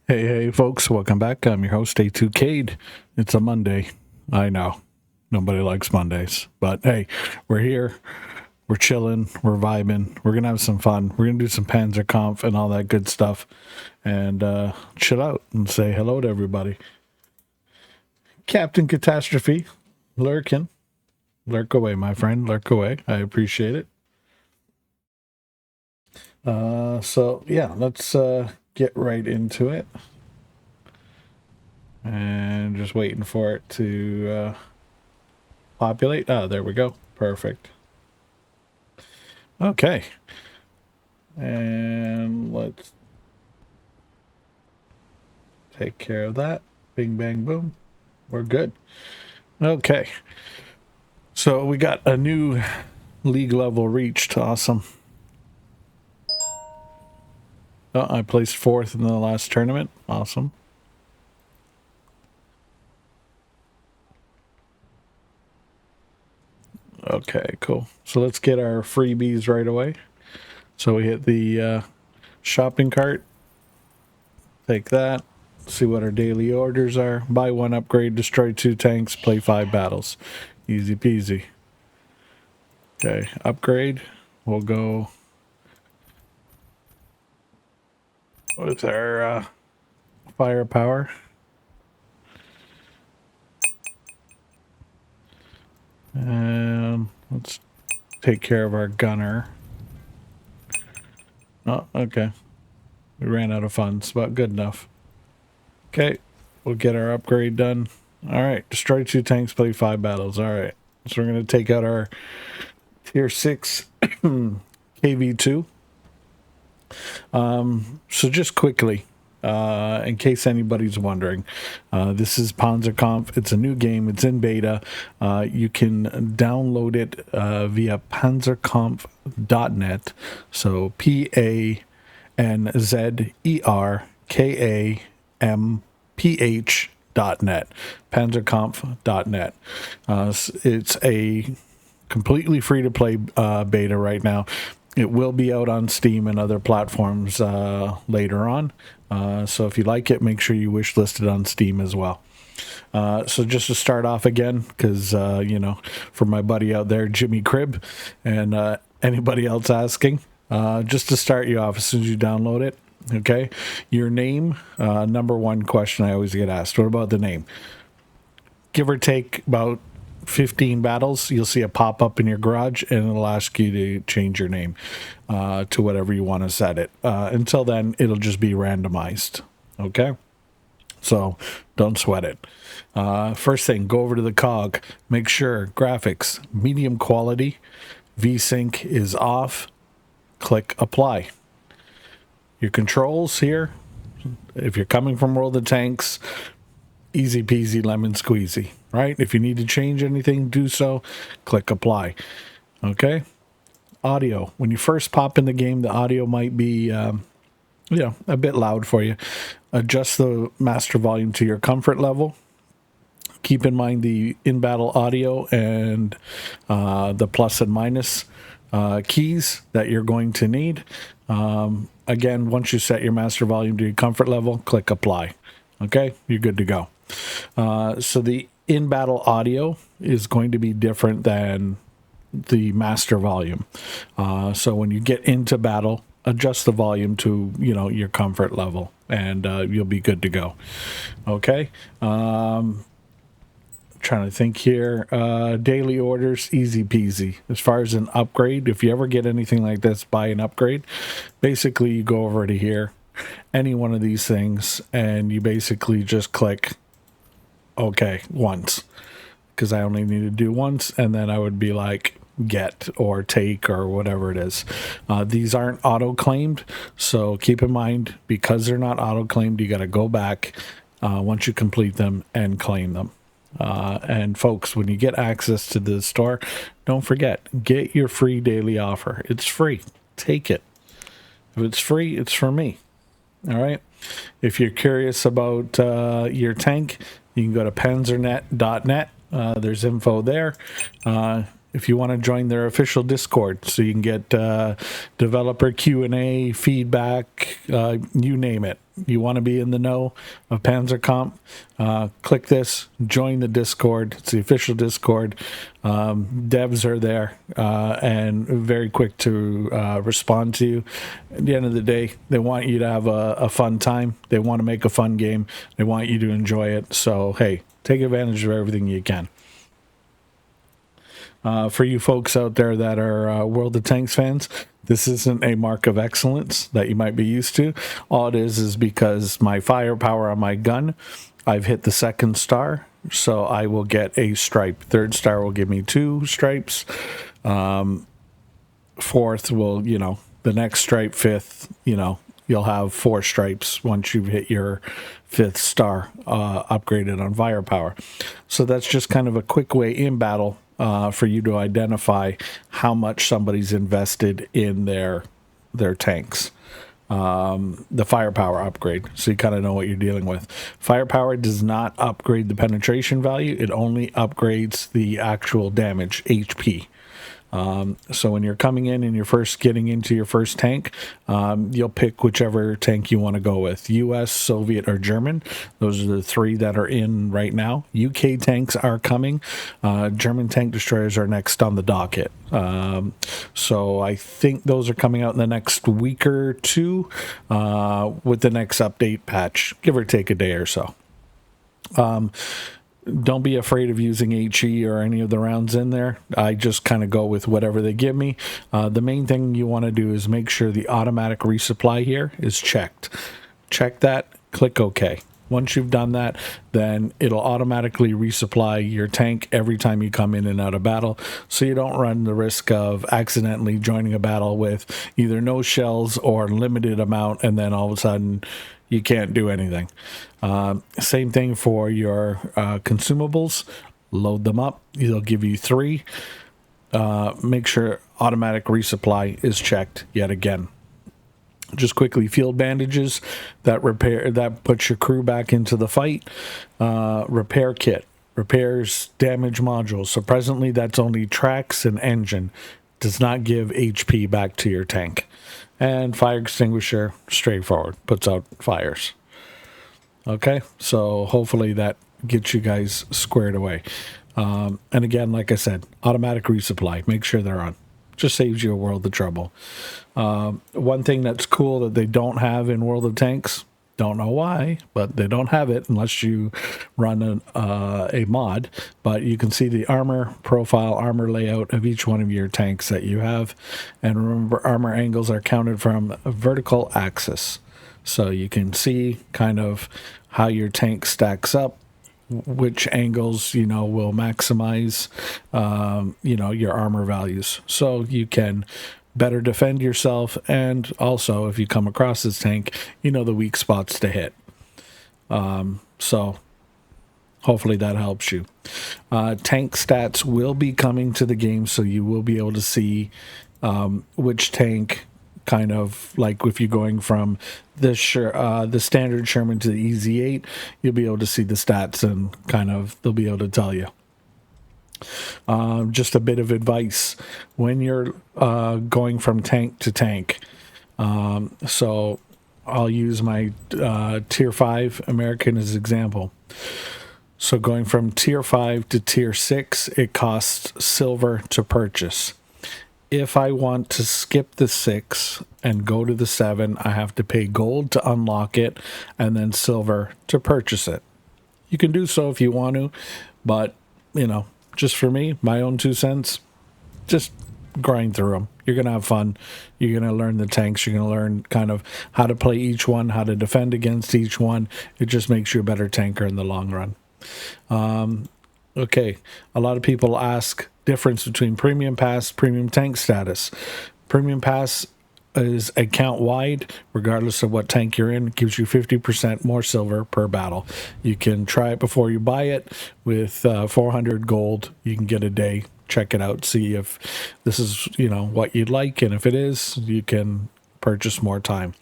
Hey, folks, welcome back. I'm your host, A2Cade. It's a Monday. I know. Nobody likes Mondays. But hey, we're here. We're chilling. We're vibing. We're going to have some fun. We're going to do some Panzer and all that good stuff. And chill out and say hello to everybody. Captain Catastrophe, lurking. Lurk away, my friend. Lurk away. I appreciate it. So let's get right into it. And just waiting for it to populate. Oh, there we go. Perfect. Okay. And let's take care of that. Bing, bang, boom. We're good. Okay. So we got a new league level reached. Awesome. Oh, I placed 4th in the last tournament. Awesome. Okay, cool. So let's get our freebies right away. So we hit the shopping cart. Take that. See what our daily orders are. Buy 1 upgrade, destroy 2 tanks, play 5 battles. Easy peasy. Okay, upgrade. We'll go with our firepower. And let's take care of our gunner. Oh, okay. We ran out of funds, but good enough. Okay, we'll get our upgrade done. All right, destroy 2 tanks, play 5 battles. All right, so we're going to take out our tier 6 KV2. So just quickly, in case anybody's wondering, this is Panzerkampf. It's a new game. It's in beta. You can download it via panzerkampf.net. So PANZERKAMPH.net. Panzerkampf.net. It's a completely free to play beta right now. It will be out on Steam and other platforms later on. So if you like it, make sure you wish list it on Steam as well. So just to start off again, because, for my buddy out there, Jimmy Cribb, and anybody else asking, just to start you off as soon as you download it, okay? Your name, number one question I always get asked. What about the name? Give or take about 15 battles, you'll see a pop-up in your garage and it'll ask you to change your name to whatever you want to set it. Until then, it'll just be randomized. Okay? So don't sweat it. First thing, go over to the cog. Make sure graphics, medium quality, VSync is off. Click apply. Your controls here, if you're coming from World of Tanks, easy peasy lemon squeezy, right? If you need to change anything, do so. Click apply. Okay. Audio. When you first pop in the game, the audio might be, a bit loud for you. Adjust the master volume to your comfort level. Keep in mind the in-battle audio and the plus and minus keys that you're going to need. Again, once you set your master volume to your comfort level, click apply. Okay, you're good to go. So the in-battle audio is going to be different than the master volume. So when you get into battle, adjust the volume to, your comfort level, and you'll be good to go. Okay. Trying to think here. Daily orders, easy peasy. As far as an upgrade, if you ever get anything like this, buy an upgrade. Basically, you go over to here, any one of these things, and you basically just click okay once, because I only need to do once, and then I would be like get or take or whatever it is. These aren't auto claimed, so keep in mind, because they're not auto claimed, you got to go back once you complete them and claim them. And folks, when you get access to the store, don't forget, get your free daily offer. It's free. Take it. If it's free, it's for me. All right. If you're curious about your tank, you can go to panzernet.net. There's info there. if you want to join their official Discord, so you can get developer Q&A, feedback, you name it. You want to be in the know of PanzerComp, click this, join the Discord. It's the official Discord. Devs are there and very quick to respond to you. At the end of the day, they want you to have a fun time. They want to make a fun game. They want you to enjoy it. So, hey, take advantage of everything you can. For you folks out there that are World of Tanks fans, this isn't a mark of excellence that you might be used to. All it is because my firepower on my gun, I've hit the 2nd star, so I will get a stripe. 3rd star will give me 2 stripes. 4th will, the next stripe. 5th, you'll have 4 stripes once you've hit your 5th star upgraded on firepower. So that's just kind of a quick way in battle for you to identify how much somebody's invested in their tanks. The firepower upgrade, so you kind of know what you're dealing with. Firepower does not upgrade the penetration value. It only upgrades the actual damage, HP. So when you're coming in and you're first getting into your first tank, you'll pick whichever tank you want to go with. US, Soviet, or German. Those are the 3 that are in right now. UK tanks are coming. German tank destroyers are next on the docket. So I think those are coming out in the next week or 2 with the next update patch, give or take a day or so. Don't be afraid of using HE or any of the rounds in there. I just kind of go with whatever they give me. The main thing you want to do is make sure the automatic resupply here is checked. Check that, click OK. Once you've done that, then it'll automatically resupply your tank every time you come in and out of battle, so you don't run the risk of accidentally joining a battle with either no shells or limited amount, and then all of a sudden you can't do anything. Same thing for your consumables. Load them up. They'll give you 3. Make sure automatic resupply is checked yet again. Just quickly, field bandages that puts your crew back into the fight. Repair kit repairs damage modules. So presently that's only tracks and engine. Does not give HP back to your tank. And fire extinguisher, straightforward, puts out fires. Okay, so hopefully that gets you guys squared away. And again, like I said, automatic resupply. Make sure they're on. Just saves you a world of trouble. One thing that's cool that they don't have in World of Tanks, don't know why, but they don't have it unless you run a mod. But you can see the armor profile, armor layout of each one of your tanks that you have. And remember, armor angles are counted from a vertical axis. So you can see kind of how your tank stacks up, which angles, will maximize, your armor values. So you can better defend yourself, and also if you come across this tank, the weak spots to hit. So hopefully that helps you. Tank stats will be coming to the game, so you will be able to see which tank, kind of like if you're going from the standard Sherman to the EZ8, you'll be able to see the stats and kind of they'll be able to tell you. Just a bit of advice when you're going from tank to tank. So I'll use my tier 5 American as an example. So going from tier 5 to tier 6, it costs silver to purchase. If I want to skip the 6 and go to the 7, I have to pay gold to unlock it and then silver to purchase it. You can do so if you want to, but, just for me, my own 2 cents, just grind through them. You're going to have fun. You're going to learn the tanks. You're going to learn kind of how to play each one, how to defend against each one. It just makes you a better tanker in the long run. Okay, a lot of people ask difference between Premium Pass, Premium Tank status. Premium Pass is account wide, regardless of what tank you're in. It gives you 50% more silver per battle. You can try it before you buy it. With 400 gold, you can get a day. Check it out, see if this is what you'd like, and if it is, you can purchase more time.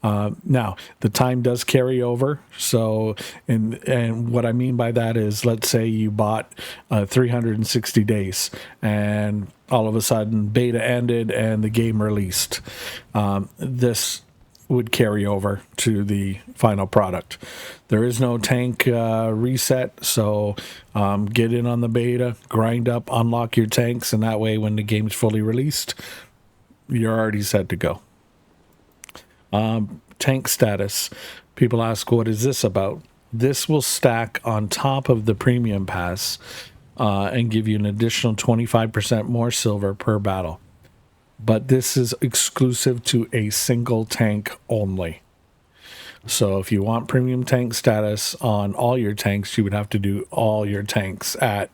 Now, the time does carry over. So, and what I mean by that is, let's say you bought 360 days, and all of a sudden beta ended and the game released. This would carry over to the final product. There is no tank reset, so get in on the beta, grind up, unlock your tanks, and that way when the game's fully released, you're already set to go. Tank status. People ask, what is this about? This will stack on top of the premium pass and give you an additional 25% more silver per battle. But this is exclusive to a single tank only. So if you want premium tank status on all your tanks, you would have to do all your tanks at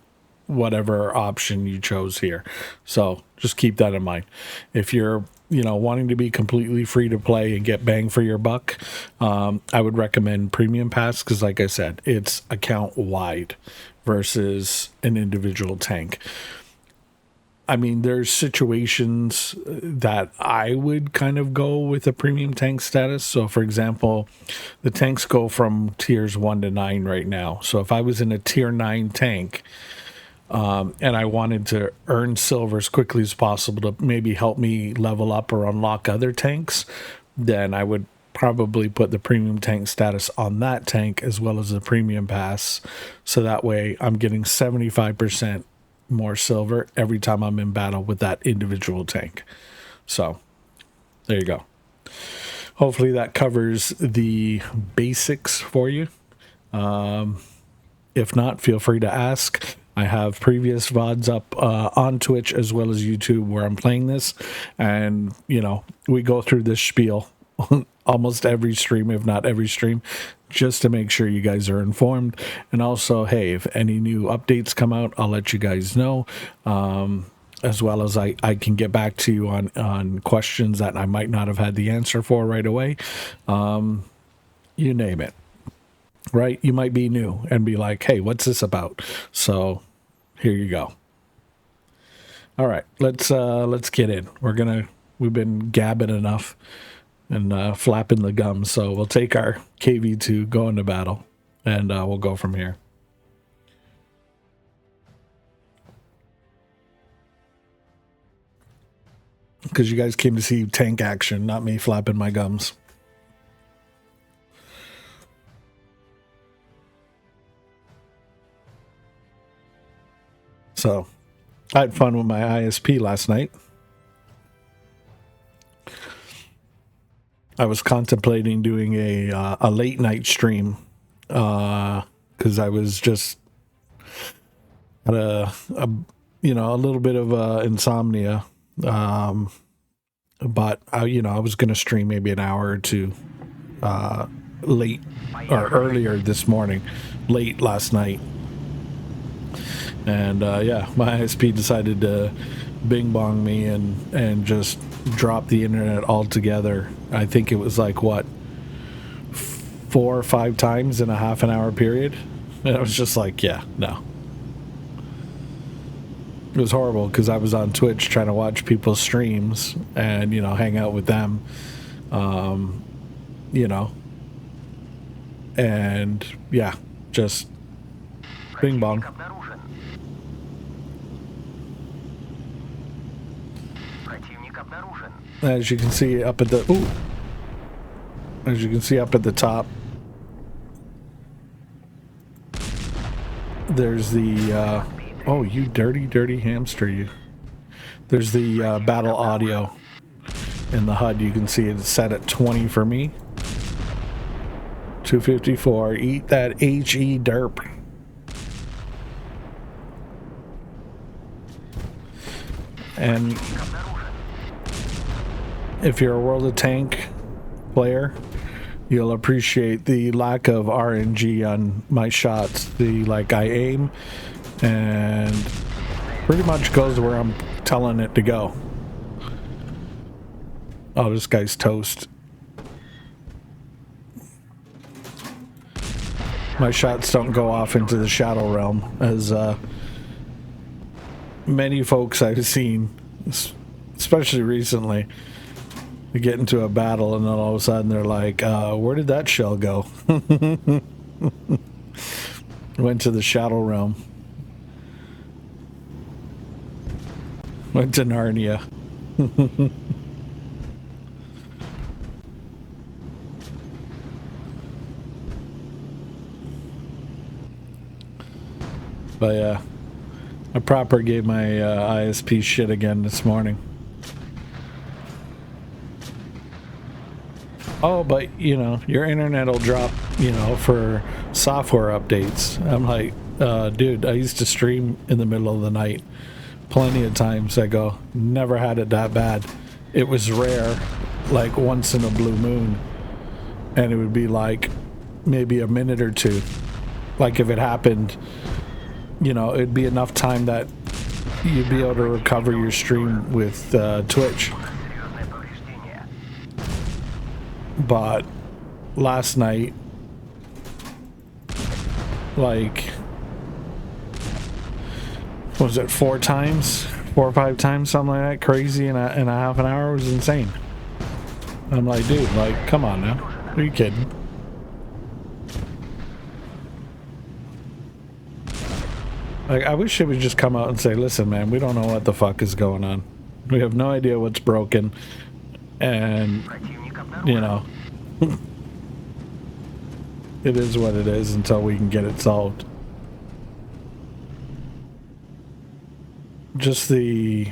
whatever option you chose here. So just keep that in mind. If you're wanting to be completely free to play and get bang for your buck, I would recommend Premium Pass, because like I said, it's account wide versus an individual tank. I mean, there's situations that I would kind of go with a premium tank status. So for example, the tanks go from tiers 1 to 9 right now. So if I was in a tier 9 tank, and I wanted to earn silver as quickly as possible to maybe help me level up or unlock other tanks, then I would probably put the premium tank status on that tank as well as the premium pass. So that way I'm getting 75% more silver every time I'm in battle with that individual tank. So there you go. Hopefully that covers the basics for you. If not, feel free to ask. I have previous VODs up on Twitch as well as YouTube where I'm playing this. And, we go through this spiel almost every stream, if not every stream, just to make sure you guys are informed. And also, hey, if any new updates come out, I'll let you guys know. As well as I can get back to you on questions that I might not have had the answer for right away. You name it. Right? You might be new and be like, hey, what's this about? So here you go. All right, let's get in. We've been gabbing enough and flapping the gums. So we'll take our KV2, go into battle, and we'll go from here. Because you guys came to see tank action, not me flapping my gums. So, I had fun with my ISP last night. I was contemplating doing a late night stream because I was just had a little bit of insomnia, but I was going to stream maybe an hour or two late or earlier this morning, late last night. And my ISP decided to bing bong me and just drop the internet altogether. I think it was like 4 or 5 times in a half an hour period. And I was just like, yeah, no. It was horrible because I was on Twitch trying to watch people's streams and, hang out with them. And yeah, just bing bong. As you can see up at the top, there's the you dirty hamster, you. There's the battle audio in the HUD. You can see it's set at 20 for me. 254. Eat that HE derp. And if you're a World of Tank player, you'll appreciate the lack of RNG on my shots. I aim and pretty much goes where I'm telling it to go. Oh, this guy's toast. My shots don't go off into the Shadow Realm, as many folks I've seen, especially recently, We get into a battle, and then all of a sudden they're like, where did that shell go? Went to the Shadow Realm. Went to Narnia. But yeah, I proper gave my ISP shit again this morning. Oh, but you know, your internet will drop, you know, for software updates. I'm like, dude, I used to stream in the middle of the night plenty of times. I go, never had it that bad. It was rare, like once in a blue moon, and it would be like maybe a minute or two. Like if it happened, you know, it'd be enough time that you'd be able to recover your stream with Twitch. But last night, like, was it 4 or 5 times, something like that, crazy in a half an hour? Was insane. I'm like, dude, like, come on now, are you kidding? Like, I wish it would just come out and say, listen, man, we don't know what the fuck is going on. We have no idea what's broken, and you know, it is what it is until we can get it solved. Just the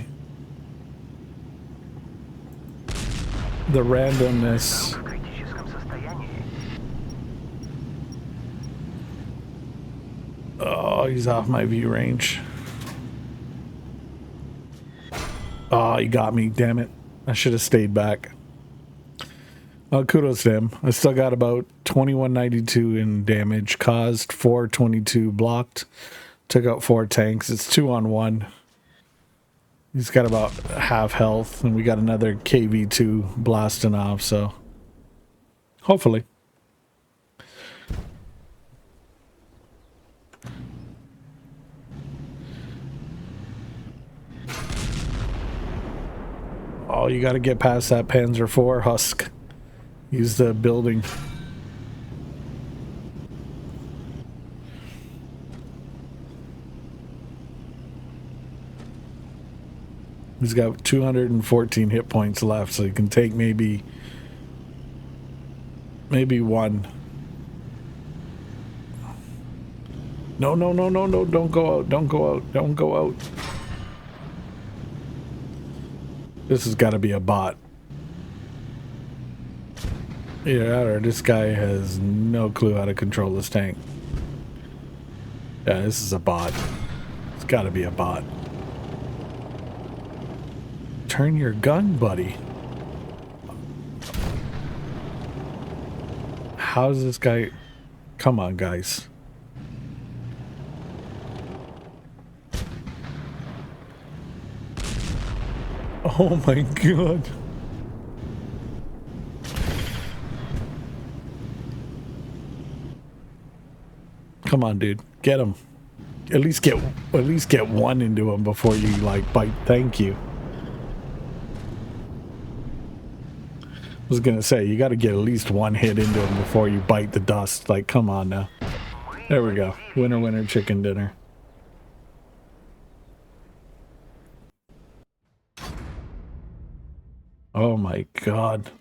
randomness. Oh, he's off my view range. Oh, he got me, damn it. I should have stayed back. Well, kudos to him. I still got about 2192 in damage caused, 422 blocked. Took out 4 tanks. It's 2-on-1. He's got about half health, and we got another KV2 blasting off, so hopefully. Oh, you got to get past that Panzer IV husk. Use the building. He's got 214 hit points left, so you can take maybe one. No, no, no, no, no, don't go out, don't go out, don't go out. This has got to be a bot. Yeah, or this guy has no clue how to control this tank. Yeah, this is a bot. It's got to be a bot. Turn your gun, buddy. How's this guy? Come on, guys. Oh my god. Come on, dude. Get him. At least get one into him before you like bite. Thank you. I was gonna say, you got to get at least one hit into him before you bite the dust. Like, come on now. There we go. Winner, winner, chicken dinner. Oh my god.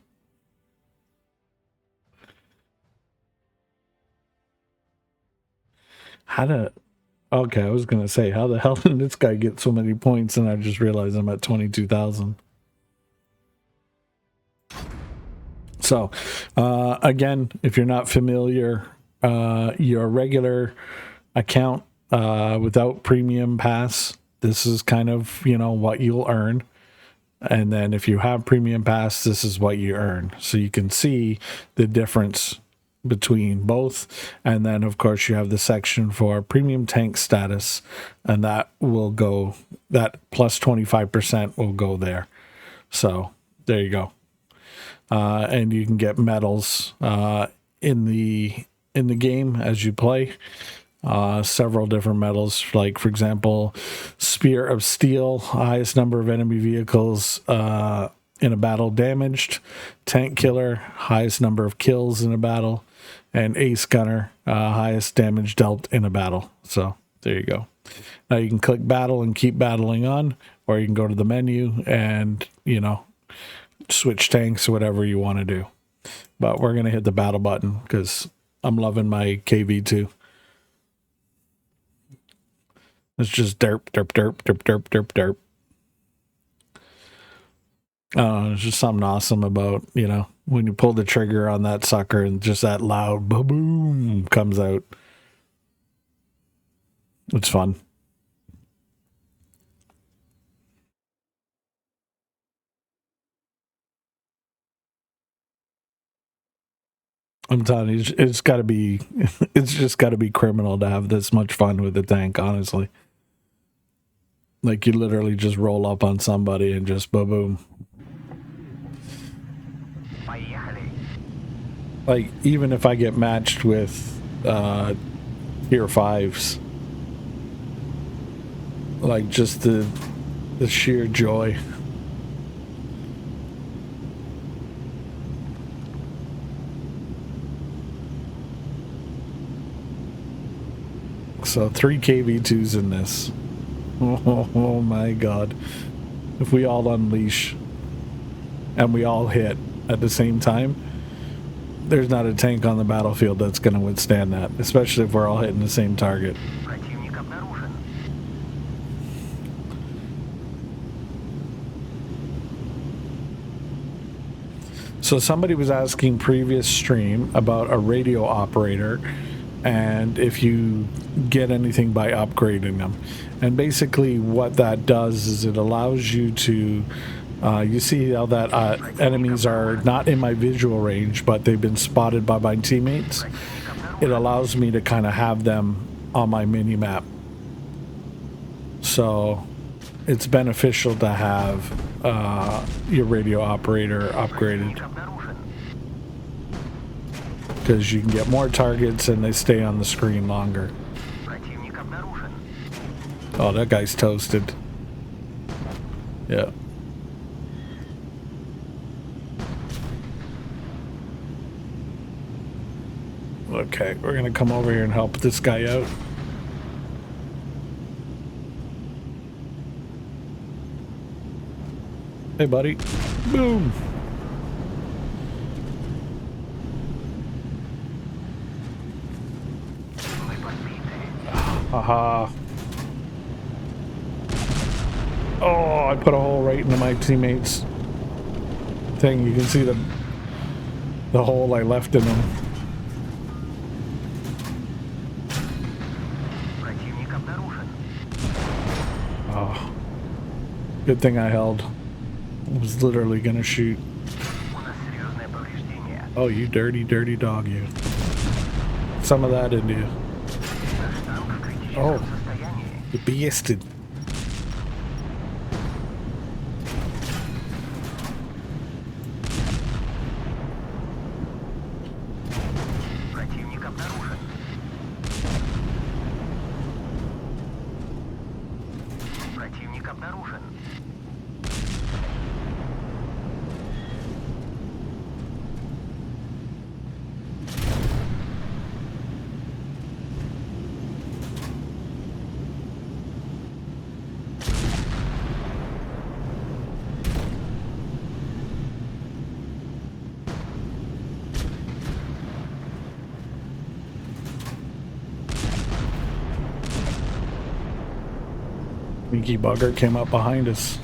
Okay, I was gonna say, how the hell did this guy get so many points, and I just realized I'm at 22,000. So, again, if you're not familiar, your regular account without Premium Pass, this is kind of, you know, what you'll earn. And then if you have Premium Pass, this is what you earn. So you can see the difference between both. And then, of course, you have the section for Premium Tank Status, and that will go, that plus 25% will go there. So there you go. And you can get medals in the game as you play. Several different medals, like for example, Spear of Steel, highest number of enemy vehicles in a battle damaged, tank killer, highest number of kills in a battle, and ace gunner, highest damage dealt in a battle. So there you go. Now you can click battle and keep battling on, or you can go to the menu and, you know, switch tanks, whatever you want to do. But we're going to hit the battle button because I'm loving my KV2. It's just derp, derp, derp, derp, derp, derp, derp. It's just something awesome about, you know, when you pull the trigger on that sucker and just that loud boom comes out. It's fun. I'm telling you, it's got to be, it's just got to be criminal to have this much fun with the tank, honestly. Like, you literally just roll up on somebody and just boom. Like, even if I get matched with tier 5s, like, just the sheer joy. So 3 KV2s in this. Oh my god. If we all unleash and we all hit at the same time, there's not a tank on the battlefield that's going to withstand that, especially if we're all hitting the same target. So somebody was asking previous stream about a radio operator and if you get anything by upgrading them. And basically what that does is it allows you to you see how that enemies are not in my visual range, but they've been spotted by my teammates. It allows me to kind of have them on my mini map. So it's beneficial to have your radio operator upgraded, because you can get more targets and they stay on the screen longer. Oh, that guy's toasted. Yeah. Okay, we're gonna come over here and help this guy out. Hey, buddy. Boom. Haha. Oh, I put a hole right into my teammate's thing. You can see the hole I left in him. Oh. Good thing I held. I was literally gonna shoot. Oh, you dirty, dirty dog, you. Some of that into you. Oh, you bastard. Sneaky bugger came up behind us.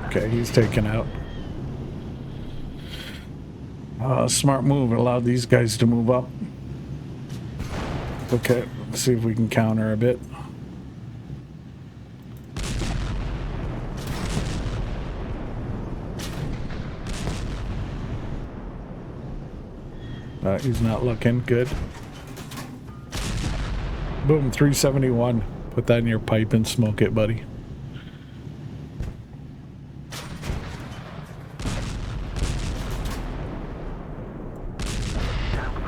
Okay, he's taken out. Smart move. It allowed these guys to move up. Okay, let's see if we can counter a bit. He's not looking good. Boom, 371. Put that in your pipe and smoke it, buddy.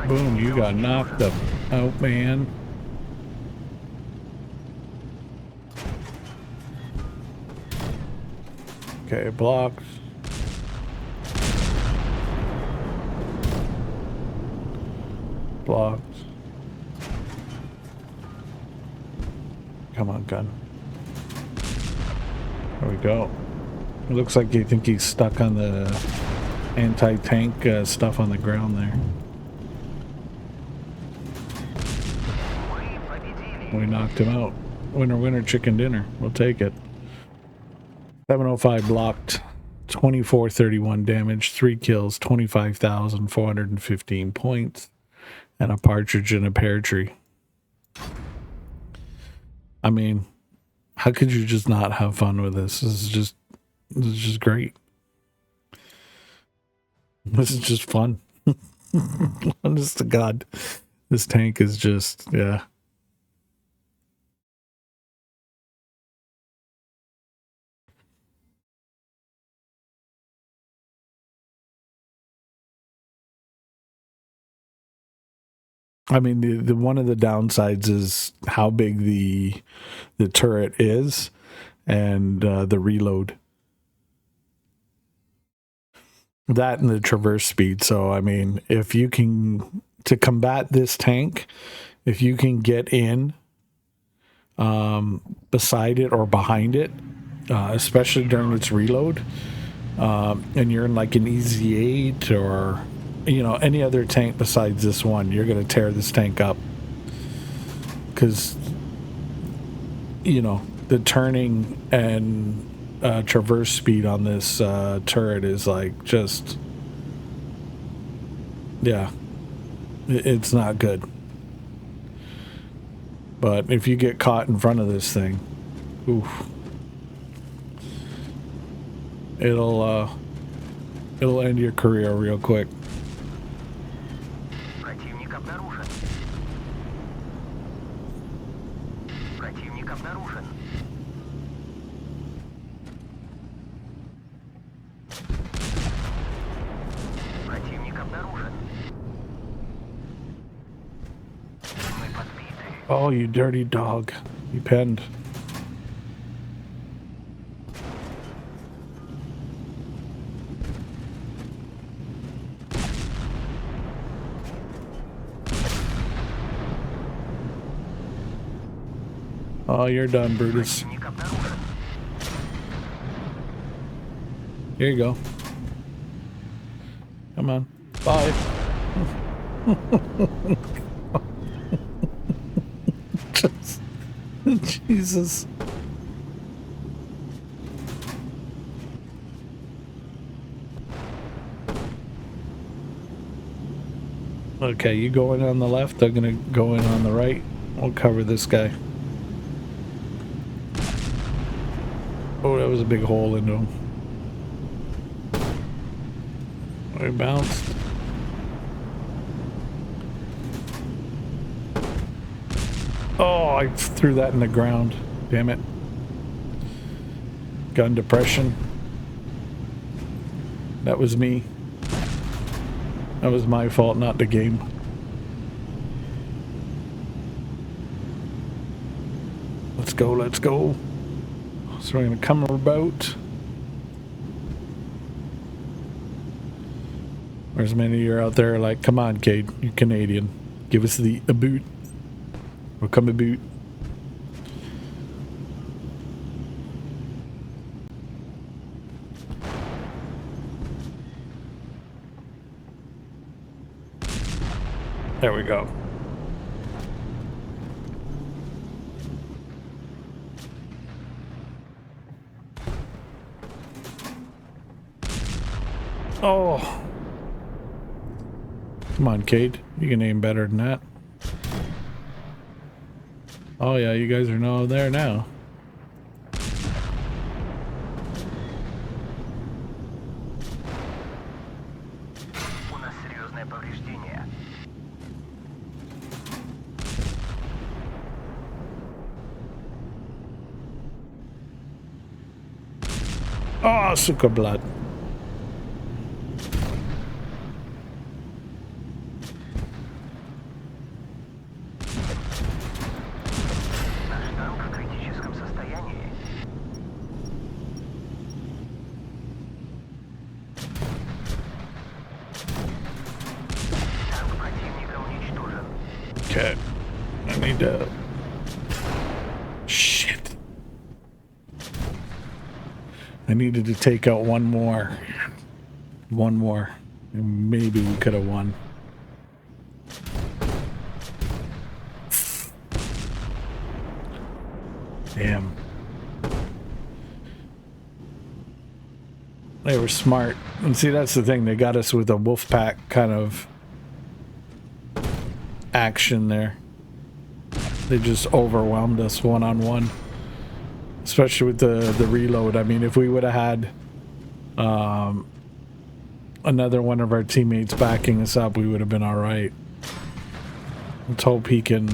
Boom, you got knocked out, man. Okay, blocked. Blocked. Come on, gun. There we go. It looks like you think he's stuck on the anti-tank stuff on the ground there. We knocked him out. Winner, winner, chicken dinner. We'll take it. 705 blocked. 2431 damage. 3 kills. 25,415 points. And a partridge in a pear tree. I mean, how could you just not have fun with this? This is just great. This is just fun. Honest to God. This tank is just, yeah. I mean, the one of the downsides is how big the turret is and the reload. That and the traverse speed. So, I mean, if you can, to combat this tank, if you can get in beside it or behind it, especially during its reload, and you're in like an Easy 8 or, you know, any other tank besides this one, you're going to tear this tank up. Because, you know, the turning and traverse speed on this turret is like just, yeah, it's not good. But if you get caught in front of this thing, oof, it'll end your career real quick. Oh, you dirty dog. You penned. Oh, you're done, Brutus. Here you go. Come on. Bye. Jesus. Okay, you go in on the left, I'm gonna go in on the right. We'll cover this guy. Oh, that was a big hole into him. I bounced. Oh, I threw that in the ground. Damn it. Gun depression. That was me. That was my fault, not the game. Let's go, let's go. So we're gonna come about. There's many of you out there like, come on, Cade, you're Canadian. Give us a boot. We'll come a boot. There we go. Oh. Come on, Cade. You can aim better than that. Oh yeah, you guys are now there now. Oh, suka blood. need to... Shit. I needed to take out one more. One more. Maybe we could have won. Damn. They were smart. And see, that's the thing. They got us with a wolf pack kind of action there. They just overwhelmed us one-on-one. Especially with the reload. I mean, if we would have had another one of our teammates backing us up, we would have been alright. Let's hope he can...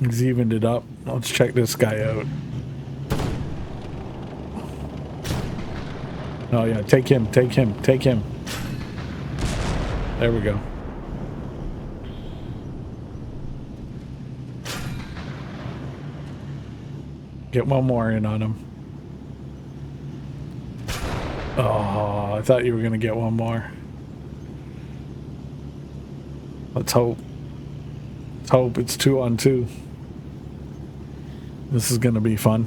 He's evened it up. Let's check this guy out. Oh yeah, take him, take him, take him. There we go. Get one more in on him. Oh, I thought you were gonna get one more. Let's hope. Let's hope it's 2-on-2. This is gonna be fun.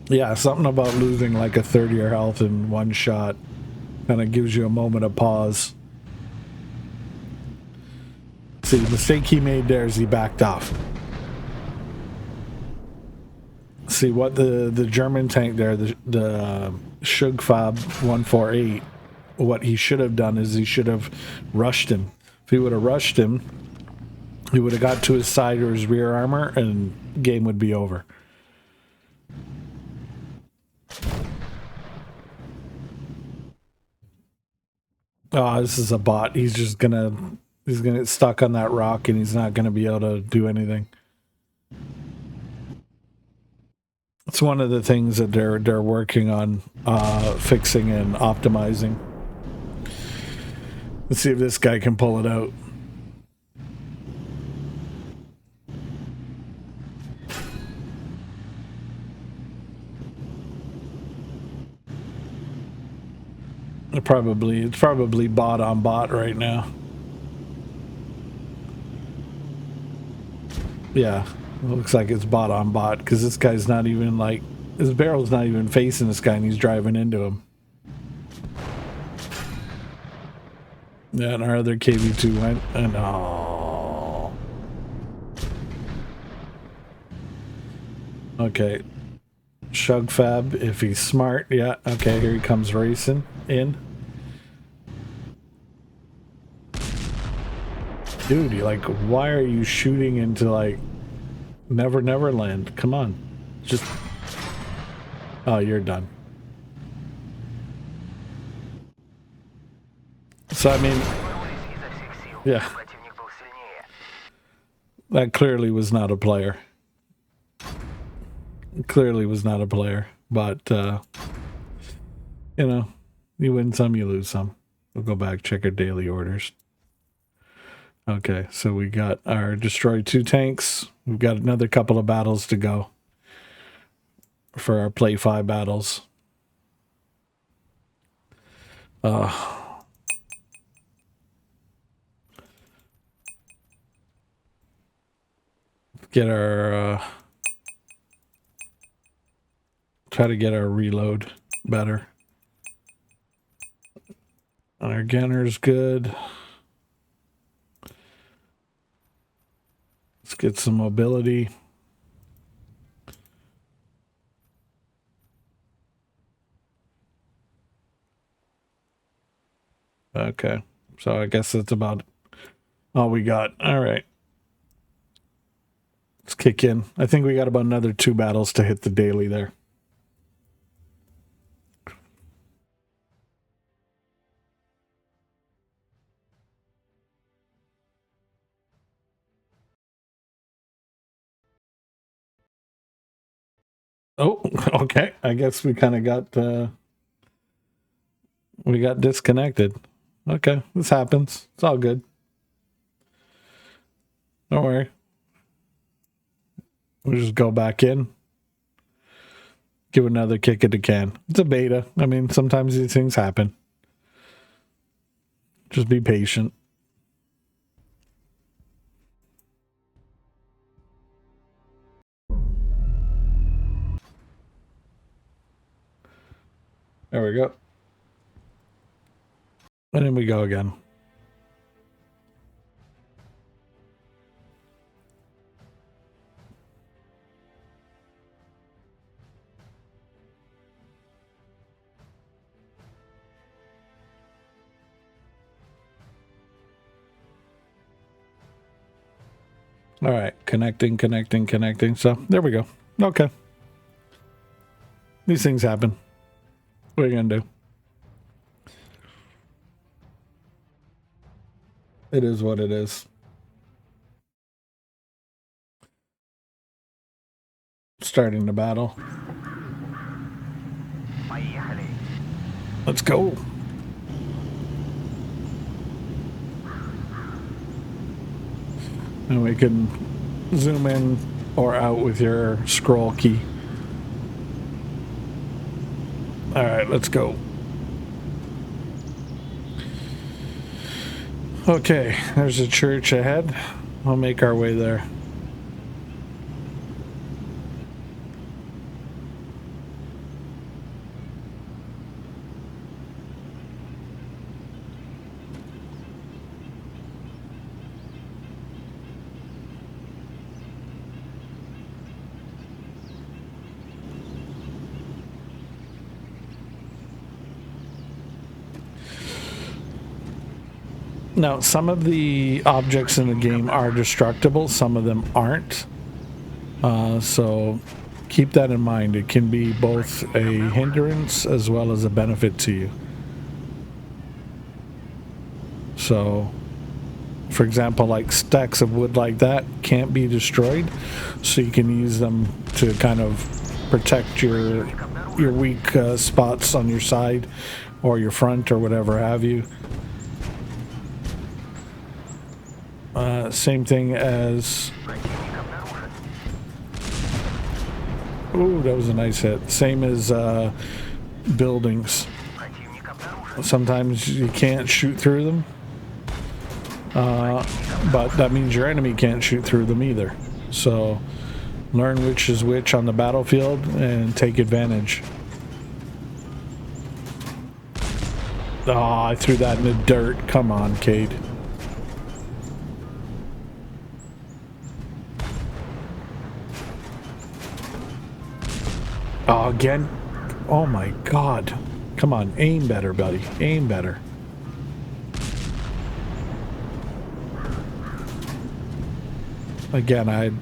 Yeah, something about losing like a third of your health in one shot kind of gives you a moment of pause. See, the mistake he made there is he backed off. See, what the German tank there, the Shugfab 148, what he should have done is he should have rushed him. If he would have rushed him, he would have got to his side or his rear armor and game would be over. Oh, this is a bot. He's gonna get stuck on that rock and he's not gonna be able to do anything. It's one of the things that they're working on fixing and optimizing. Let's see if this guy can pull it out. It's probably bot on bot right now. Yeah, it looks like it's bot on bot because this guy's not even like, his barrel's not even facing this guy and he's driving into him. Yeah, and our other KV2 went, and oh. Okay. Shugfab, if he's smart, yeah, okay, here he comes racing in. Dude, you like, why are you shooting into like Never Land? Come on. Just, oh, you're done. So I mean, yeah, that clearly was not a player. Clearly was not a player, but you know, you win some, you lose some. We'll go back, check our daily orders. Okay, so we got our destroyed 2 tanks. We've got another couple of battles to go for our play 5 battles. Get our try to get our reload better. Our gunner's good. Let's get some mobility. Okay, so I guess that's about all we got. All right. Let's kick in. I think we got about another 2 battles to hit the daily there. Oh, okay. I guess we kind of got we got disconnected. Okay, this happens. It's all good. Don't worry. We'll just go back in. Give another kick at the can. It's a beta. I mean, sometimes these things happen. Just be patient. There we go. And then we go again. All right, connecting. So there we go. Okay. These things happen. What are you gonna do? It is what it is. Starting the battle. Let's go. And we can zoom in or out with your scroll key. All right, let's go. Okay, there's a church ahead. I'll make our way there. Now, some of the objects in the game are destructible, some of them aren't. So keep that in mind. It can be both a hindrance as well as a benefit to you. So, for example, like stacks of wood like that can't be destroyed, so you can use them to kind of protect your weak spots on your side or your front or whatever have you. Same thing as... Ooh, that was a nice hit. Same as buildings. Sometimes you can't shoot through them. But that means your enemy can't shoot through them either. So learn which is which on the battlefield and take advantage. Oh, I threw that in the dirt. Come on, Cade. Oh, again? Oh my god. Come on, aim better, buddy. Aim better. Again, I had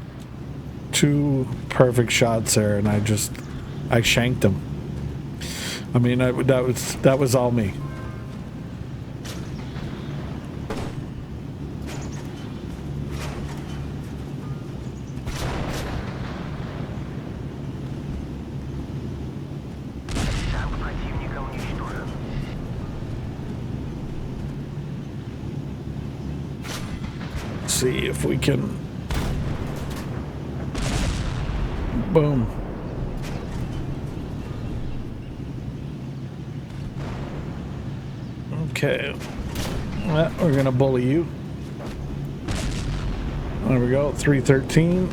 2 perfect shots there, and I shanked them. I mean, that was all me. See if we can. Boom. Okay. Well, we're gonna bully you. There we go. 313.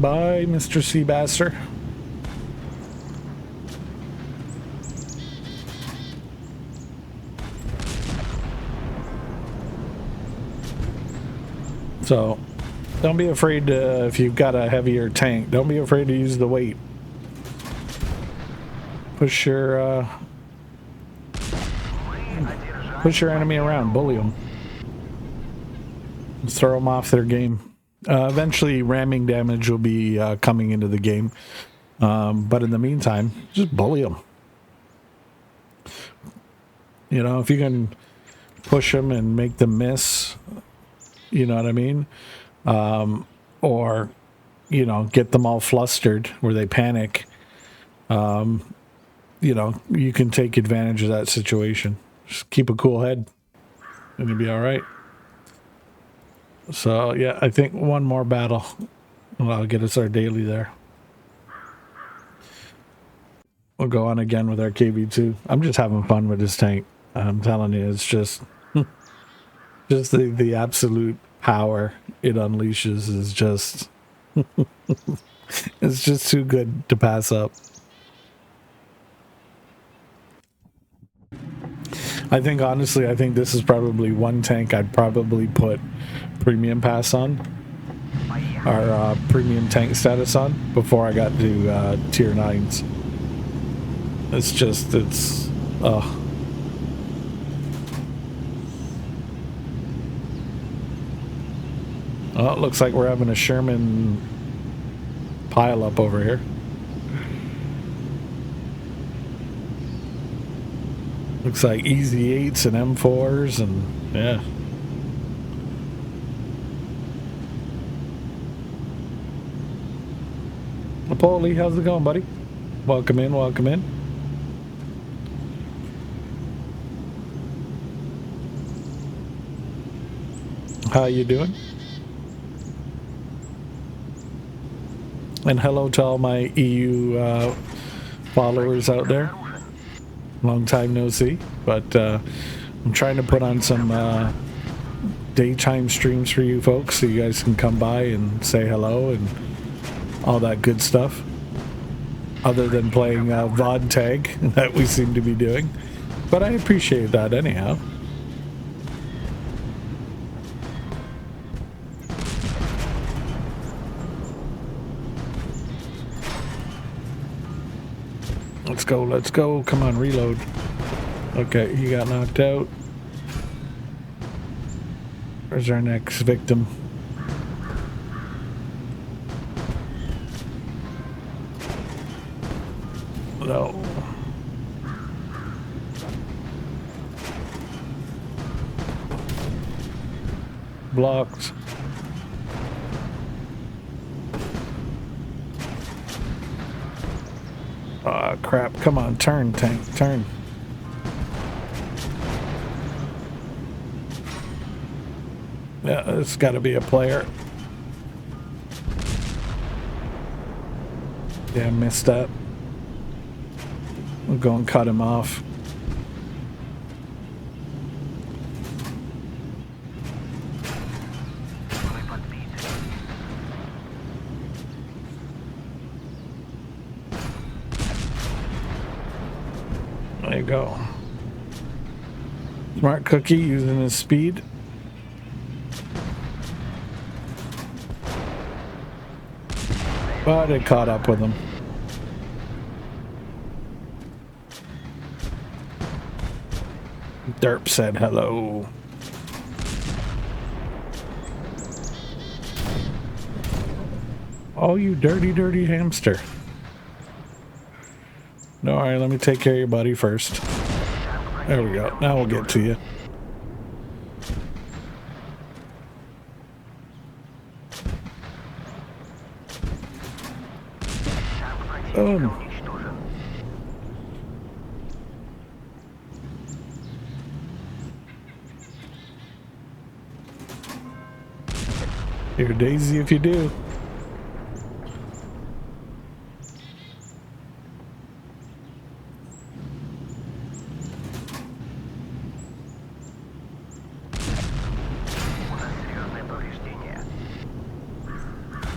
Bye, Mr. Seabaster. So, don't be afraid to, if you've got a heavier tank, don't be afraid to use the weight. Push your enemy around, bully them. Just throw them off their game. Eventually, ramming damage will be coming into the game. But in the meantime, just bully them. You know, if you can push them and make them miss, you know what I mean? Or, you know, get them all flustered where they panic. You know, you can take advantage of that situation. Just keep a cool head and you'll be all right. So, yeah, I think one more battle will get us our daily there. We'll go on again with our KV2. I'm just having fun with this tank. I'm telling you, it's just the absolute power it unleashes is just it's just too good to pass up. I think honestly, I think this is probably one tank I'd probably put premium pass on, or premium tank status on, before I got to tier 9s. It's just, it's, oh, it looks like we're having a Sherman pile up over here. Looks like Easy 8s and M4s, and yeah. Napoli, how's it going, buddy? Welcome in, welcome in. How you doing? And hello to all my EU followers out there. Long time no see, but I'm trying to put on some daytime streams for you folks so you guys can come by and say hello and all that good stuff, other than playing VOD tag that we seem to be doing, but I appreciate that anyhow. Let's go. Come on, reload. Okay, he got knocked out. Where's our next victim? No. Blocked. Ah, crap. Come on, turn, tank, turn. Yeah, it's got to be a player. Yeah, missed that. We'll go and cut him off. There you go. Smart Cookie using his speed. But it caught up with him. Derp said hello. Oh, you dirty, dirty hamster. No, alright, let me take care of your buddy first. There we go. Now we'll get to you. Boom. You're Daisy if you do.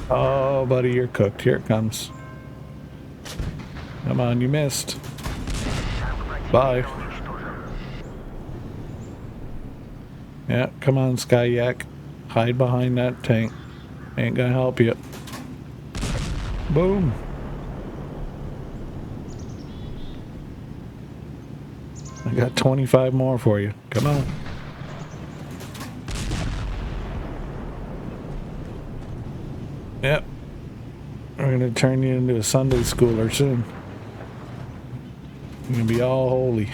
Oh, buddy, you're cooked. Here it comes. Come on, you missed. Bye. Yeah, come on, Sky Yak. Hide behind that tank. Ain't gonna help you. Boom. I got 25 more for you. Come on. Yep. We're gonna turn you into a Sunday schooler soon. You're gonna be all holy.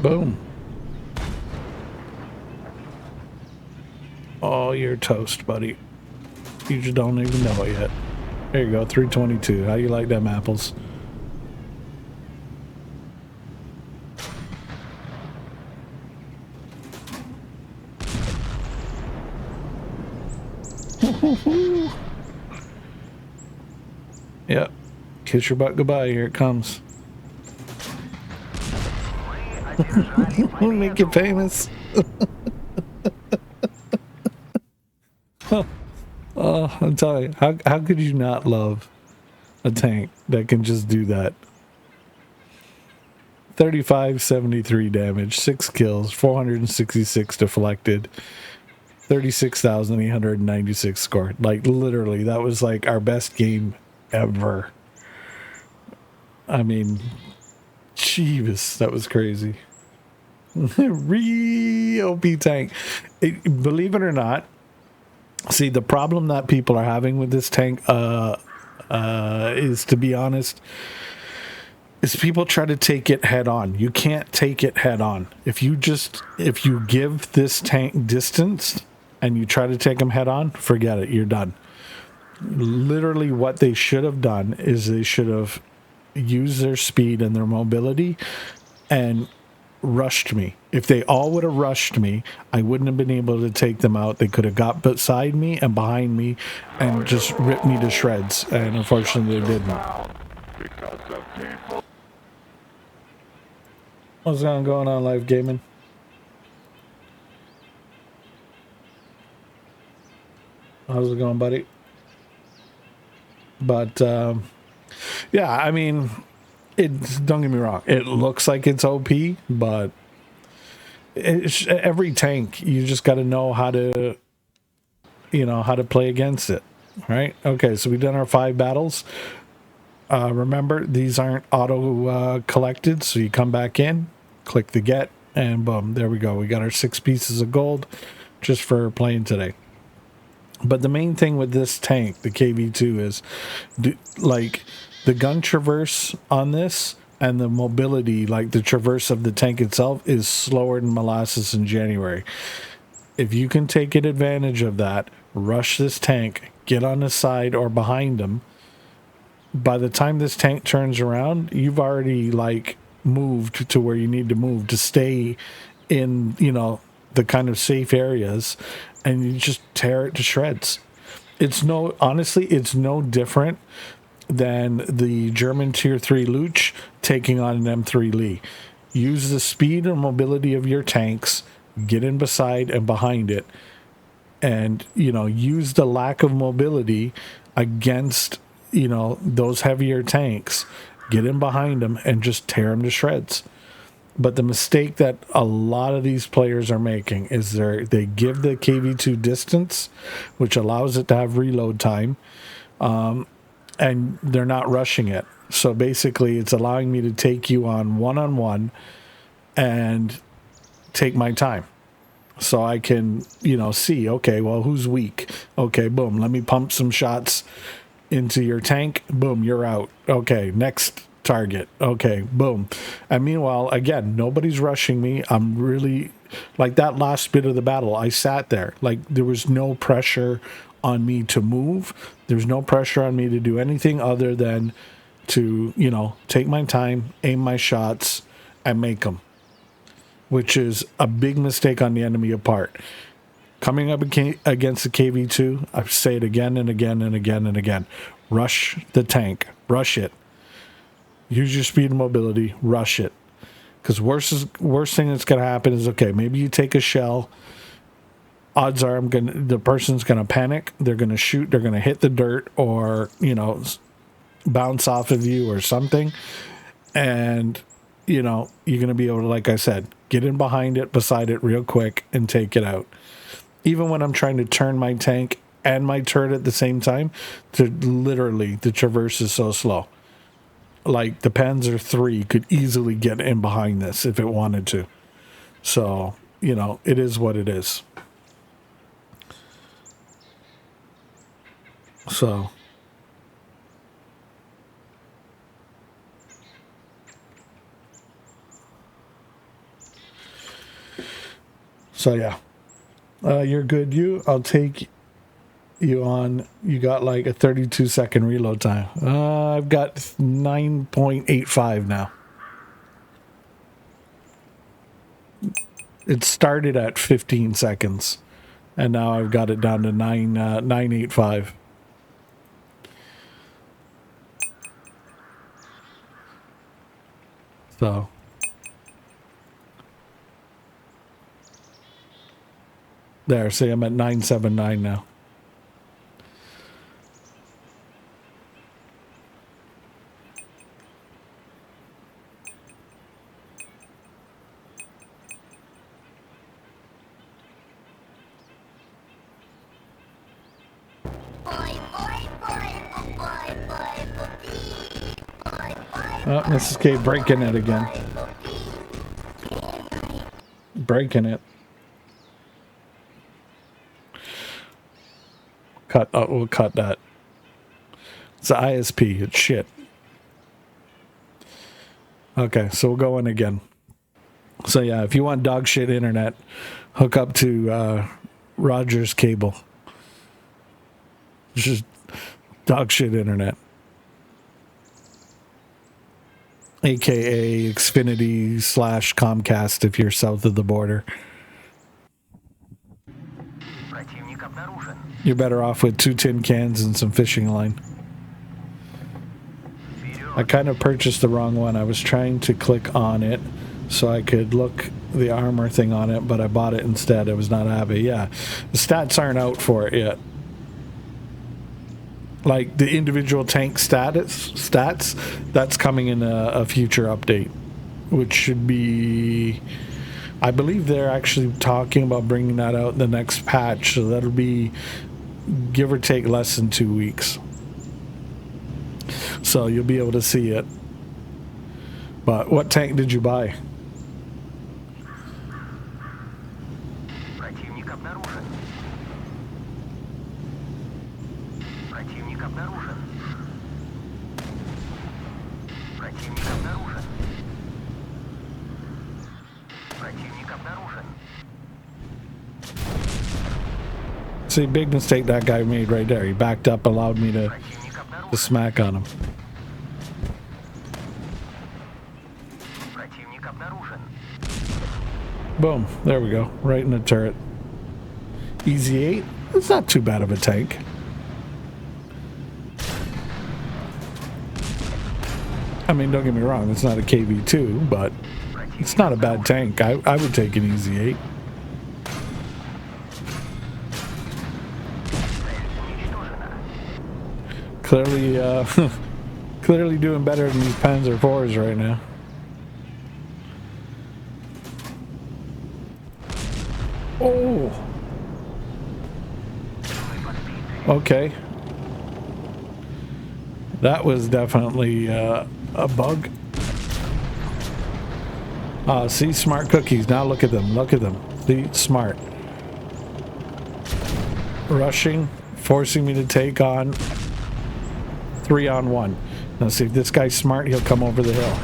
Boom. Oh, you're toast, buddy. You just don't even know it yet. There you go, 322. How you like them apples? Yep. Kiss your butt goodbye. Here it comes. Make you famous. Oh, I'm telling you, how could you not love a tank that can just do that? 3573 damage, 6 kills, 466 deflected, 36,896 scored. Like, literally, that was like our best game ever. I mean, Jeeves, that was crazy. Real OP tank. Believe it or not, see, the problem that people are having with this tank is, to be honest, is people try to take it head on. You can't take it head on. If you give this tank distance and you try to take them head on, forget it. You're done. Literally what they should have done is they should have used their speed and their mobility and rushed me. If they all would have rushed me, I wouldn't have been able to take them out. They could have got beside me and behind me and just ripped me to shreds. And unfortunately, they didn't. What's going on, Live Gaming? How's it going, buddy? But yeah, I mean, don't get me wrong. It looks like it's OP, but every tank, you just got to know how to, how to play against it, right? Okay, so we've done our 5 battles. Remember, these aren't auto collected, so you come back in, click the get, and boom, there we go. We got our 6 pieces of gold just for playing today. But the main thing with this tank, the KV2, is like the gun traverse on this and the mobility, like the traverse of the tank itself, is slower than molasses in January. If you can take advantage of that, rush this tank, get on the side or behind them. By the time this tank turns around, you've already like moved to where you need to move to stay in, the kind of safe areas, and you just tear it to shreds. Honestly, it's no different than the German Tier 3 Luch taking on an M3 Lee. Use the speed and mobility of your tanks, get in beside and behind it, and, use the lack of mobility against, those heavier tanks. Get in behind them and just tear them to shreds. But the mistake that a lot of these players are making is they give the KV2 distance, which allows it to have reload time, and they're not rushing it. So basically, it's allowing me to take you on one-on-one and take my time. So I can, see, okay, well, who's weak? Okay, boom, let me pump some shots into your tank. Boom, you're out. Okay, next target. Okay, boom. And meanwhile, again, nobody's rushing me. I'm really, like that last bit of the battle, I sat there. Like, there was no pressure on me to move. There's no pressure on me to do anything other than to, take my time, aim my shots, and make them. Which is a big mistake on the enemy part. Coming up against the KV2, I say it again and again and again and again. Rush the tank. Rush it. Use your speed and mobility. Rush it. Because worst thing that's going to happen is, okay, maybe you take a shell. Odds are the person's going to panic. They're going to shoot. They're going to hit the dirt or, bounce off of you or something. And, you're going to be able to, like I said, get in behind it, beside it real quick and take it out. Even when I'm trying to turn my tank and my turret at the same time, the traverse is so slow. Like the Panzer III could easily get in behind this if it wanted to. So, it is what it is. So. So yeah, you're good. I'll take you on. You got like a 32-second reload time. I've got 9.85 now. It started at 15 seconds, and now I've got it down to 9.85. So there, see, I'm at 9.79 now. Oh, Mrs. K breaking it again. Breaking it. We'll cut that. It's the ISP. It's shit. Okay, so we'll go in again. So yeah, if you want dog shit internet, hook up to Rogers Cable. It's just dog shit internet. AKA Xfinity / Comcast if you're south of the border. You're better off with 2 tin cans and some fishing line. I kind of purchased the wrong one. I was trying to click on it so I could look the armor thing on it, but I bought it instead. I was not happy. Yeah, the stats aren't out for it yet. Like the individual tank stats, that's coming in a future update, which should be, I believe they're actually talking about bringing that out in the next patch, so that'll be give or take less than 2 weeks. So you'll be able to see it. But what tank did you buy? See, big mistake that guy made right there. He backed up, allowed me to smack on him. Boom. There we go. Right in the turret. Easy 8. It's not too bad of a tank. I mean, don't get me wrong. It's not a KV2, but it's not a bad tank. I would take an Easy 8. Clearly, clearly doing better than these Panzer IVs right now. Oh! Okay. That was definitely a bug. See, smart cookies. Now look at them. Look at them. See, smart. Rushing, forcing me to take on 3-on-1. Now see, if this guy's smart, he'll come over the hill.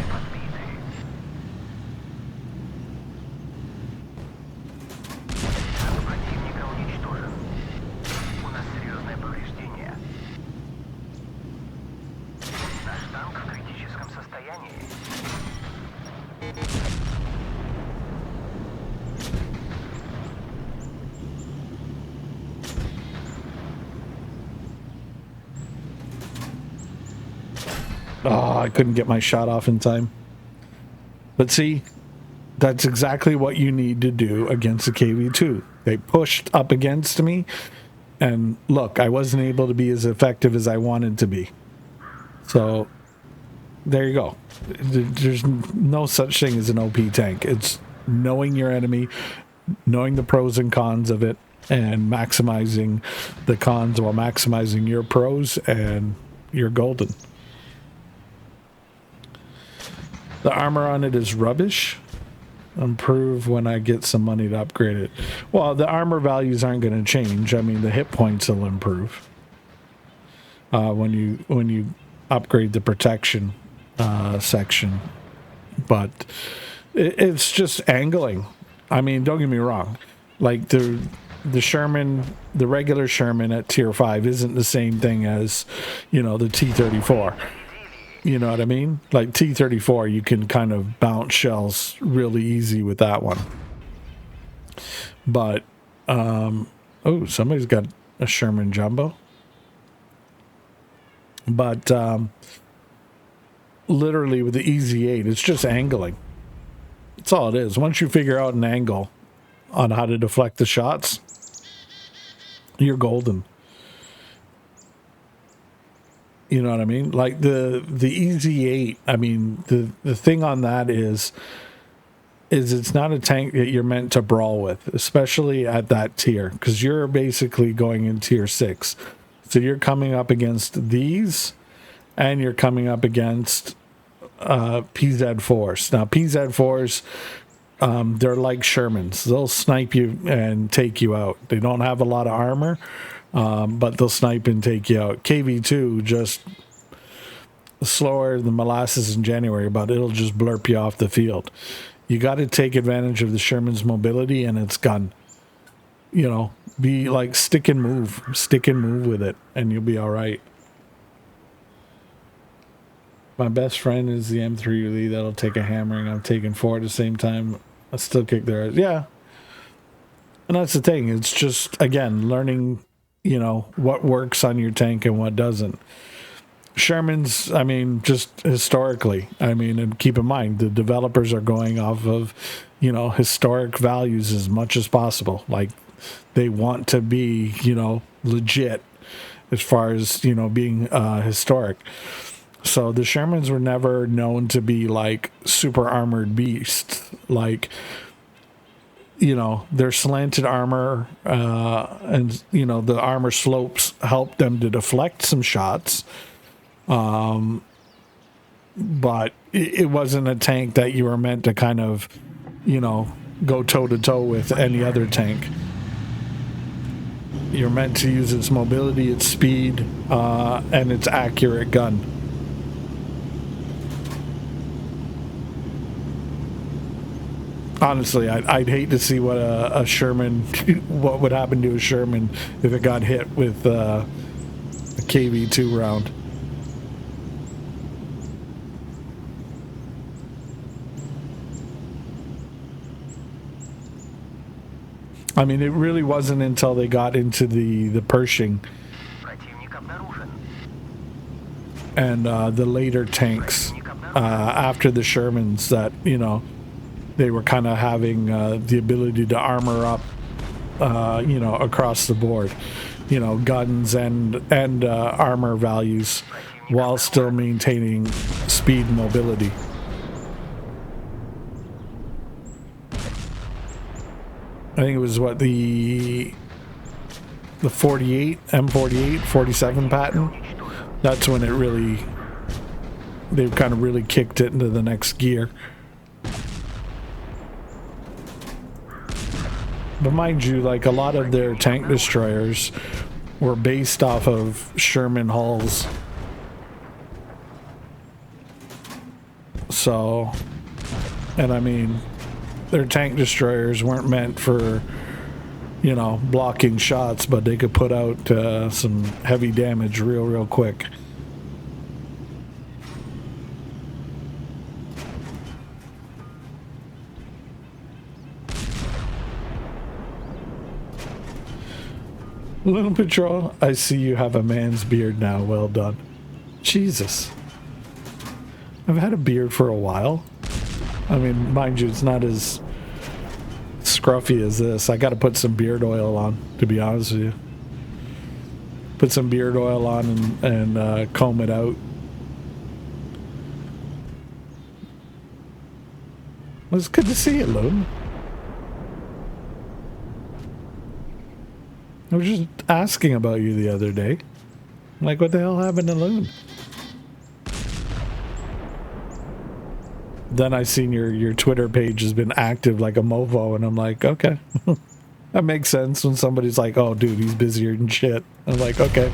Oh, I couldn't get my shot off in time. But see, that's exactly what you need to do against the KV2. They pushed up against me, and look, I wasn't able to be as effective as I wanted to be. So, there you go. There's no such thing as an OP tank. It's knowing your enemy, knowing the pros and cons of it, and maximizing the cons while maximizing your pros, and you're golden. The armor on it is rubbish. Improve when I get some money to upgrade it. Well, the armor values aren't going to change. I mean, the hit points will improve when you upgrade the protection section. But it's just angling. I mean, don't get me wrong. Like the Sherman, the regular Sherman at tier 5 isn't the same thing as, you know, the T-34. You know what I mean? Like T-34, you can kind of bounce shells really easy with that one. But, oh, somebody's got a Sherman Jumbo. But, literally with the EZ8, it's just angling. That's all it is. Once you figure out an angle on how to deflect the shots, you're golden. You know what I mean? Like the EZ8, I mean, the thing on that is it's not a tank that you're meant to brawl with, especially at that tier, because you're basically going in tier 6. So you're coming up against these, and you're coming up against PZ4s. Now, PZ4s, they're like Shermans. They'll snipe you and take you out. They don't have a lot of armor, but they'll snipe and take you out. KV2, just slower than molasses in January, but it'll just blurp you off the field. You got to take advantage of the Sherman's mobility and its gun. You know, be like stick and move with it, and you'll be all right. My best friend is the M3 Lee that'll take a hammering. I'm taking 4 at the same time. I still kick their ass. Yeah. And that's the thing. It's just, again, learning, you know, what works on your tank and what doesn't. Sherman's, I mean, just historically, I mean, and keep in mind, the developers are going off of, you know, historic values as much as possible. Like, they want to be, you know, legit as far as, you know, being historic. So the Shermans were never known to be like super armored beasts. Like, you know, their slanted armor and, you know, the armor slopes helped them to deflect some shots. But it wasn't a tank that you were meant to kind of, you know, go toe to toe with any other tank. You're meant to use its mobility, its speed, and its accurate gun. Honestly, I'd hate to see what a Sherman, what would happen to a Sherman if it got hit with a KV2 round. I mean, it really wasn't until they got into the Pershing and the later tanks after the Shermans that, you know, they were kind of having the ability to armor up, you know, across the board, you know, guns and armor values while still maintaining speed and mobility. I think it was what the 48 M48 47 patent. That's when it really, they kind of really kicked it into the next gear. But mind you, like a lot of their tank destroyers were based off of Sherman hulls. So, and I mean, their tank destroyers weren't meant for, you know, blocking shots, but they could put out some heavy damage real quick. Little Patrol, I see you have a man's beard now. Well done. Jesus. I've had a beard for a while. I mean, mind you, it's not as scruffy as this. I got to put some beard oil on, to be honest with you. Put some beard oil on and comb it out. Well, it's good to see you, Loon. I was just asking about you the other day. Like, what the hell happened to Loon? Then I seen your Twitter page has been active like a mofo, and I'm like, okay. That makes sense when somebody's like, oh, dude, he's busier than shit. I'm like, okay.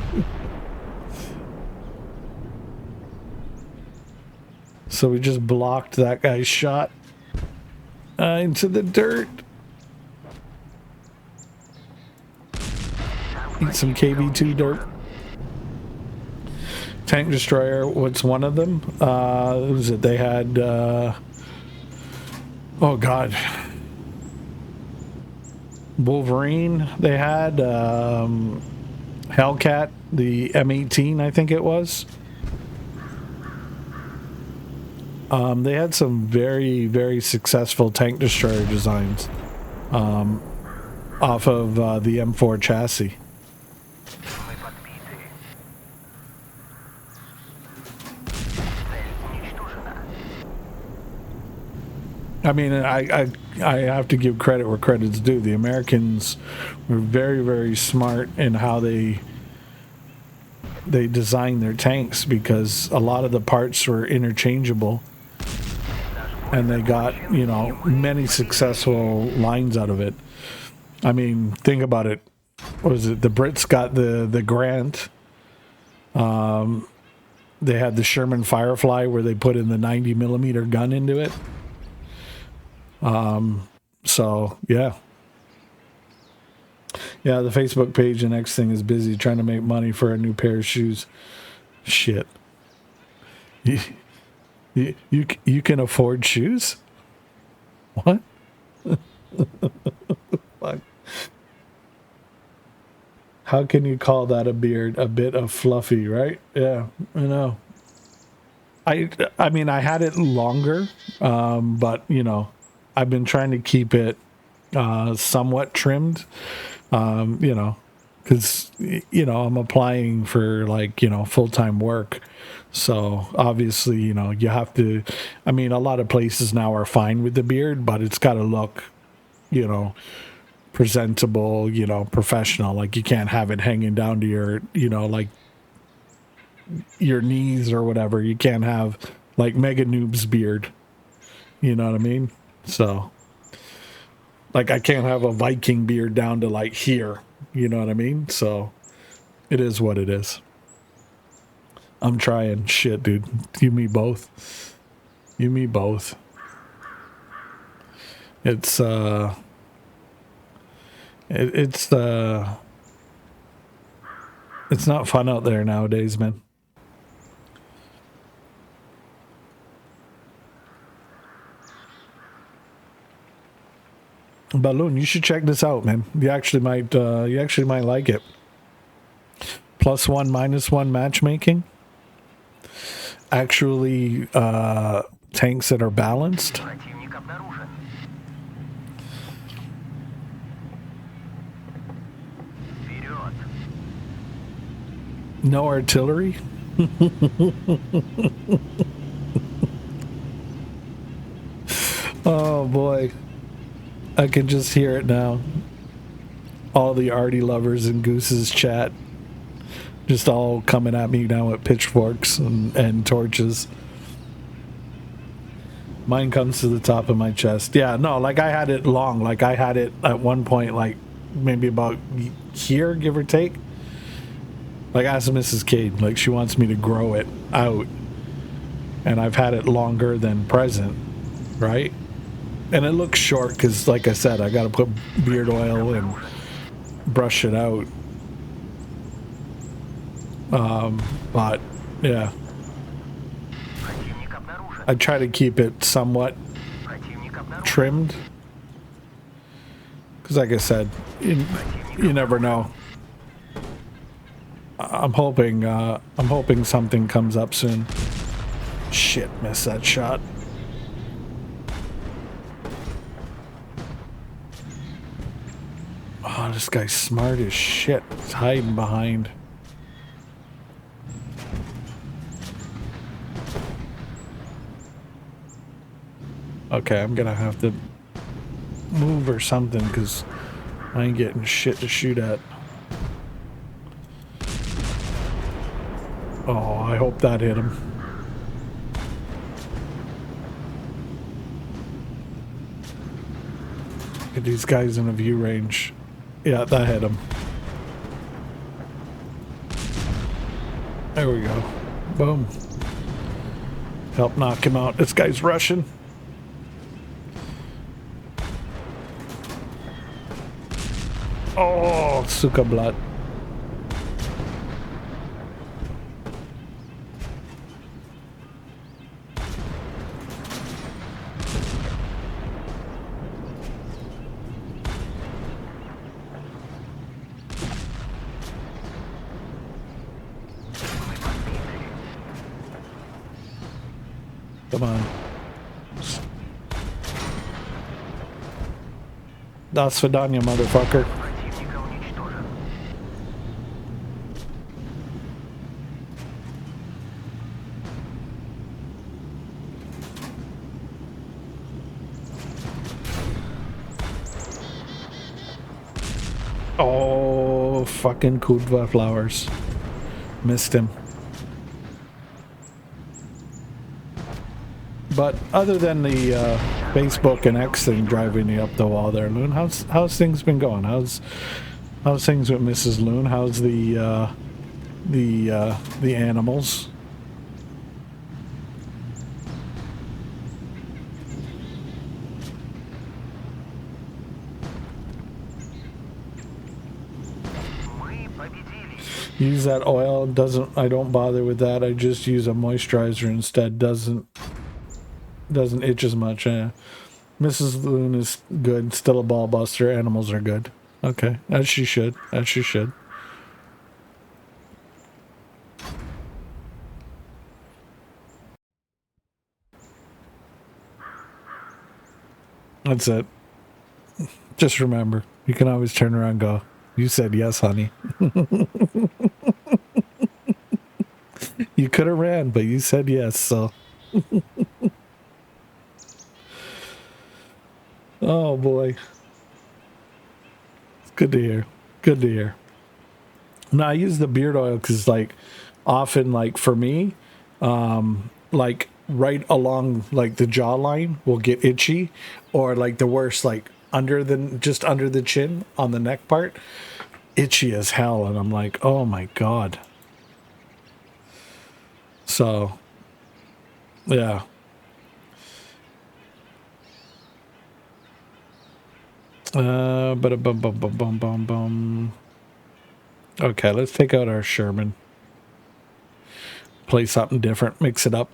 So we just blocked that guy's shot into the dirt. Eat some KV2 dirt. Tank destroyer, what's one of them? What was it? They had, oh God. Wolverine, they had, Hellcat, the M18, I think it was. They had some very, very successful tank destroyer designs off of the M4 chassis. I mean, I have to give credit where credit's due. The Americans were very, very smart in how they designed their tanks, because a lot of the parts were interchangeable, and they got, you know, many successful lines out of it. I mean, think about it. What was it? The Brits got the Grant. They had the Sherman Firefly, where they put in the 90mm gun into it. So yeah, the Facebook page, the next thing is busy trying to make money for a new pair of shoes. Shit. You can afford shoes? What? Fuck. How can you call that a beard? A bit of fluffy, right? Yeah, I know. I mean, I had it longer, but you know, I've been trying to keep it somewhat trimmed, you know, because, you know, I'm applying for, like, you know, full-time work. So obviously, you know, you have to, I mean, a lot of places now are fine with the beard, but it's got to look, you know, presentable, you know, professional. Like, you can't have it hanging down to your, you know, like your knees or whatever. You can't have like Mega Noob's beard. You know what I mean? So, like, I can't have a Viking beard down to like here. You know what I mean? So, it is what it is. I'm trying. Shit, dude. You, me both. You, me both. It's it's not fun out there nowadays, man. Balloon, you should check this out, man. You actually might like it. +1, -1 matchmaking. Actually, tanks that are balanced. No artillery. Oh boy. I can just hear it now. All the arty lovers in Goose's chat just all coming at me now with pitchforks and torches. Mine comes to the top of my chest. Yeah, no, like I had it long. Like I had it at one point, like maybe about here, give or take. Like, ask Mrs. Cade, like she wants me to grow it out. And I've had it longer than present, right? And it looks short because, like I said, I got to put beard oil and brush it out. But, yeah. I try to keep it somewhat trimmed. Because, like I said, you never know. I'm hoping something comes up soon. Shit, missed that shot. Oh, this guy's smart as shit. He's hiding behind. Okay, I'm gonna have to move or something because I ain't getting shit to shoot at. Oh, I hope that hit him. Get these guys in a view range. Yeah, that hit him. There we go. Boom. Help knock him out. This guy's Russian. Oh, suka blood. Come on. До свидания, motherfucker. Oh, fucking Kudva flowers. Missed him. But other than the Facebook and X thing driving you up the wall there, Loon, how's things been going? How's things with Mrs. Loon? How's the animals? Use that oil. I don't bother with that. I just use a moisturizer instead. Doesn't itch as much. Mrs. Loon is good. Still a ball buster. Animals are good. Okay, as she should. As she should. That's it. Just remember, you can always turn around and go, "You said yes, honey." You could have ran, but you said yes, so. Oh boy. It's good to hear. Good to hear. Now I use the beard oil because, like, often, like for me, like right along like the jawline will get itchy, or like the worst, like just under the chin on the neck part, itchy as hell, and I'm like, oh my god. So, yeah. But bum bum bum bum bum bum. Okay, let's take out our Sherman. Play something different. Mix it up.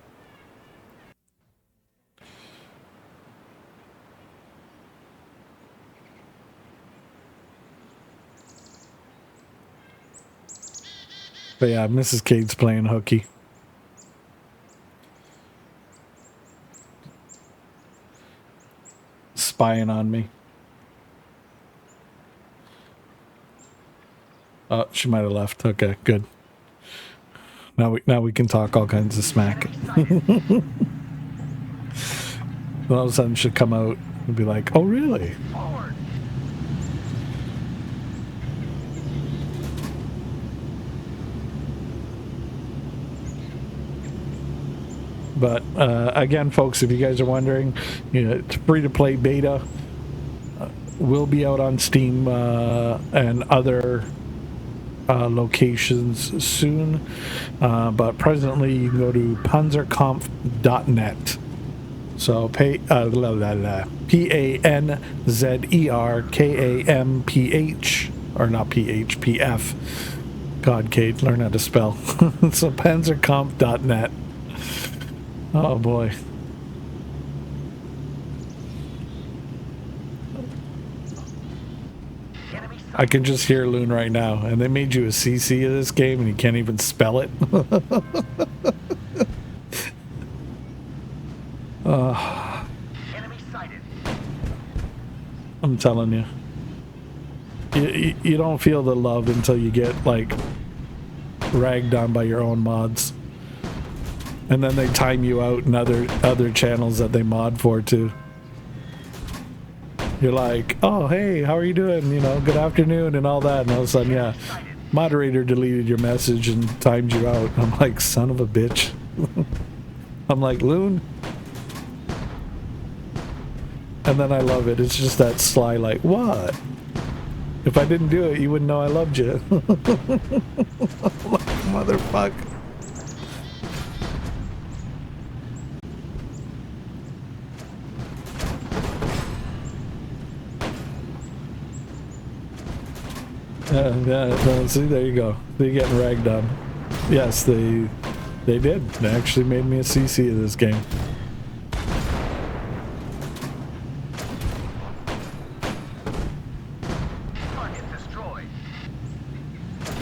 But yeah, Mrs. Cade's playing hooky. Spying on me. Oh, she might have left. Okay, good. Now we can talk all kinds of smack. All of a sudden she'll come out and be like, "Oh, really?" But again, folks, if you guys are wondering, it's free-to-play beta. Will be out on Steam and other locations soon. But presently, you can go to panzerkampf.net. So Panzerkamph, or not PH, PF. God, Kate, learn how to spell. So panzerkampf.net. Oh boy. I can just hear Loon right now, and they made you a CC of this game and you can't even spell it. I'm telling you. You don't feel the love until you get, like, ragged on by your own mods. And then they time you out in other channels that they mod for too. You're like, oh hey, how are you doing? Good afternoon and all that, and all of a sudden, yeah, moderator deleted your message and timed you out. I'm like, son of a bitch. I'm like, Loon. And then I love it. It's just that sly, like, what? If I didn't do it, you wouldn't know I loved you. Motherfuck. Yeah, see, there you go. They're getting ragged on. Yes, they did. They actually made me a CC of this game.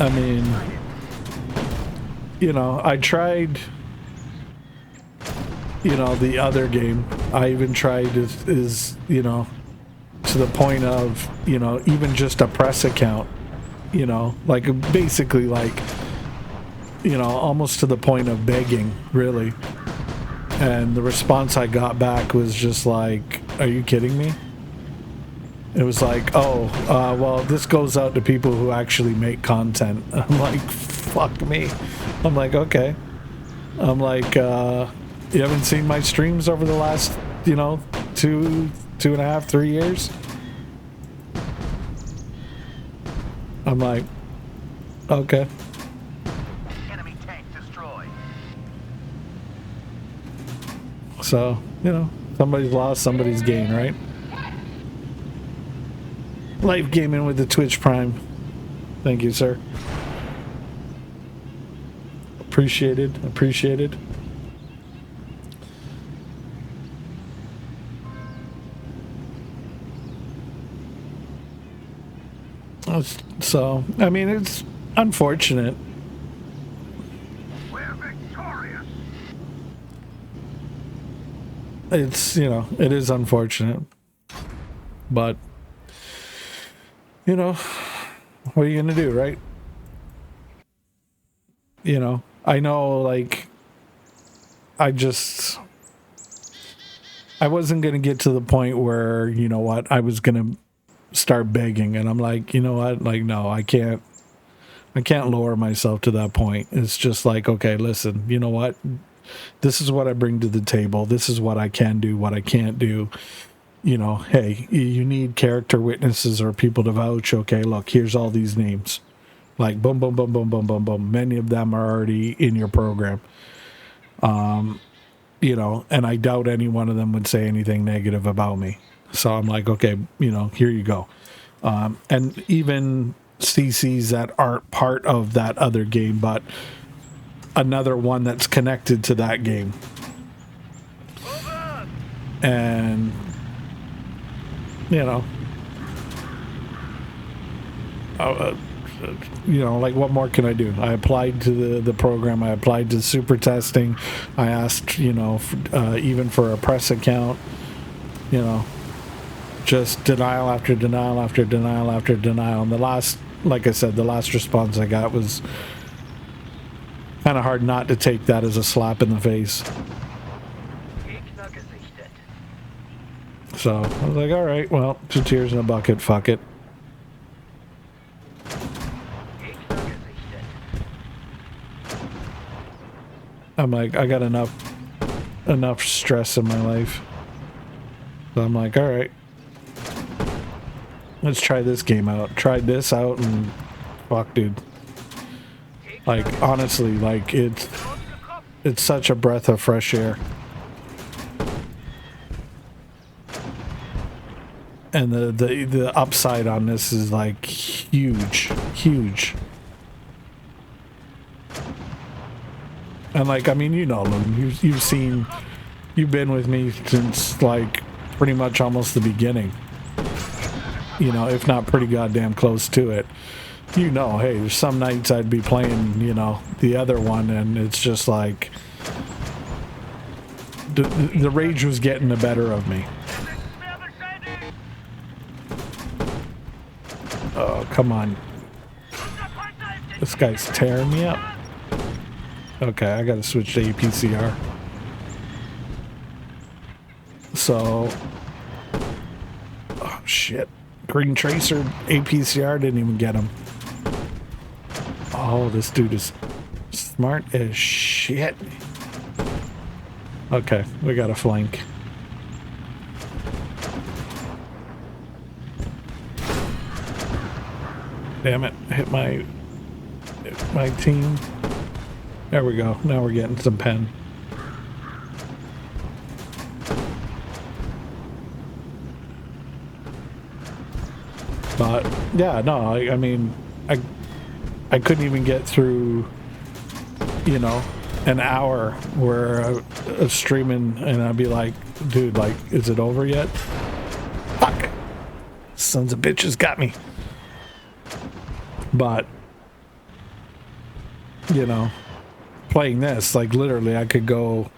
I mean, I tried you know, the other game. I even tried is you know, to the point of, you know, even just a press account, you know, like basically like, you know, almost to the point of begging, really. And the response I got back was just like, are you kidding me? It was like, oh, well, this goes out to people who actually make content. I'm like, fuck me. I'm like, okay. I'm like, you haven't seen my streams over the last, you know, two and a half, 3 years? I'm like, okay. Enemy tank destroyed. So, you know, somebody's lost, somebody's gained, right? Live gaming with the Twitch Prime. Thank you, sir. Appreciated. Appreciated. So, I mean, it's unfortunate. We're victorious. It's, you know, it is unfortunate. But, you know, what are you going to do, right? You know, I know, like, I wasn't going to get to the point where, you know what, I was going to start begging, and I'm like, you know what, like, no, I can't lower myself to that point. It's just like, okay, listen, you know what, this is what I bring to the table, this is what I can do, what I can't do. You know, hey, you need character witnesses or people to vouch. Okay, look, here's all these names, like boom boom boom boom boom boom boom, many of them are already in your program. You know, and I doubt any one of them would say anything negative about me. So I'm like, okay, you know, here you go. And even CCs that aren't part of that other game, but another one that's connected to that game. And, you know, like, what more can I do? I applied to the program. I applied to super testing. I asked, you know, even for a press account, you know, just denial after denial after denial after denial. And the last, like I said, the last response I got was kind of hard not to take that as a slap in the face. So I was like, all right, well, 2 tears in a bucket, fuck it. I'm like, I got enough stress in my life. So I'm like, all right, let's try this game out. Tried this out, and fuck, dude. Like, honestly, like, it's such a breath of fresh air. And the upside on this is like huge. And like, I mean, you know, you've been with me since like pretty much almost the beginning. You know, if not pretty goddamn close to it. You know, hey, there's some nights I'd be playing, you know, the other one, and it's just like the rage was getting the better of me. Oh, come on. This guy's tearing me up. Okay, I gotta switch to APCR. So, oh shit. Green Tracer APCR didn't even get him. Oh, this dude is smart as shit. Okay, we got a flank. Damn it, hit my team. There we go. Now we're getting some pen. But yeah, no, I mean, I couldn't even get through, you know, an hour where I was streaming, and I'd be like, dude, like, is it over yet? Fuck, sons of bitches got me. But, you know, playing this, like, literally I could go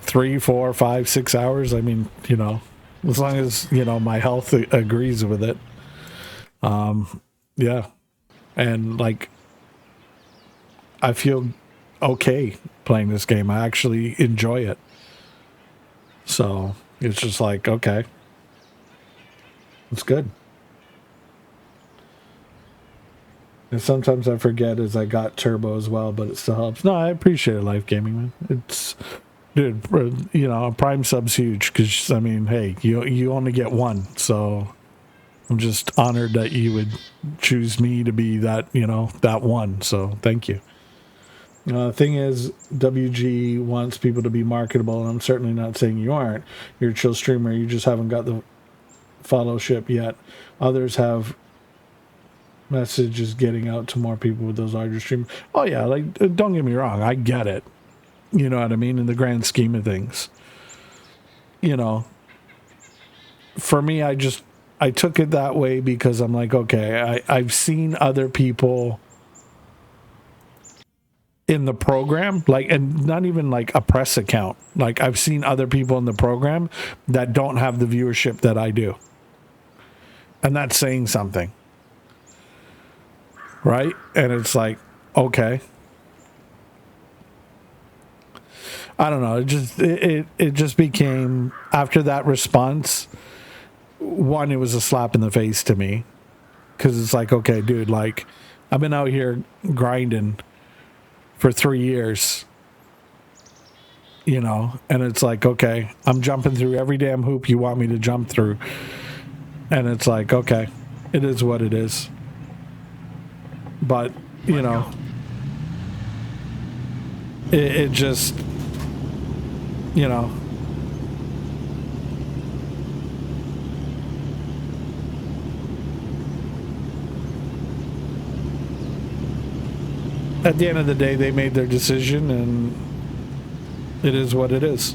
3, 4, 5, 6 hours. I mean, as long as, my health agrees with it. Yeah. And like, I feel okay playing this game. I actually enjoy it. So it's just like, okay, it's good. And sometimes I forget as I got turbo as well, but it still helps. No, I appreciate Life Gaming, man. It's, dude, a Prime sub's huge because, I mean, hey, you only get one. So I'm just honored that you would choose me to be that, that one. So thank you. Thing is, WG wants people to be marketable, and I'm certainly not saying you aren't. You're a chill streamer. You just haven't got the followship yet. Others have messages getting out to more people with those larger streams. Oh, yeah, like, don't get me wrong. I get it. You know what I mean? In the grand scheme of things. For me, I took it that way because I'm like, okay, I've seen other people in the program, like, and not even like a press account. Like, I've seen other people in the program that don't have the viewership that I do. And that's saying something. Right? And it's like, okay. I don't know. It just became, after that response, one, it was a slap in the face to me. Because it's like, okay, dude, like, I've been out here grinding for 3 years, and it's like, okay, I'm jumping through every damn hoop you want me to jump through. And it's like, okay, it is what it is. But, it just, at the end of the day, they made their decision, and it is what it is.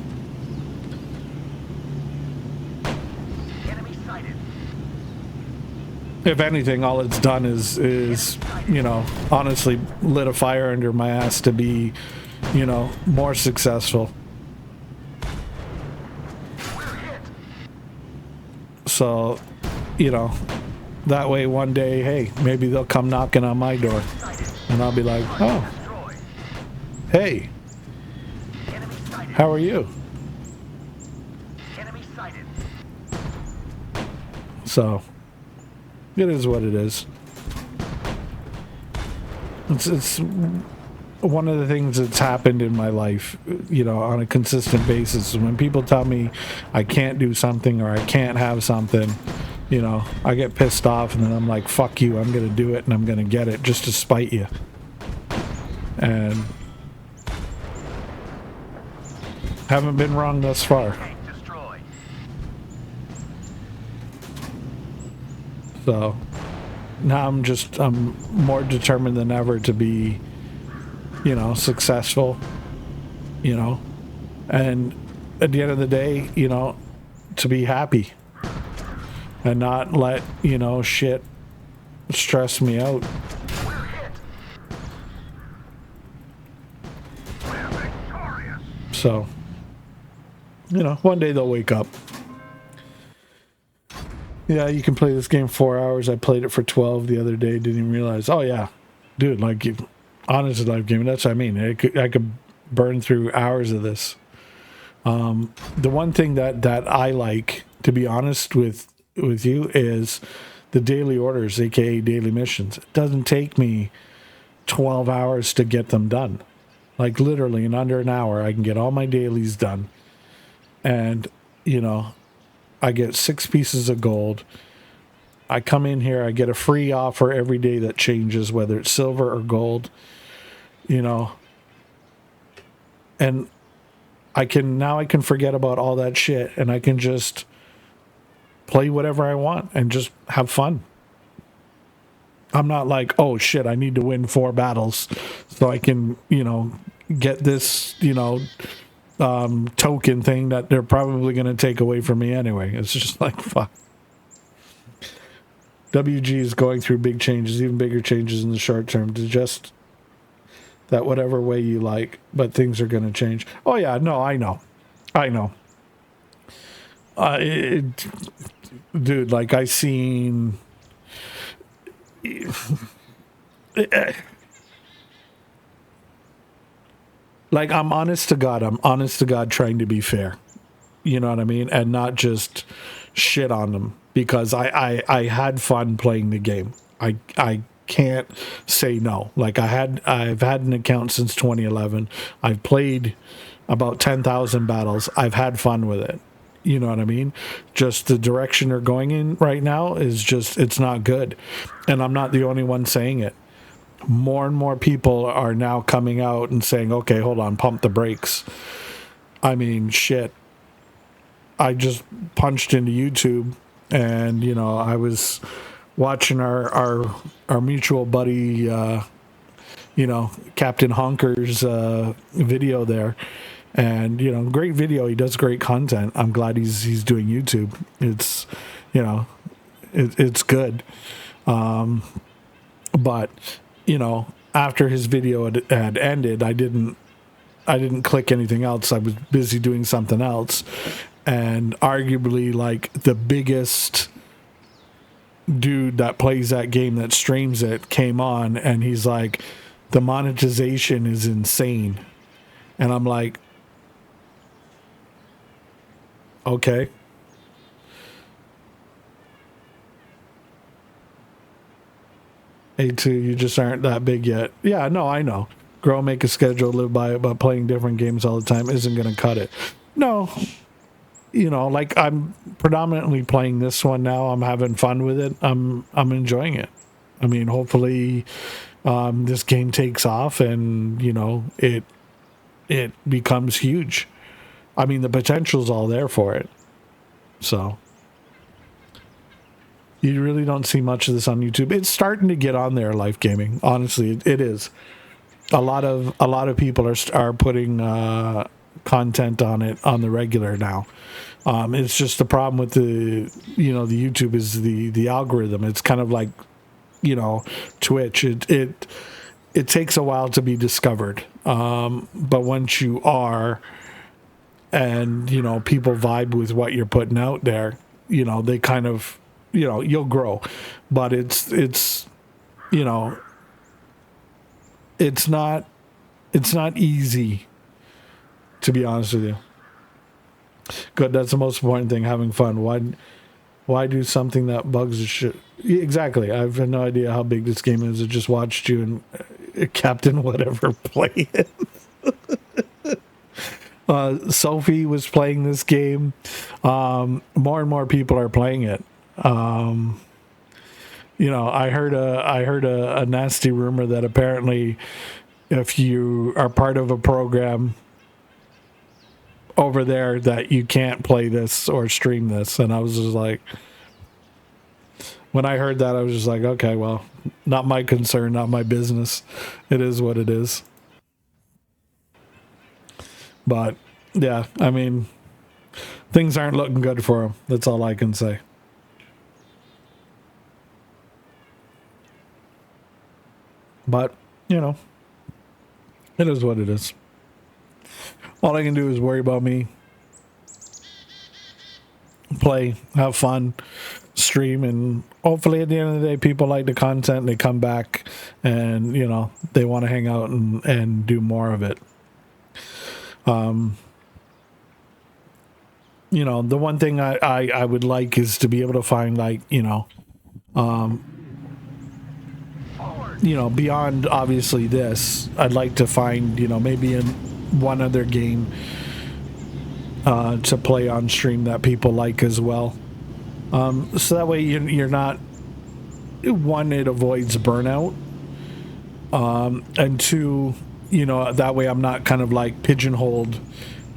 Enemy sighted. If anything, all it's done is honestly lit a fire under my ass to be, more successful. We're hit. So, that way one day, hey, maybe they'll come knocking on my door. And I'll be like, oh, Destroyed. hey, Enemy sighted. how are you? Enemy sighted. So, it is what it is. It's one of the things that's happened in my life, on a consistent basis. When people tell me I can't do something or I can't have something, I get pissed off, and then I'm like, fuck you, I'm going to do it, and I'm going to get it just to spite you. And haven't been wrong thus far. Tank destroyed. So now I'm more determined than ever to be, successful, and at the end of the day, to be happy and not let, shit stress me out. We're hit. We're victorious. So, one day they'll wake up. Yeah, you can play this game 4 hours. I played it for 12 the other day. Didn't even realize. Oh, yeah. Dude, like, honestly, Life Gaming, that's what I mean. I could burn through hours of this. The one thing that I like, to be honest with you, is the daily orders, aka daily missions. It doesn't take me 12 hours to get them done. Like, literally in under an hour, I can get all my dailies done. And, I get 6 pieces of gold. I come in here, I get a free offer every day that changes, whether it's silver or gold, and I can forget about all that shit, and I can just play whatever I want and just have fun. I'm not like, oh shit, I need to win 4 battles so I can, get this, token thing that they're probably going to take away from me anyway. It's just like, fuck. WG is going through big changes, even bigger changes in the short term, to just that whatever way you like, but things are going to change. Oh yeah, no, I know. I know. Dude, like I seen. Like I'm honest to God. I'm honest to God trying to be fair. You know what I mean? And not just shit on them because I had fun playing the game. I can't say no. Like I've had an account since 2011. I've played about 10,000 battles. I've had fun with it. You know what I mean? Just the direction they're going in right now is just, it's not good. And I'm not the only one saying it. More and more people are now coming out and saying, okay, hold on, pump the brakes. I mean, shit. I just punched into YouTube and, you know, I was watching our mutual buddy, you know, Captain Honker's video there. And, you know, great video. He does great content. I'm glad he's doing YouTube. It's, you know, it's good. But, you know, after his video had ended, I didn't click anything else. I was busy doing something else. And arguably, like, the biggest dude that plays that game, that streams it, came on and he's like, the monetization is insane. And I'm like, okay. A2, you just aren't that big yet. Yeah, no, I know. Grow, make a schedule, live by it, but playing different games all the time isn't going to cut it. No. You know, like I'm predominantly playing this one now. I'm having fun with it. I'm enjoying it. I mean, hopefully this game takes off and, you know, it becomes huge. I mean, the potential's all there for it. So you really don't see much of this on YouTube. It's starting to get on there, Life Gaming. Honestly, it is. A lot of people are putting content on it on the regular now. It's just the problem with the YouTube is the algorithm. It's kind of like, you know, Twitch. It takes a while to be discovered. But once you are, and, you know, people vibe with what you're putting out there, you know, they kind of, you know, you'll grow. But it's you know, it's not easy, to be honest with you. Good, that's the most important thing, having fun. Why do something that bugs the shit? Exactly. I have no idea how big this game is. I just watched you and Captain whatever play it. Sophie was playing this game. More and more people are playing it. You know, I heard a nasty rumor that apparently if you are part of a program over there that you can't play this or stream this. And I was just like, when I heard that, I was just like, okay, well, not my concern, not my business. It is what it is. But yeah, I mean, things aren't looking good for him. That's all I can say. But, you know, it is what it is. All I can do is worry about me, play, have fun, stream, and hopefully at the end of the day, people like the content and they come back and, you know, they want to hang out and do more of it. You know, the one thing I would like is to be able to find, like, you know, beyond obviously this, I'd like to find, you know, maybe in one other game to play on stream that people like as well. So that way you're not, one, it avoids burnout, and two, you know, that way I'm not kind of like pigeonholed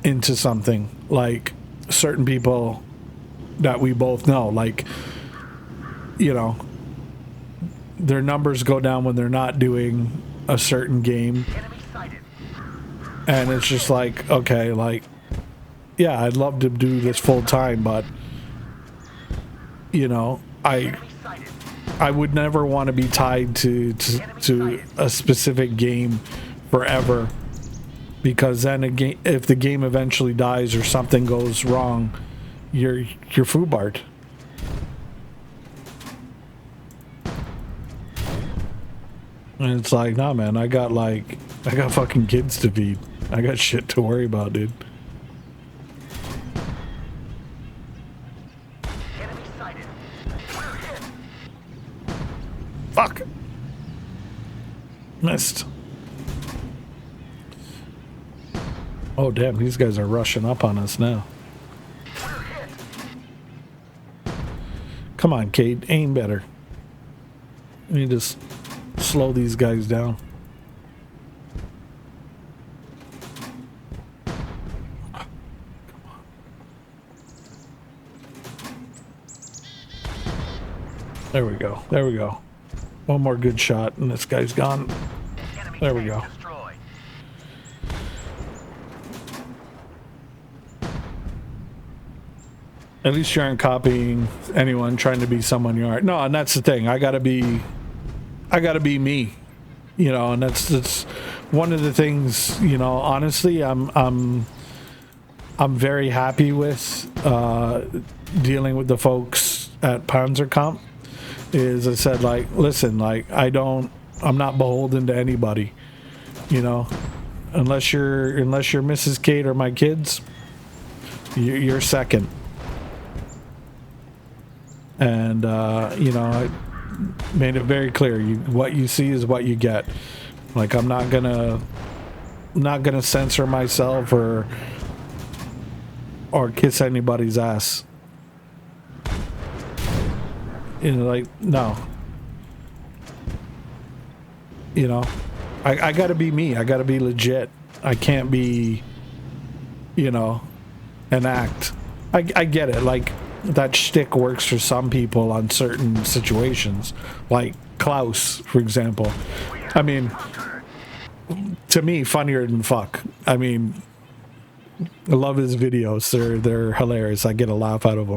into something. Like certain people that we both know, like, you know, their numbers go down when they're not doing a certain game. And it's just like, okay, like, yeah, I'd love to do this full time, but, you know, I would never want to be tied to a specific game forever. because then again, if the game eventually dies or something goes wrong, you're foobarred. And it's like, nah, man, I got fucking kids to feed. I got shit to worry about, dude. Enemy sighted. We're hit. Fuck. Missed. Oh, damn, these guys are rushing up on us now. We're hit. Come on, Cade, aim better. We need to slow these guys down. There we go. There we go. One more good shot and this guy's gone. Enemy There we tank go. destroyed. At least you aren't copying anyone trying to be someone you aren't. No, and that's the thing. I gotta be me. You know, and that's one of the things, you know, honestly, I'm very happy with dealing with the folks at Panzerkampf. Is I said, like, listen, like, I'm not beholden to anybody, you know, unless you're Mrs. Kate or my kids, you're second. And you know, I made it very clear, what you see is what you get. Like, I'm not gonna censor myself or kiss anybody's ass. You know, like, no. You know, I gotta be me. I gotta be legit. I can't be, you know, an act. I get it. Like, that shtick works for some people on certain situations. Like Klaus, for example. I mean, to me, funnier than fuck. I mean, I love his videos. They're hilarious. I get a laugh out of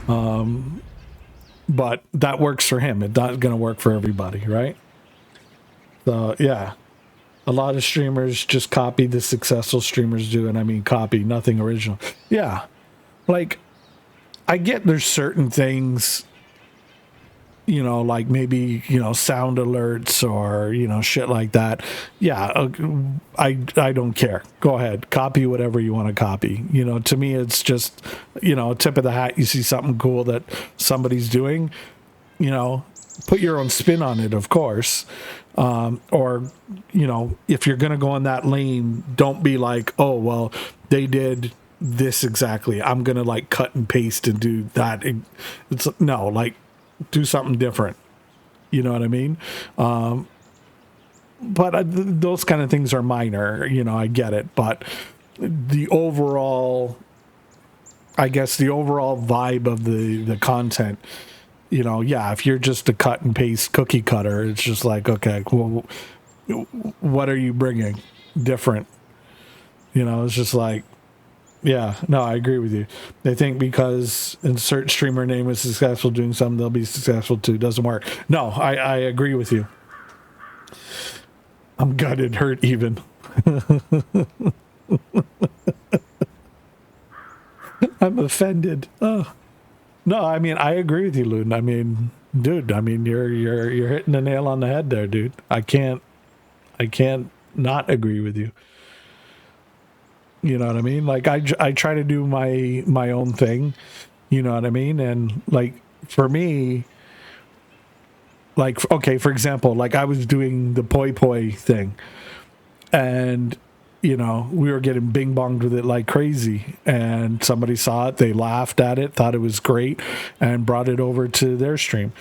them. But that works for him. It's not going to work for everybody, right? So, yeah. A lot of streamers just copy the successful streamers do, and I mean copy, nothing original. Yeah. Like, I get there's certain things, you know, like maybe, you know, sound alerts or, you know, shit like that. Yeah, I don't care. Go ahead. Copy whatever you want to copy. You know, to me, it's just, you know, tip of the hat. You see something cool that somebody's doing, you know, put your own spin on it, of course. Or, you know, if you're going to go in that lane, don't be like, oh, well, they did this exactly. I'm going to like cut and paste and do that. It's no, like, do something different. You know what I mean? But those kind of things are minor, you know, I get it. But the overall, I guess the overall vibe of the content, you know, yeah, if you're just a cut and paste cookie cutter, it's just like, okay, well, what are you bringing different? You know, it's just like, yeah, no, I agree with you. They think because insert streamer name is successful doing something, they'll be successful too. Doesn't work. No, I agree with you. I'm gutted, hurt even. I'm offended. Oh. No, I mean, I agree with you, Loon. I mean, dude, I mean, you're hitting the nail on the head there, dude. I can't not agree with you. You know what I mean? Like, I try to do my own thing. You know what I mean? And like, for me, like, okay, for example, like I was doing the poi poi thing, and you know, we were getting bing bonged with it like crazy, and somebody saw it, they laughed at it, thought it was great, and brought it over to their stream.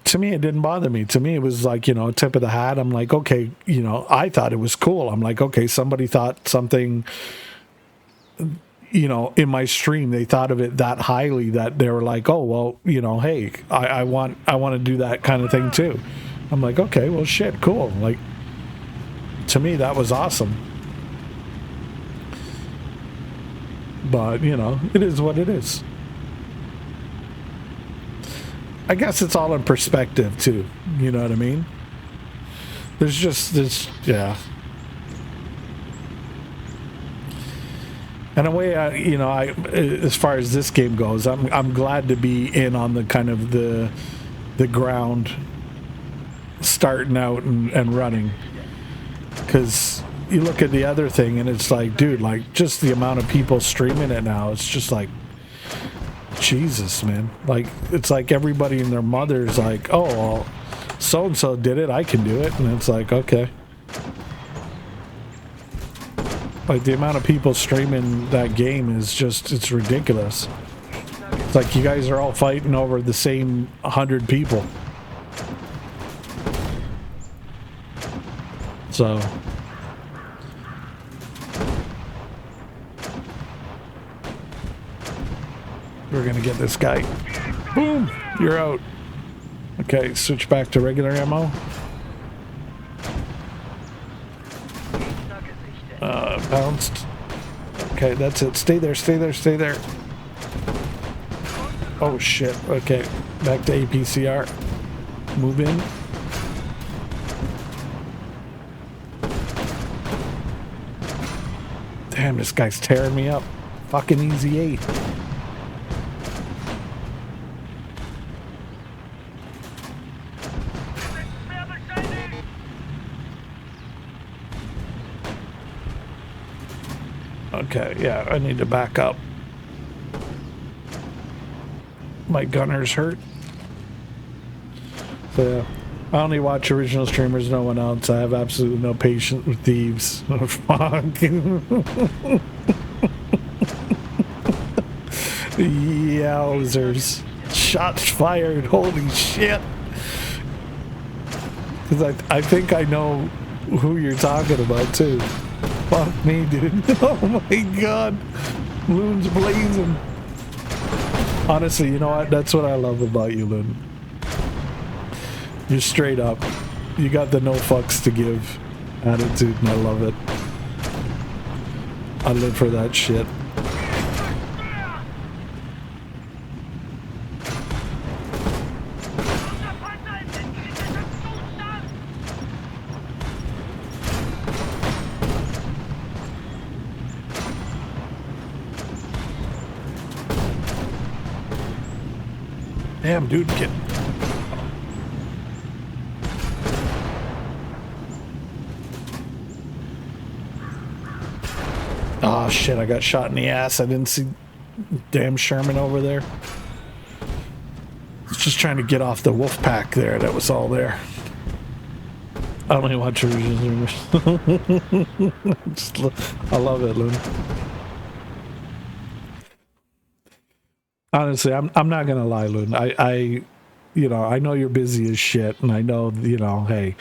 To me, it didn't bother me. To me, it was like, you know, tip of the hat. I'm like, okay, you know, I thought it was cool. I'm like, okay, somebody thought something, you know, in my stream, they thought of it that highly that they were like, oh, well, you know, hey, I want to do that kind of thing too. I'm like, okay, well, shit, cool. Like, to me, that was awesome. But, you know, it is what it is. I guess it's all in perspective too. You know what I mean? There's just this, yeah. In a way, you know, as far as this game goes, I'm glad to be in on the kind of the ground, starting out and running, because you look at the other thing and it's like, dude, like just the amount of people streaming it now, it's just like, Jesus, man. Like it's like everybody and their mother's like, oh, well, so and so did it, I can do it, and it's like, okay. Like the amount of people streaming that game is just, it's ridiculous. It's like you guys are all fighting over the same 100 people. So we're gonna get this guy. Boom, you're out. Okay, switch back to regular ammo. Bounced. Okay, that's it. Stay there, stay there, stay there. Oh shit. Okay, back to APCR. Move in. Damn, this guy's tearing me up. Fucking easy 8. Okay, yeah, I need to back up. My gunner's hurt. So, yeah. I only watch original streamers, no one else. I have absolutely no patience with thieves. Oh, fuck. Yowzers. Shots fired. Holy shit. Because I think I know who you're talking about, too. Fuck me, dude. Oh my god. Loon's blazing. Honestly, you know what? That's what I love about you, Loon. You're straight up. You got the no fucks to give attitude, and I love it. I live for that shit. Damn, dude, get... Oh shit, I got shot in the ass. I didn't see damn Sherman over there. I was just trying to get off the wolf pack there. That was all there. I only watch original streamers. I love it, Loon. Honestly, I'm not gonna lie, Loon. I you know, I know you're busy as shit, and I know, you know, hey,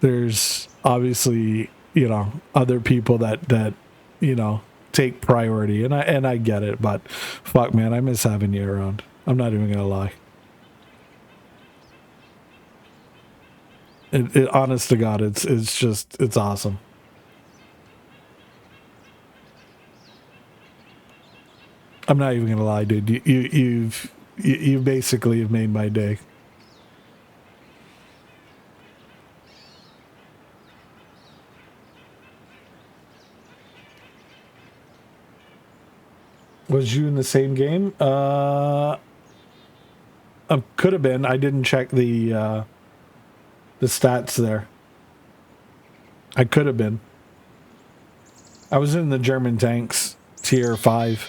there's obviously, you know, other people that you know, take priority, and I get it, but fuck, man, I miss having you around. I'm not even gonna lie. Honest to God, it's just, it's awesome. I'm not even gonna lie, dude. You basically have made my day. Was you in the same game? Could have been. I didn't check the stats there. I could have been. I was in the German tanks, tier 5.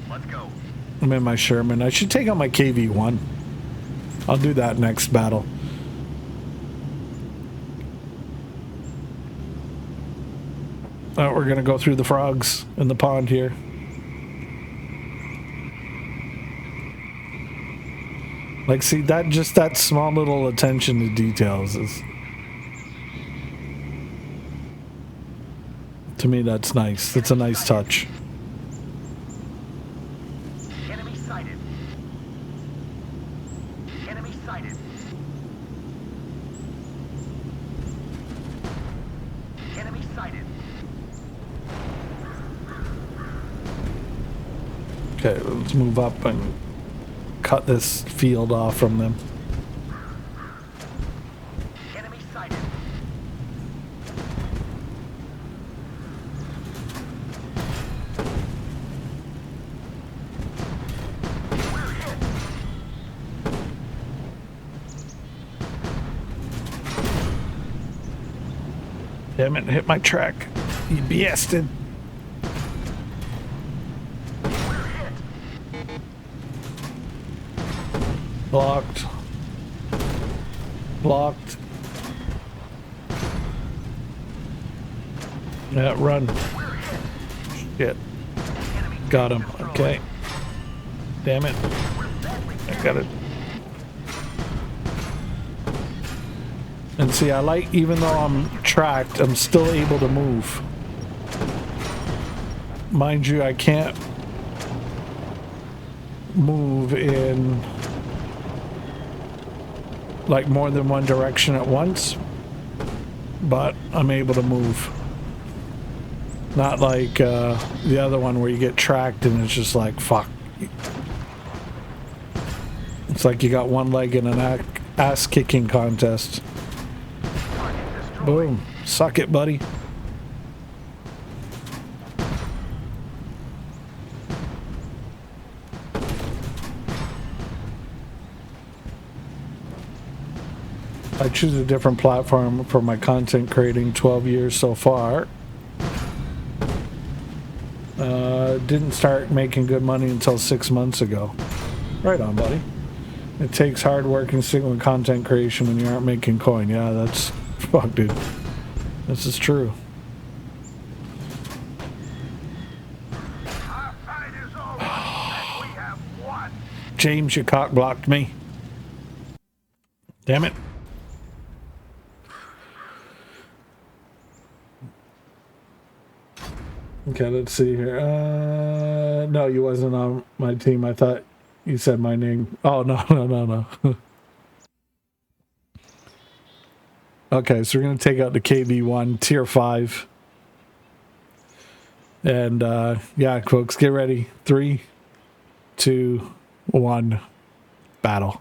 Let's go. I'm in my Sherman. I should take out my KV-1. I'll do that next battle. We're gonna go through the frogs in the pond here. Like, see, that, just that small little attention to details is, to me, that's nice. That's a nice touch. Enemy sighted. Enemy sighted. Enemy sighted. Okay, let's move up and cut this field off from them. Enemy sighted. Damn it, hit my track. You bastard. Blocked. Blocked. Yeah, run. Shit. Got him. Okay. Damn it. I got it. And see, I like, even though I'm tracked, I'm still able to move. Mind you, I can't move in like more than one direction at once, but I'm able to move. Not like the other one where you get tracked and it's just like, fuck. It's like you got one leg in an ass-kicking contest. Boom. Suck it, buddy. I choose a different platform for my content creating, 12 years so far. Didn't start making good money until 6 months ago. Right on, buddy. It takes hard work and sticking with content creation when you aren't making coin. Yeah, that's... Fuck, dude. This is true. Our fight is over, and we have won. James, you cock blocked me. Damn it. Okay, let's see here. No, you wasn't on my team. I thought you said my name. Oh, no. Okay, so we're going to take out the KV-1, Tier 5. And, yeah, folks, get ready. 3, 2, 1, battle.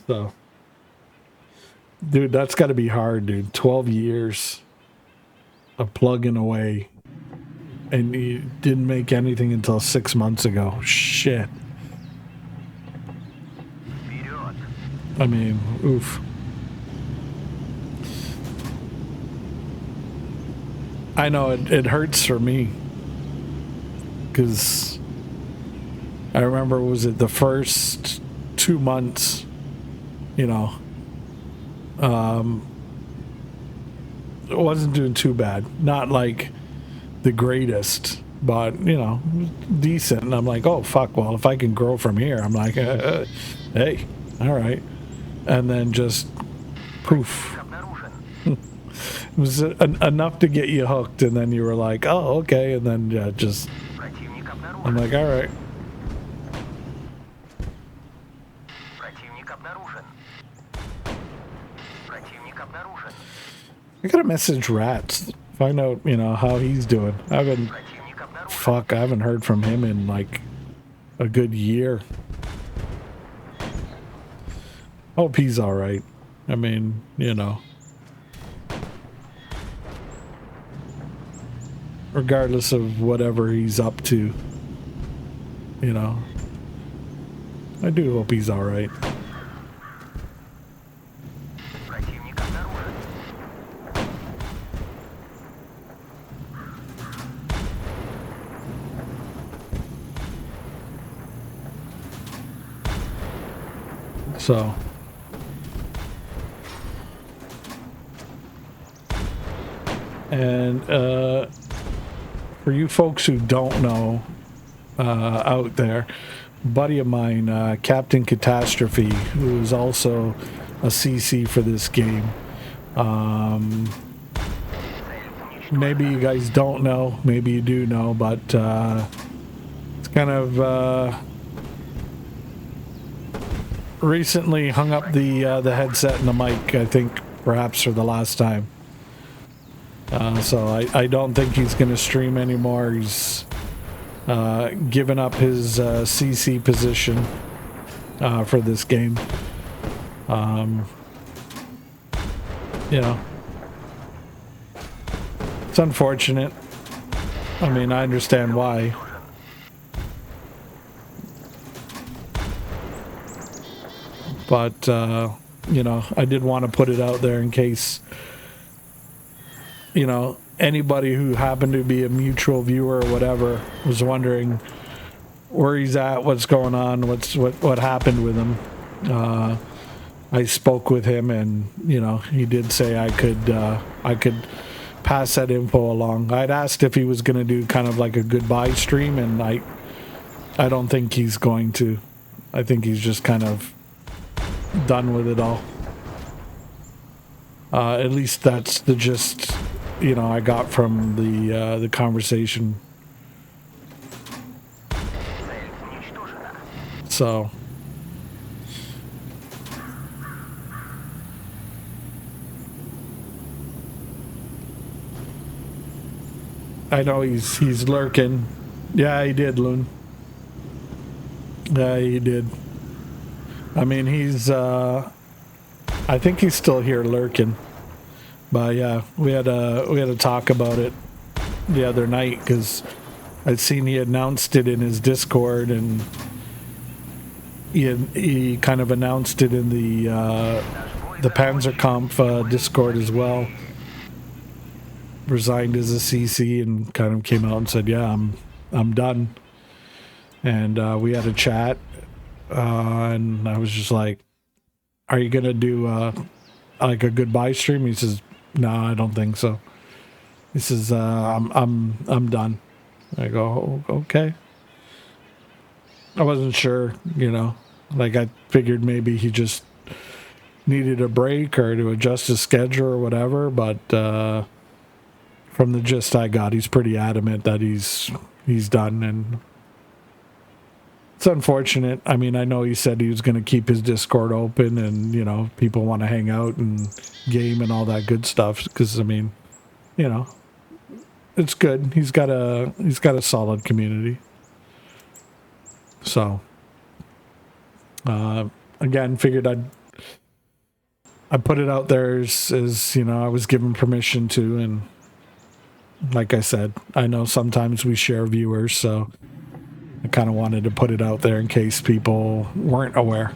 So, dude, that's got to be hard, dude. 12 years of plugging away, and you didn't make anything until 6 months ago. Shit. I mean, oof. I know it hurts for me, because I remember, was it the first 2 months, you know, it wasn't doing too bad. Not like the greatest, but, you know, decent. And I'm like, oh, fuck, well, if I can grow from here, I'm like, hey, all right. And then just poof. It was enough to get you hooked, and then you were like, oh, okay. And then just, I'm like, all right. I gotta message Rats, find out, you know, how he's doing. I haven't heard from him in like a good year. Hope he's all right. I mean, you know, regardless of whatever he's up to, you know, I do hope he's all right. So, and for you folks who don't know out there, a buddy of mine, Captain Catastrophe, who is also a CC for this game, maybe you guys don't know, maybe you do know, but it's kind of recently hung up the headset and the mic, I think perhaps for the last time. So I don't think he's going to stream anymore. He's given up his CC position for this game. You know, it's unfortunate. I mean, I understand why. But, you know, I did want to put it out there in case you know, anybody who happened to be a mutual viewer or whatever was wondering where he's at, what's going on, what happened with him. I spoke with him, and you know, he did say I could pass that info along. I'd asked if he was going to do kind of like a goodbye stream, and I don't think he's going to. I think he's just kind of done with it all. At least that's the gist, you know, I got from the conversation. So I know he's lurking. Yeah, he did, Loon. Yeah, he did. I mean, I think he's still here lurking. But yeah, we had a talk about it the other night because I'd seen he announced it in his Discord, and he kind of announced it in the Panzerkampf Discord as well. Resigned as a CC and kind of came out and said, "Yeah, I'm done." And we had a chat, and I was just like, "Are you gonna do like a goodbye stream?" He says, "No, I don't think so." He says, "I'm done." I go, "Oh, okay." I wasn't sure, you know, like I figured maybe he just needed a break or to adjust his schedule or whatever, but from the gist I got, he's pretty adamant that he's done, and it's unfortunate. I mean, I know he said he was going to keep his Discord open, and you know, people want to hang out and game and all that good stuff. Because I mean, you know, it's good. He's got a solid community. So, again, figured I'd put it out there as you know, I was given permission to, and like I said, I know sometimes we share viewers, so I kind of wanted to put it out there in case people weren't aware.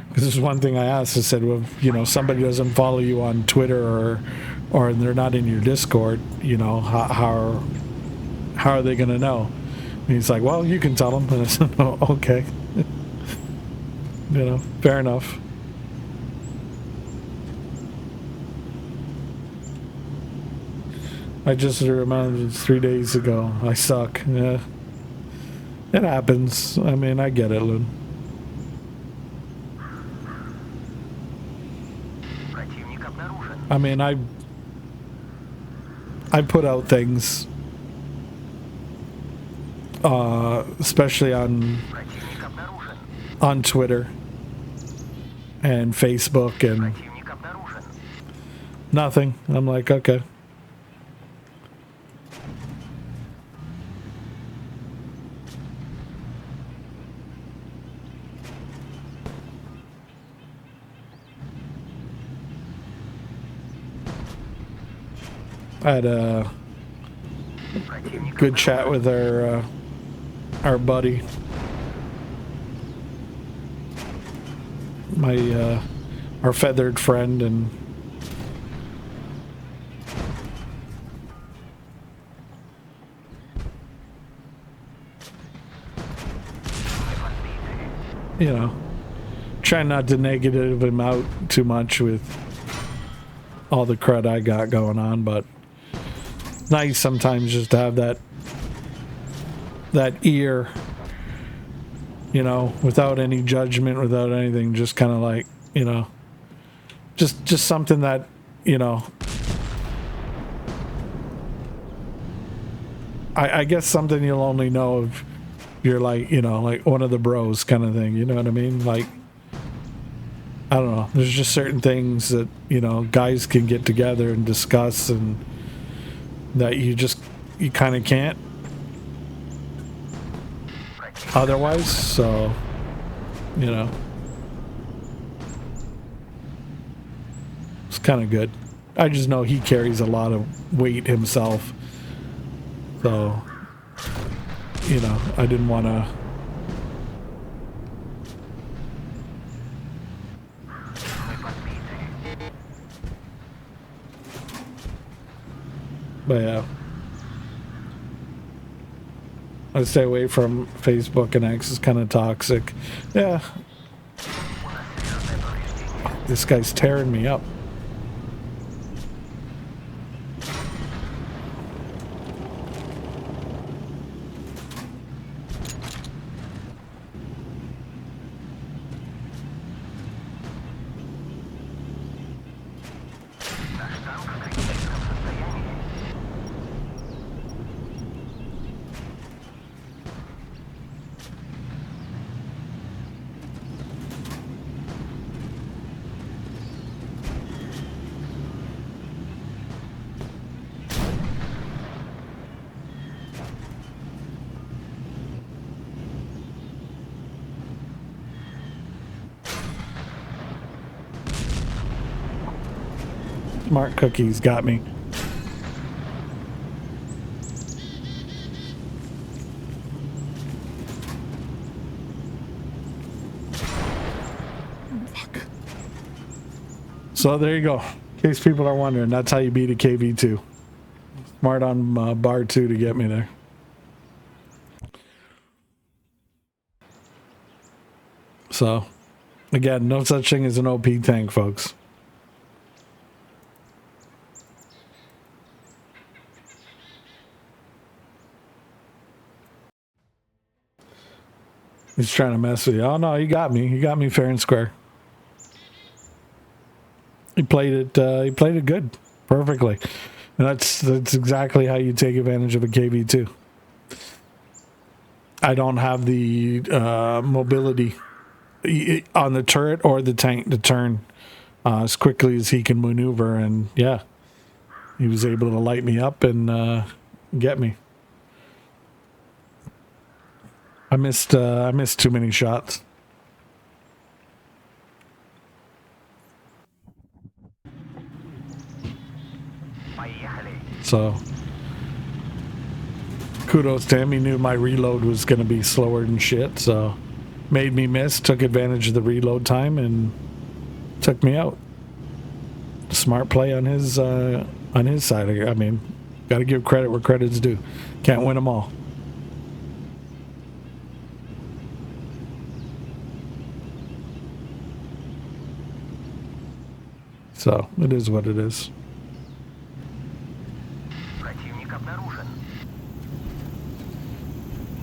Because this is one thing I asked. I said, well, you know, somebody doesn't follow you on Twitter or they're not in your Discord, you know, how are they going to know? And he's like, well, you can tell them. And I said, oh, okay. You know, fair enough. I just remembered 3 days ago. I suck. Yeah. It happens. I mean, I get it, Lynn. I mean, I put out things, especially on Twitter and Facebook, and nothing. I'm like, okay. I had a good chat with our buddy, our feathered friend, and you know, trying not to negative him out too much with all the crud I got going on, but nice sometimes just to have that ear, you know, without any judgment, without anything, just kind of like, you know, just something that, you know, I guess something you'll only know if you're like, you know, like one of the bros kind of thing, you know what I mean? Like, I don't know, there's just certain things that, you know, guys can get together and discuss, and that you kind of can't otherwise. So, you know, it's kind of good. I just know he carries a lot of weight himself, so, you know, I didn't want to But yeah. I stay away from Facebook and X. It's kind of toxic. Yeah. This guy's tearing me up. Smart cookies got me. Fuck. So there you go. In case people are wondering, that's how you beat a KV2. Smart on bar 2 to get me there. So, again, no such thing as an OP tank, folks. He's trying to mess with you. Oh no, he got me. He got me fair and square. He played it. He played it good, perfectly, and that's exactly how you take advantage of a KV2. I don't have the mobility on the turret or the tank to turn as quickly as he can maneuver, and yeah, he was able to light me up and get me. I missed too many shots. So kudos to him. He knew my reload was going to be slower than shit, so made me miss, took advantage of the reload time, and took me out. Smart play on his side. I mean, got to give credit where credit's due. Can't win them all. So, it is what it is.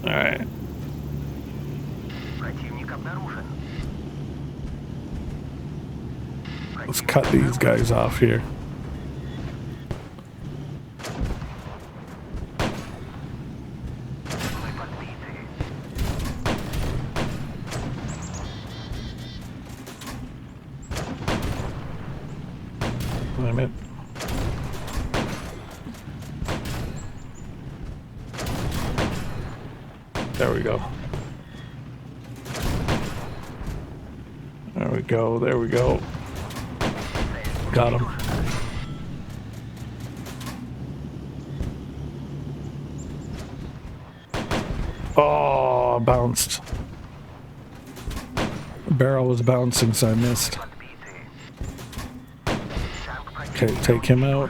Alright. Let's cut these guys off here. Limit. There we go. There we go. There we go. Got him. Oh, bounced. The barrel was bouncing, so I missed. Okay, take him out.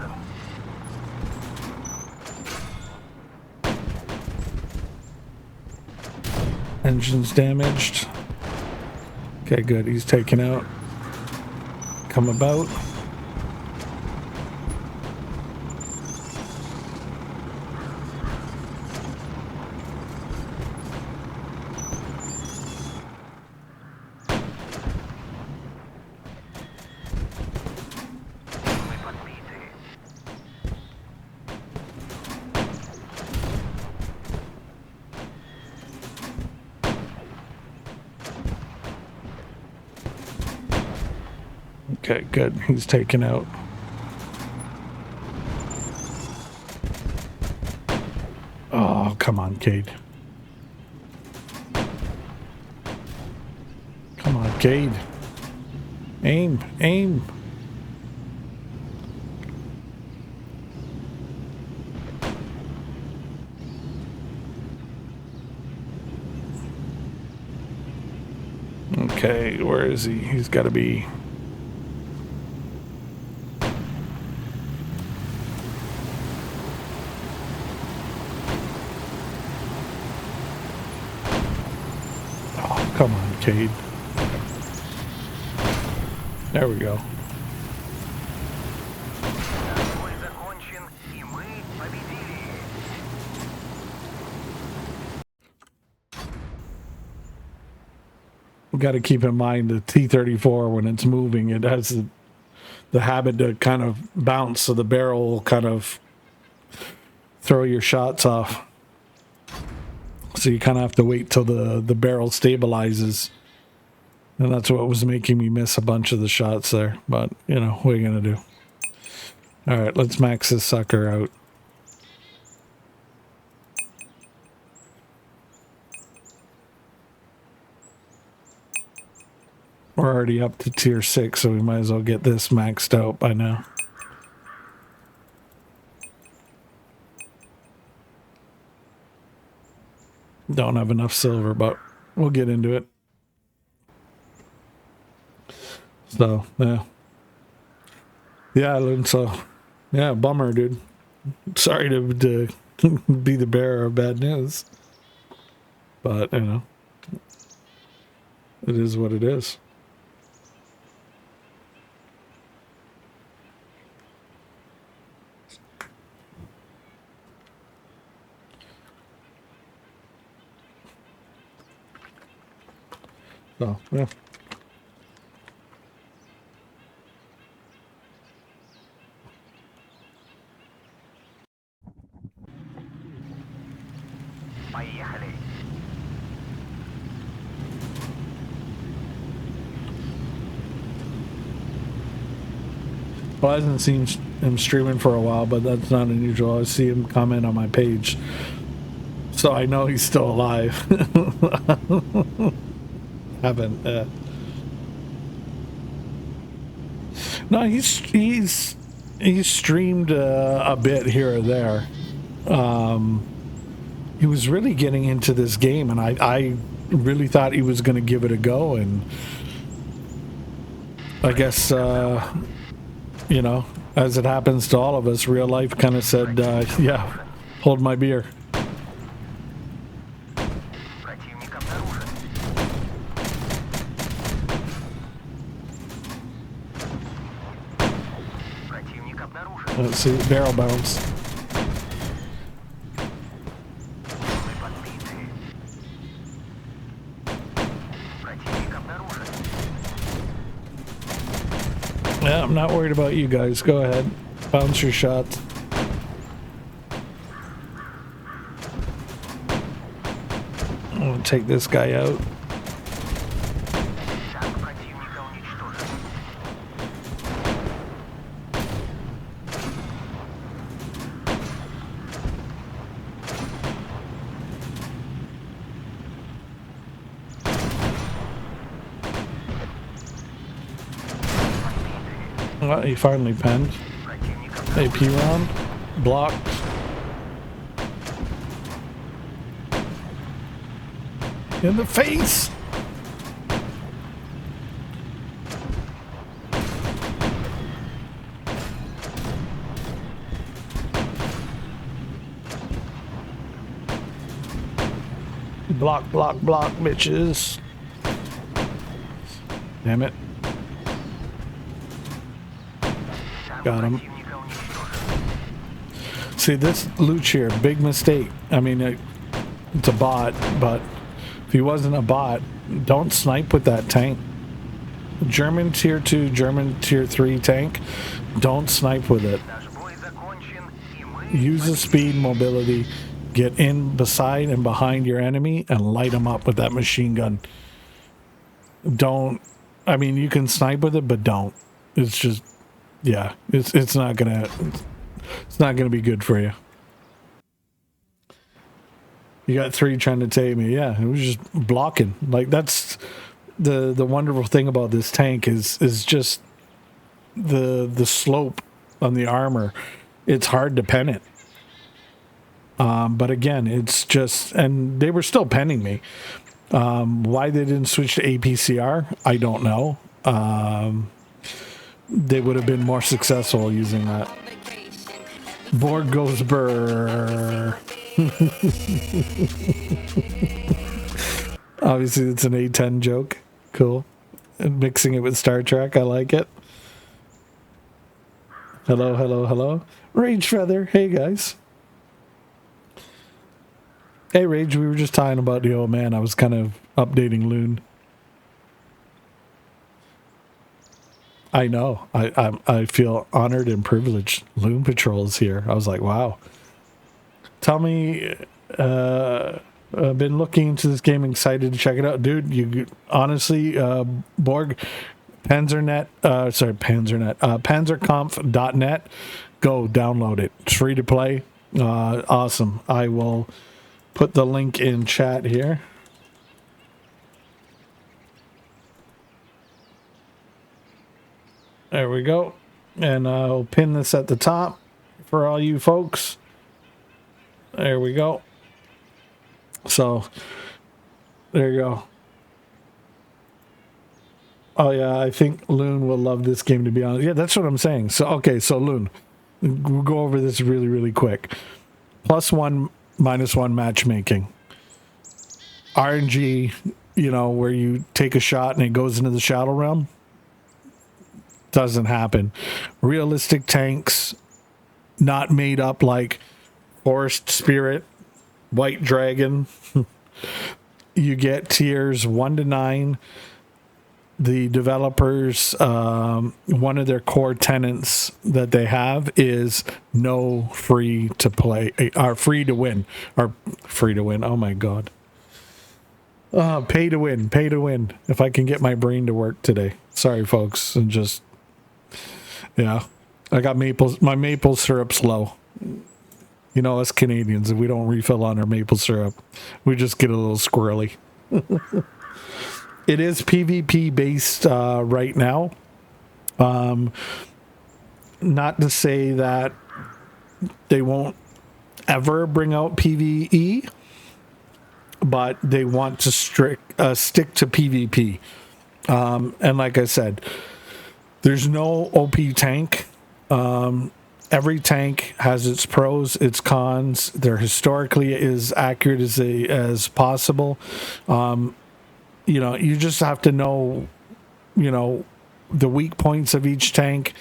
Engine's damaged. Okay, good. He's taken out. Come about. Okay, good. He's taken out. Oh, come on, Cade. Come on, Cade. Aim, aim. Okay, where is he? He's got to be... Come on, Cade. There we go. Бой закончен, и мы победили. Got to keep in mind the T-34, when it's moving, it has the habit to kind of bounce, so the barrel will kind of throw your shots off. So you kind of have to wait till the barrel stabilizes. And that's what was making me miss a bunch of the shots there. But, you know, what are you going to do? All right, let's max this sucker out. We're already up to tier 6, so we might as well get this maxed out by now. Don't have enough silver, but we'll get into it. So, yeah. Yeah, so, yeah, bummer, dude. Sorry to be the bearer of bad news. But, you know, it is what it is. So, yeah. Поехали. Well, I haven't seen him streaming for a while, but that's not unusual. I see him comment on my page, so I know he's still alive. Haven't. No, he's streamed a bit here or there. He was really getting into this game, and I really thought he was going to give it a go, and I guess you know, as it happens to all of us, real life kind of said, yeah, hold my beer. Противник обнаружен. Противник обнаружен. Let's see, barrel bounce. Мы подбиты. Противник обнаружен. Yeah, I'm not worried about you guys. Go ahead, bounce your shots. I'm gonna take this guy out. Танк противника уничтожен. Well, he finally penned. Противник обнаружен. AP round. Blocked. In the face! Block, block, block, bitches. Damn it. Танк Got him. противника уничтожен. See, this loot here, big mistake. I mean, it's a bot, but if he wasn't a bot, don't snipe with that tank. German tier 2, German tier 3 tank, don't snipe with it. Наш бой закончен, и мы Use the speed, mobility, get in beside and behind your enemy and light them up with that machine gun. Don't, I mean, you can snipe with it, but don't. It's just, yeah, it's not gonna be good for you. You got 3 trying to take me. Yeah, it was just blocking. Like, that's the wonderful thing about this tank is just the slope on the armor. It's hard to pen it. But again, it's just, and they were still penning me. Why they didn't switch to APCR, I don't know. They would have been more successful using that. Borg goes brrr. Obviously, it's an A10 joke. Cool. And mixing it with Star Trek, I like it. Hello, hello, hello. Rage Feather, hey guys. Hey Rage, we were just talking about the old man. I was kind of updating Loon. I know. I feel honored and privileged. Loon Patrol is here. I was like, wow. Tell me, I've been looking into this game, excited to check it out, dude. You honestly, Borg, panzerconf.net. Go download it. It's free to play. Awesome. I will put the link in chat here. There we go. And I'll pin this at the top for all you folks. There we go. So, there you go. Oh, yeah, I think Loon will love this game, to be honest. Yeah, that's what I'm saying. So, okay, so Loon, we'll go over this really, really quick. +1, -1 matchmaking. RNG, where you take a shot and it goes into the Shadow Realm. Doesn't happen. Realistic tanks, not made up like Forest Spirit, White Dragon. You get tiers 1 to 9. The developers, one of their core tenets that they have is no free to play, or free to win. Oh my God. Pay to win. If I can get my brain to work today. Sorry, folks. And just, yeah, I got my maple syrup's low. Us Canadians, if we don't refill on our maple syrup, we just get a little squirrely. It is PvP based right now. Not to say that they won't ever bring out PvE, but they want to stick to PvP. And like I said, there's no OP tank. Every tank has its pros, its cons. They're historically as accurate as possible. You just have to know, the weak points of each tank,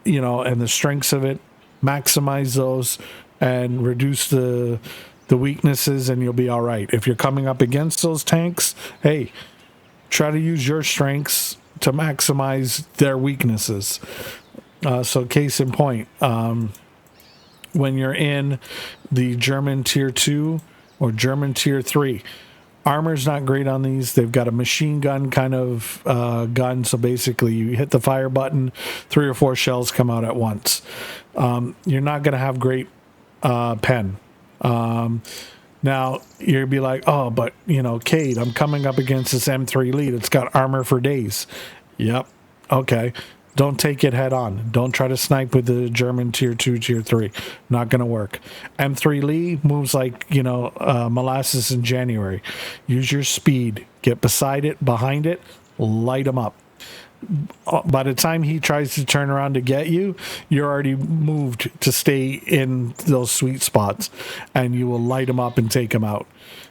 and the strengths of it, maximize those and reduce the weaknesses, and you'll be all right. If you're coming up against those tanks, hey, try to use your strengths to maximize their weaknesses. So case in point, when you're in the German tier 2 or German tier 3, armor's not great on these. They've got a machine gun kind of gun. So basically you hit the fire button, 3 or 4 shells come out at once. You're not going to have great pen. Now you'll be like, oh, but Cade, I'm coming up against this M3 lead. It's got armor for days. Yep. Okay. Don't take it head on. Don't try to snipe with the German tier 2, tier 3. Not going to work. M3 Lee moves like, molasses in January. Use your speed. Get beside it, behind it, light him up. By the time he tries to turn around to get you, you're already moved to stay in those sweet spots, and you will light him up and take him out.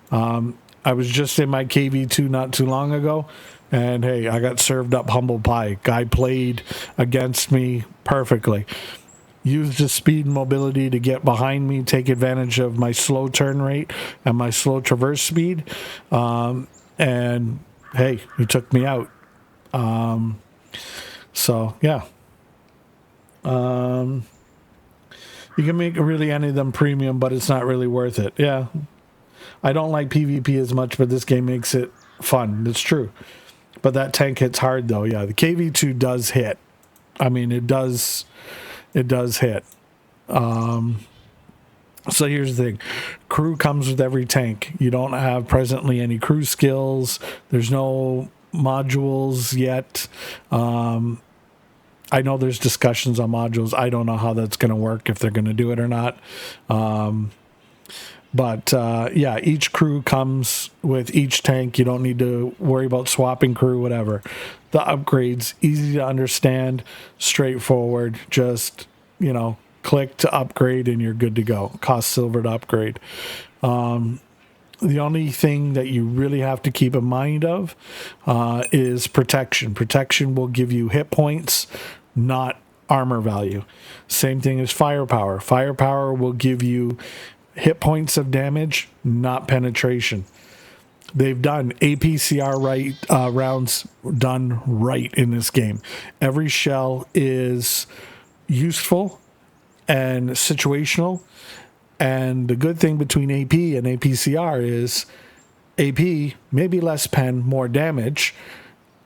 I was just in my KV2 not too long ago, and hey, I got served up humble pie. Guy played against me perfectly. Used his speed and mobility to get behind me, take advantage of my slow turn rate and my slow traverse speed. And hey, he took me out. So yeah. You can make really any of them premium, but it's not really worth it. Yeah. I don't like PvP as much, but this game makes it fun. It's true. But that tank hits hard though. Yeah, the KV2 does hit. I mean, it does hit. So here's the thing. Crew comes with every tank. You don't have presently any crew skills. There's no modules yet. I know there's discussions on modules. I don't know how that's going to work, if they're going to do it or not. But yeah, each crew comes with each tank. You don't need to worry about swapping crew, whatever. The upgrades, easy to understand, straightforward. Just, click to upgrade and you're good to go. Cost silver to upgrade. The only thing that you really have to keep in mind of is protection. Protection will give you hit points, not armor value. Same thing as firepower. Firepower will give you hit points of damage, not penetration. They've done APCR rounds done right in this game. Every shell is useful and situational. And the good thing between AP and APCR is AP, maybe less pen, more damage.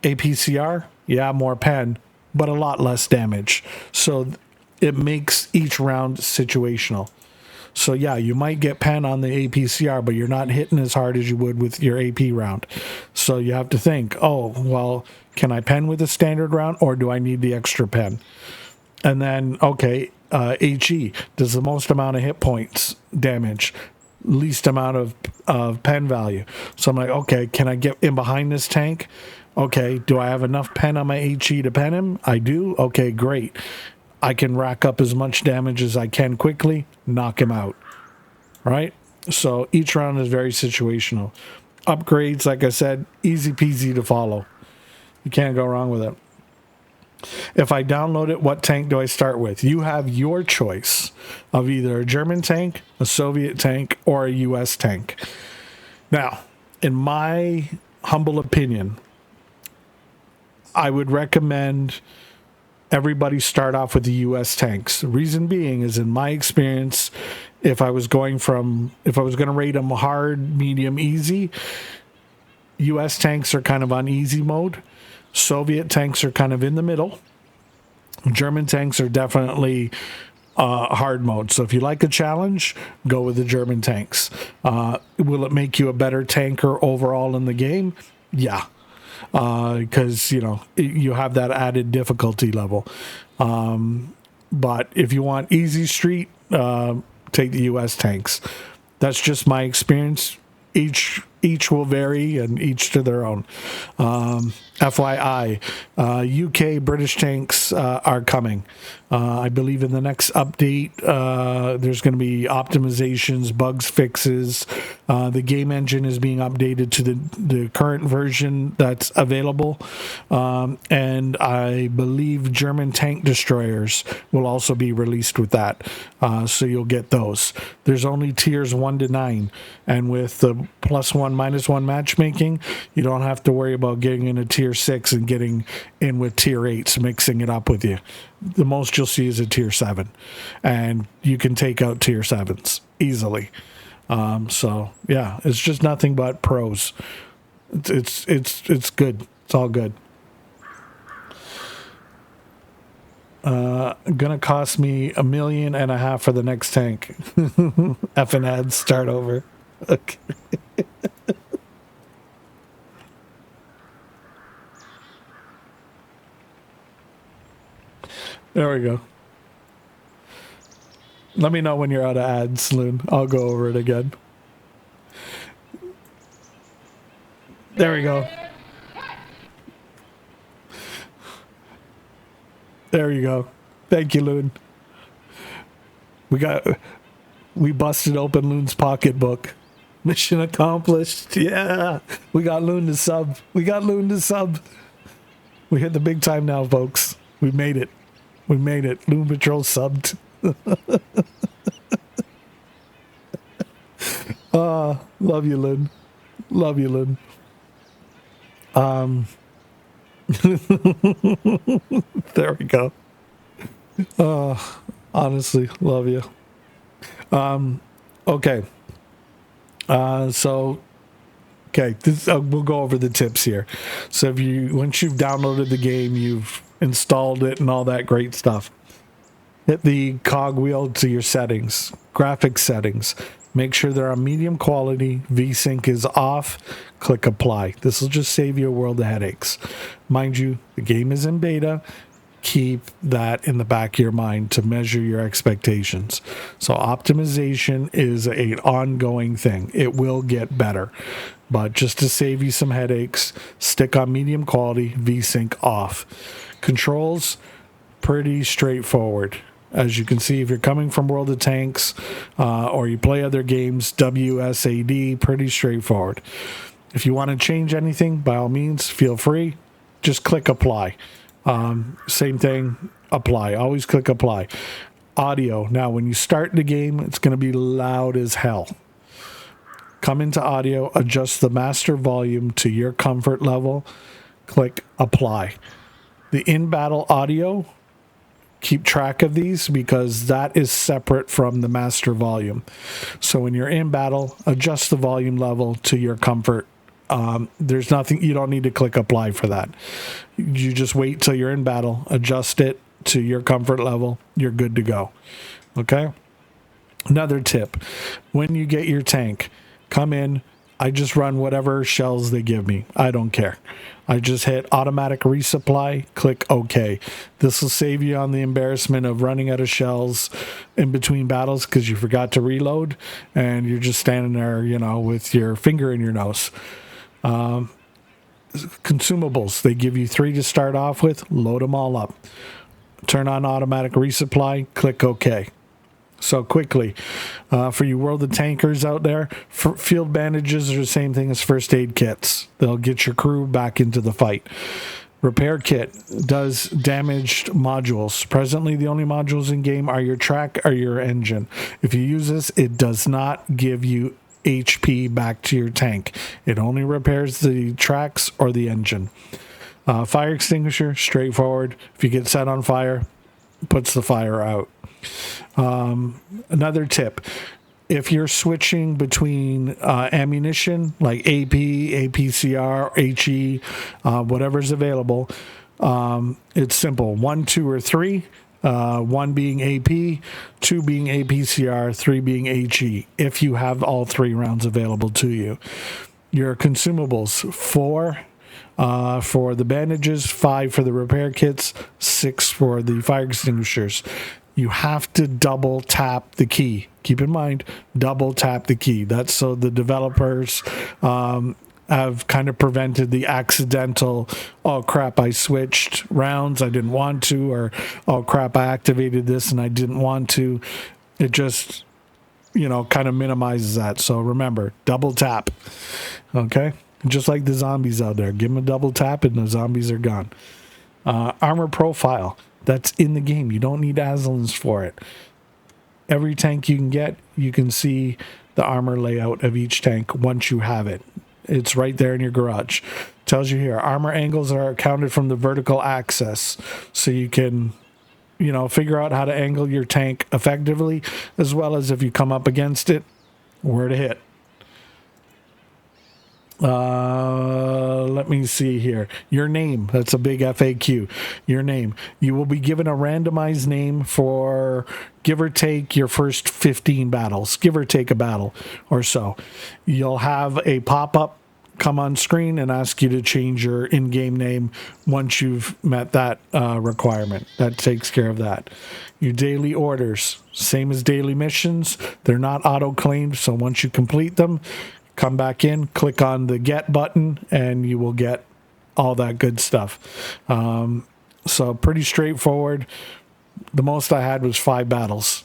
APCR, yeah, more pen, but a lot less damage. So it makes each round situational. So yeah, you might get pen on the APCR, but you're not hitting as hard as you would with your AP round. So you have to think, oh, well, can I pen with a standard round or do I need the extra pen? And then, okay, HE does the most amount of hit points damage, least amount of pen value. So I'm like, okay, can I get in behind this tank? Okay, do I have enough pen on my HE to pen him? I do. Okay, great. I can rack up as much damage as I can quickly, knock him out. Right? So each round is very situational. Upgrades, like I said, easy peasy to follow. You can't go wrong with it. If I download it, what tank do I start with? You have your choice of either a German tank, a Soviet tank, or a US tank. Now, in my humble opinion, I would recommend everybody start off with the US tanks. The reason being is, in my experience, if I was going to rate them hard, medium, easy, US tanks are kind of on easy mode. Soviet tanks are kind of in the middle. German tanks are definitely hard mode. So if you like a challenge, go with the German tanks. Will it make you a better tanker overall in the game? Yeah. Because, you have that added difficulty level. But if you want easy street, take the US tanks. That's just my experience. Each will vary, and each to their own. FYI, UK British tanks are coming. I believe in the next update, there's going to be optimizations, bugs, fixes. The game engine is being updated to the current version that's available. And I believe German tank destroyers will also be released with that. So you'll get those. There's only tiers 1 to 9. And with the +1, -1 matchmaking, you don't have to worry about getting into tier 6 and getting in with tier 8s, mixing it up with you. The most you'll see is a tier 7, and you can take out tier 7s easily. So yeah, it's just nothing but pros. It's good. It's all good. Gonna cost me $1.5 million for the next tank. Effing ads, start over. Okay. There we go. Let me know when you're out of ads, Loon. I'll go over it again. There we go. There you go. Thank you, Loon. We busted open Loon's pocketbook. Mission accomplished. Yeah. We got Loon to sub. We hit the big time now, folks. We made it. Loon Patrol subbed. Love you, Loon. There we go. Honestly, love you. Okay. We'll go over the tips here. So once you've downloaded the game, you've installed it and all that great stuff, hit the cog wheel to your settings, graphics settings. Make sure they're on medium quality. VSync is off. Click apply. This will just save you a world of headaches. Mind you, the game is in beta. Keep that in the back of your mind to measure your expectations. So optimization is an ongoing thing. It will get better. But just to save you some headaches, stick on medium quality, VSync off. Controls, pretty straightforward. As you can see, if you're coming from World of Tanks or you play other games, WSAD, pretty straightforward. If you want to change anything, by all means, feel free. Just click apply. Same thing, apply. Always click apply. Audio. Now, when you start the game, it's going to be loud as hell. Come into audio, adjust the master volume to your comfort level. Click apply. The in-battle audio, keep track of these because that is separate from the master volume. So when you're in battle, adjust the volume level to your comfort. There's nothing, you don't need to click apply for that. You just wait till you're in battle, adjust it to your comfort level. You're good to go. Okay. Another tip, when you get your tank, come in. I just run whatever shells they give me. I don't care. I just hit automatic resupply, click OK. This will save you on the embarrassment of running out of shells in between battles because you forgot to reload and you're just standing there, you know, with your finger in your nose. Consumables, they give you 3 to start off with. Load them all up. Turn on automatic resupply, click OK. So quickly, for you World of Tankers out there, field bandages are the same thing as first aid kits. They'll get your crew back into the fight. Repair kit does damaged modules. Presently, the only modules in game are your track or your engine. If you use this, it does not give you HP back to your tank. It only repairs the tracks or the engine. Fire extinguisher, straightforward. If you get set on fire, puts the fire out. Another tip, if you're switching between ammunition like AP, APCR, HE, whatever's available, it's simple. 1, 2, or 3. 1 being AP, 2 being APCR, 3 being HE, if you have all 3 rounds available to you. Your consumables, 4 for the bandages, 5 for the repair kits, 6 for the fire extinguishers. You have to double tap the key. Keep in mind, double tap the key. That's so the developers have kind of prevented the accidental, oh crap, I switched rounds, I didn't want to, or oh crap, I activated this and I didn't want to. It just, you know, kind of minimizes that. So remember, double tap. Okay? Just like the zombies out there. Give them a double tap and the zombies are gone. Armor profile. That's in the game. You don't need Aslans for it. Every tank you can get, you can see the armor layout of each tank once you have it. It's right there in your garage. Tells you here, armor angles are counted from the vertical axis. So you can, you know, figure out how to angle your tank effectively, as well as if you come up against it, where to hit. Let me see here. Your name. That's a big FAQ. Your name. You will be given a randomized name for give or take your first 15 battles. Give or take a battle or so. You'll have a pop-up come on screen and ask you to change your in-game name once you've met that requirement. That takes care of that. Your daily orders. Same as daily missions. They're not auto-claimed, so once you complete them, come back in, click on the get button, and you will get all that good stuff. So pretty straightforward. The most I had was 5 battles.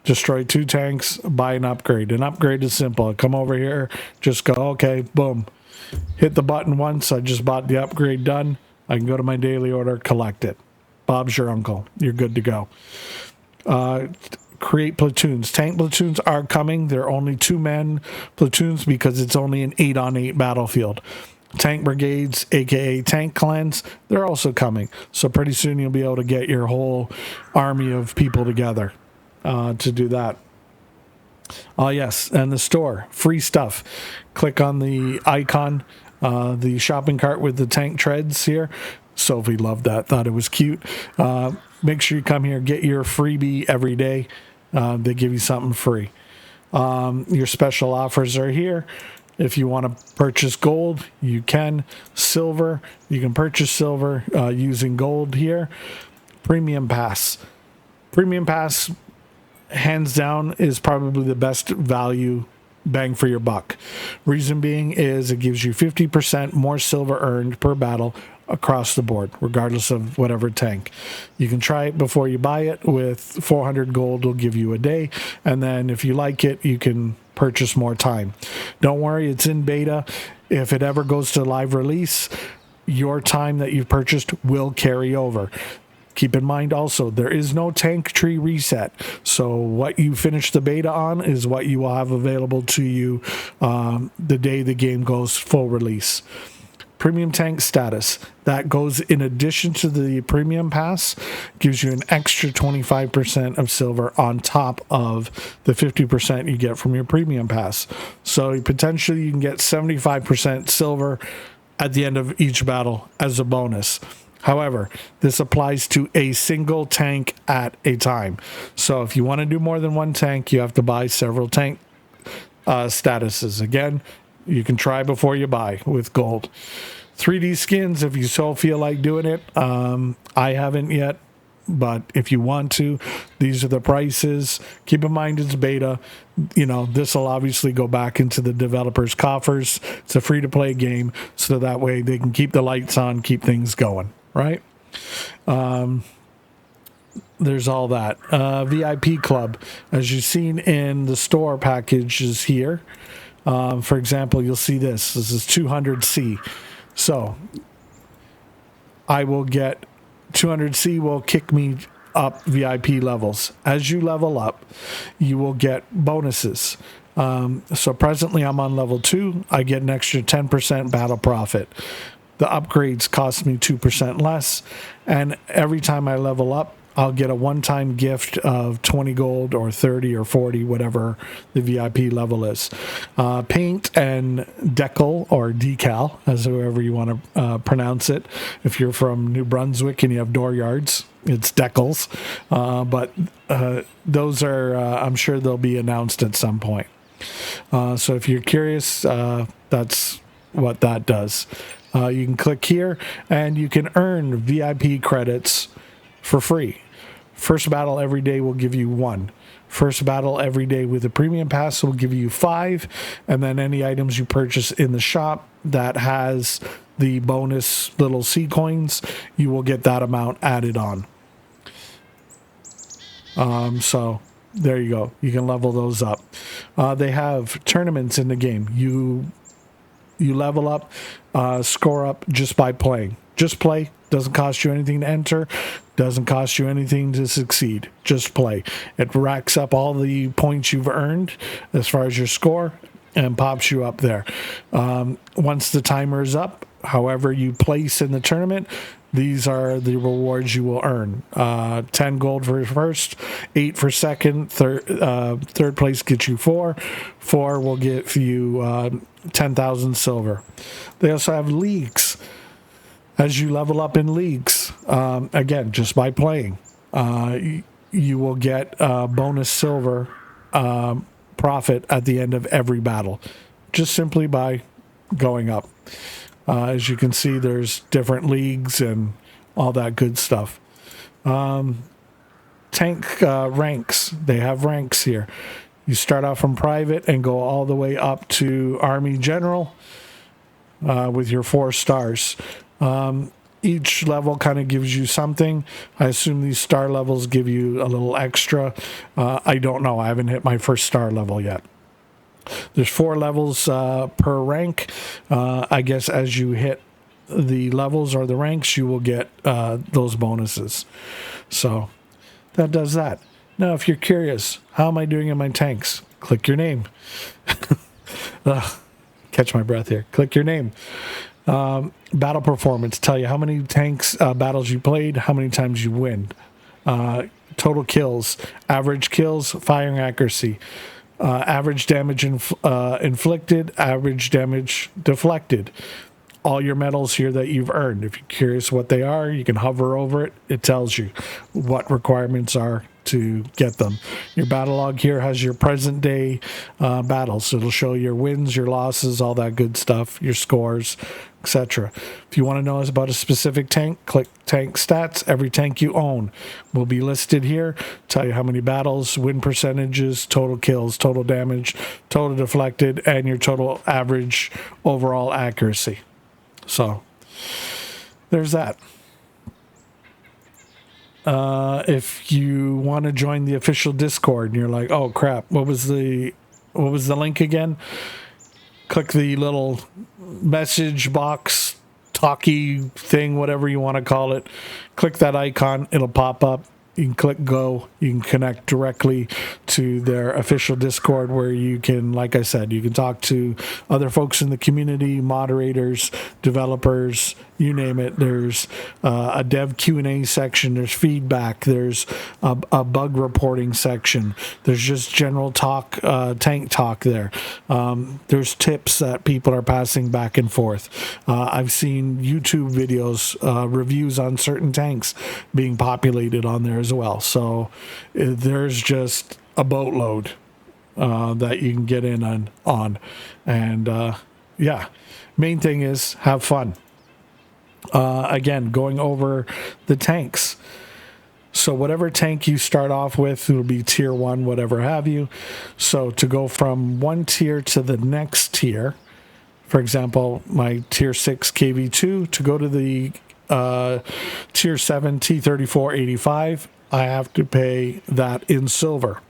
Destroy 2 tanks, buy an upgrade. An upgrade is simple. I come over here, just go, okay, boom. Hit the button once. I just bought the upgrade done. I can go to my daily order, collect it. Bob's your uncle. You're good to go. Create platoons. Tank platoons are coming. They're only 2-man platoons because it's only an 8-on-8 battlefield. Tank brigades, aka tank clans, they're also coming. So pretty soon you'll be able to get your whole army of people together to do that. Oh yes, and the store, free stuff. Click on the icon, the shopping cart with the tank treads here. Sophie loved that, thought it was cute. Make sure you come here, get your freebie every day. They give you something free. Your special offers are here. If you want to purchase gold, you can. Silver, you can purchase silver using gold here. Premium Pass. Premium Pass, hands down, is probably the best value bang for your buck. Reason being is it gives you 50% more silver earned per battle across the board, regardless of whatever tank. You can try it before you buy it with 400 gold will give you a day, and then if you like it, you can purchase more time. Don't worry, it's in beta. If it ever goes to live release, your time that you've purchased will carry over. Keep in mind also, there is no tank tree reset. So what you finish the beta on is what you will have available to you the day the game goes full release. Premium tank status. That goes in addition to the premium pass, gives you an extra 25% of silver on top of the 50% you get from your premium pass. So potentially you can get 75% silver at the end of each battle as a bonus. However, this applies to a single tank at a time. So if you want to do more than one tank, you have to buy several tank statuses. Again, you can try before you buy with gold. 3D skins, if you so feel like doing it. I haven't yet, but if you want to, these are the prices. Keep in mind it's beta. You know, this will obviously go back into the developers' coffers. It's a free-to-play game, so that way they can keep the lights on, keep things going, right? There's all that. VIP Club, as you've seen in the store packages here. For example, you'll see this. This is 200C. So I will get 200C will kick me up VIP levels. As you level up, you will get bonuses. So presently I'm on level 2. I get an extra 10% battle profit. The upgrades cost me 2% less. And every time I level up, I'll get a one-time gift of 20 gold or 30 or 40, whatever the VIP level is. Paint and decal, or decal, as however you want to pronounce it. If you're from New Brunswick and you have dooryards, it's decals. But those are, I'm sure they'll be announced at some point. So if you're curious, that's what that does. You can click here and you can earn VIP credits for free. First battle every day will give you 1. First battle every day with a premium pass will give you 5. And then any items you purchase in the shop that has the bonus little C coins, you will get that amount added on. So there you go. You can level those up. They have tournaments in the game. You level up, score up just by playing. Just play. Doesn't cost you anything to enter. Doesn't cost you anything to succeed. Just play. It racks up all the points you've earned as far as your score and pops you up there. Once the timer is up, however you place in the tournament, these are the rewards you will earn. 10 gold for first, 8 for second, third place gets you 4. 4 will get you 10,000 silver. They also have leagues. As you level up in leagues, again, just by playing, you will get bonus silver profit at the end of every battle, just simply by going up. As you can see, there's different leagues and all that good stuff. Tank ranks. They have ranks here. You start off from private and go all the way up to Army General with your 4 stars. Each level kind of gives you something. I assume these star levels give you a little extra. I don't know. I haven't hit my first star level yet. There's 4 levels per rank. I guess as you hit the levels or the ranks, you will get those bonuses. So that does that. Now, if you're curious, how am I doing in my tanks? Click your name. Catch my breath here. Click your name. Battle performance, tell you how many tanks battles you played, how many times you win. Total kills, average kills, firing accuracy, average damage inflicted, average damage deflected. all your medals here that you've earned. If you're curious what they are, you can hover over it. It tells you what requirements are to get them. Your battle log here has your present day battles. So it'll show your wins, your losses, all that good stuff, your scores, etc. If you want to know about a specific tank, click tank stats. Every tank you own will be listed here. Tell you how many battles, win percentages, total kills, total damage, total deflected, and your total average overall accuracy. So there's that. If you want to join the official Discord and you're like, oh crap, what was the link again? Click the little message box, talkie thing, whatever you want to call it. Click that icon, it'll pop up. You can click go. You can connect directly to their official Discord where you can, like I said, you can talk to other folks in the community, moderators, developers, you name it. There's a dev Q&A section. There's feedback. There's a bug reporting section. There's just general talk, tank talk there. There's tips that people are passing back and forth. I've seen YouTube videos, reviews on certain tanks being populated on there as well. So there's just a boatload that you can get in on. And yeah, main thing is have fun. Again, going over the tanks. So whatever tank you start off with, it'll be tier 1, whatever have you. So to go from one tier to the next tier, for example, my tier 6 KV2, to go to the tier 7 T3485, I have to pay that in silver.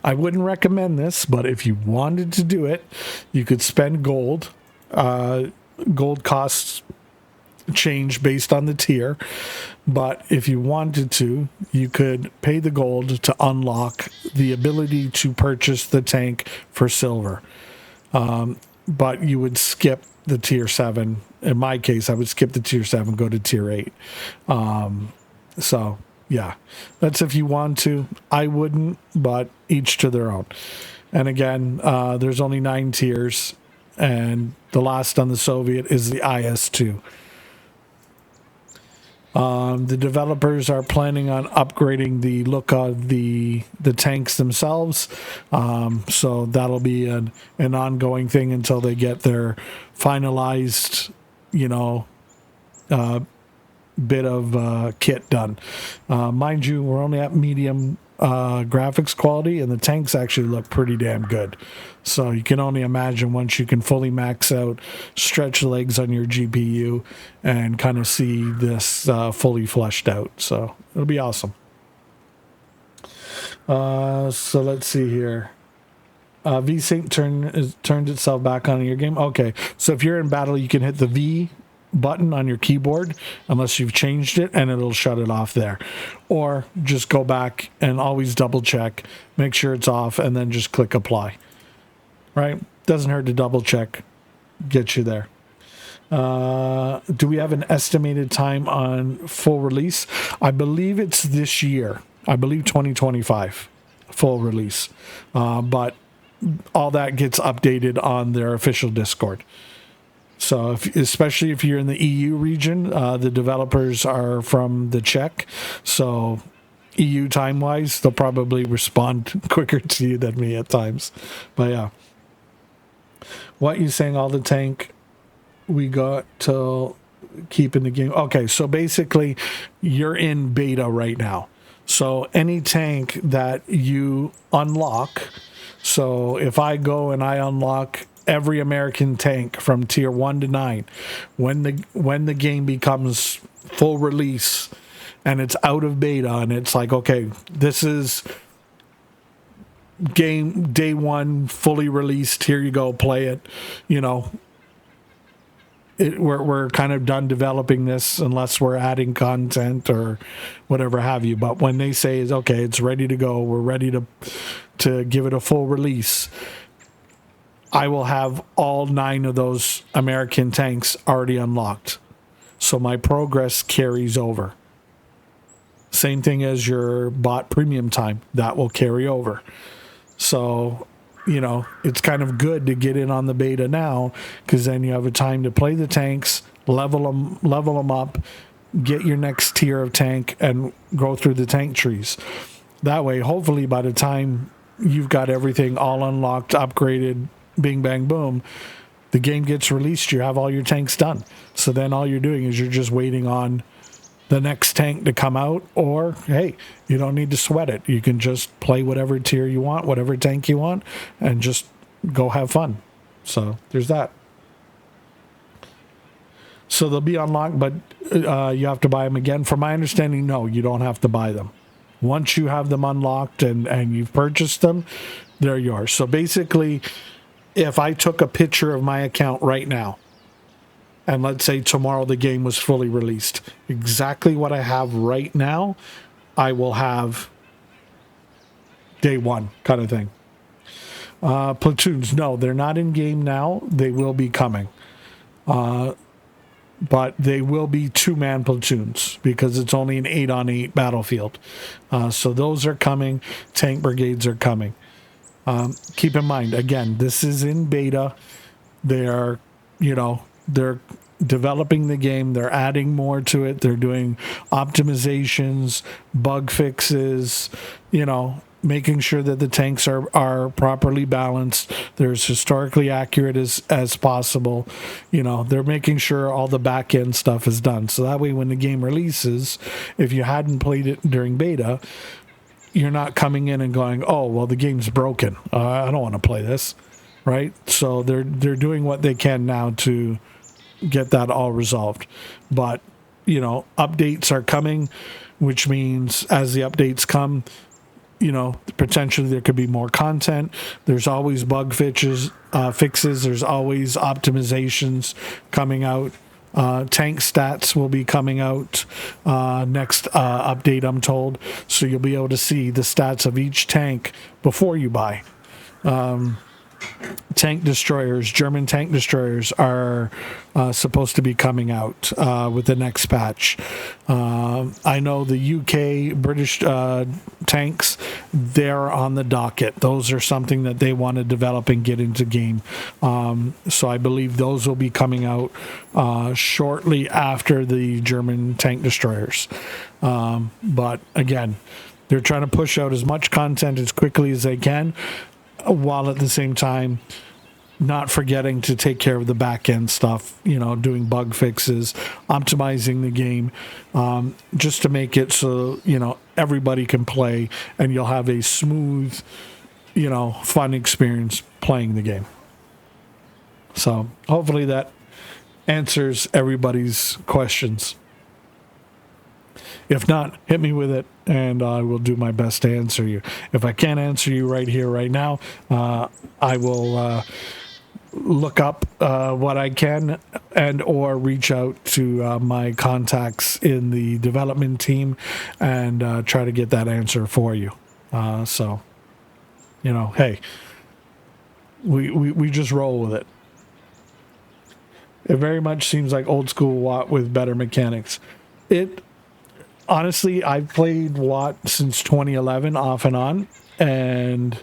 I wouldn't recommend this, but if you wanted to do it, you could spend gold. Gold costs change based on the tier, but if you wanted to, you could pay the gold to unlock the ability to purchase the tank for silver. But you would skip the tier 7. In my case, I would skip the tier 7, go to tier 8. So yeah, that's if you want to. I wouldn't, but each to their own. And again, there's only 9 tiers, and the last on the Soviet is the IS-2. The developers are planning on upgrading the look of the tanks themselves. So that'll be an ongoing thing until they get their finalized, bit of kit done. Mind you, we're only at medium graphics quality, and the tanks actually look pretty damn good. So you can only imagine once you can fully max out, stretch legs on your GPU, and kind of see this fully fleshed out. So it'll be awesome. So let's see here. VSync turned itself back on in your game. Okay, so if you're in battle, you can hit the V button on your keyboard unless you've changed it, and it'll shut it off there. Or just go back and always double check, make sure it's off, and then just click apply. Right? Doesn't hurt to double check. Get you there. Do we have an estimated time on full release? I believe it's this year. I believe 2025 full release. But all that gets updated on their official Discord. So especially if you're in the EU region, the developers are from the Czech. So EU time-wise, they'll probably respond quicker to you than me at times. But yeah. What you saying, all the tank we got to keep in the game? Okay, so basically you're in beta right now. So any tank that you unlock, so if I go and I unlock every American tank from tier 1 to 9, when the game becomes full release and it's out of beta and it's like, okay, this is game day 1 fully released, here you go, play it, we're kind of done developing this unless we're adding content or whatever have you. But when they say is okay, it's ready to go, we're ready to give it a full release, I will have all 9 of those American tanks already unlocked. So my progress carries over. Same thing as your bot premium time, that will carry over. So, you know, it's kind of good to get in on the beta now, because then you have a time to play the tanks, level them up, get your next tier of tank, and go through the tank trees. That way, hopefully, by the time you've got everything all unlocked, upgraded, bing, bang, boom, the game gets released, you have all your tanks done. So then all you're doing is you're just waiting on the next tank to come out, or, hey, you don't need to sweat it. You can just play whatever tier you want, whatever tank you want, and just go have fun. So there's that. So they'll be unlocked, but you have to buy them again. From my understanding, no, you don't have to buy them. Once you have them unlocked and you've purchased them, they're yours. So basically, if I took a picture of my account right now, and let's say tomorrow the game was fully released, exactly what I have right now, I will have day one kind of thing. Platoons, no, they're not in game now. They will be coming. But they will be 2-man platoons because it's only an 8-on-8 battlefield. So those are coming. Tank brigades are coming. Keep in mind, again, this is in beta. They're developing the game. They're adding more to it. They're doing optimizations, bug fixes, making sure that the tanks are properly balanced. They're as historically accurate as possible. They're making sure all the back end stuff is done. So that way, when the game releases, if you hadn't played it during beta, you're not coming in and going, oh, well, the game's broken. I don't want to play this. Right. So they're doing what they can now to get that all resolved. But, updates are coming, which means as the updates come, potentially there could be more content. There's always bug fixes. There's always optimizations coming out. Tank stats will be coming out next update, I'm told. So you'll be able to see the stats of each tank before you buy. Tank destroyers, German tank destroyers are supposed to be coming out with the next patch. I know the UK, British tanks, they're on the docket. Those are something that they want to develop and get into game. So I believe those will be coming out shortly after the German tank destroyers. But again, they're trying to push out as much content as quickly as they can, while at the same time not forgetting to take care of the back end stuff, doing bug fixes, optimizing the game, just to make it so, everybody can play and you'll have a smooth, fun experience playing the game. So hopefully that answers everybody's questions. If not, hit me with it, and I will do my best to answer you. If I can't answer you right here, right now, I will look up what I can and or reach out to my contacts in the development team and try to get that answer for you. So, hey, we just roll with it. It very much seems like old school WoT with better mechanics. Honestly, I've played WoT since 2011 off and on, and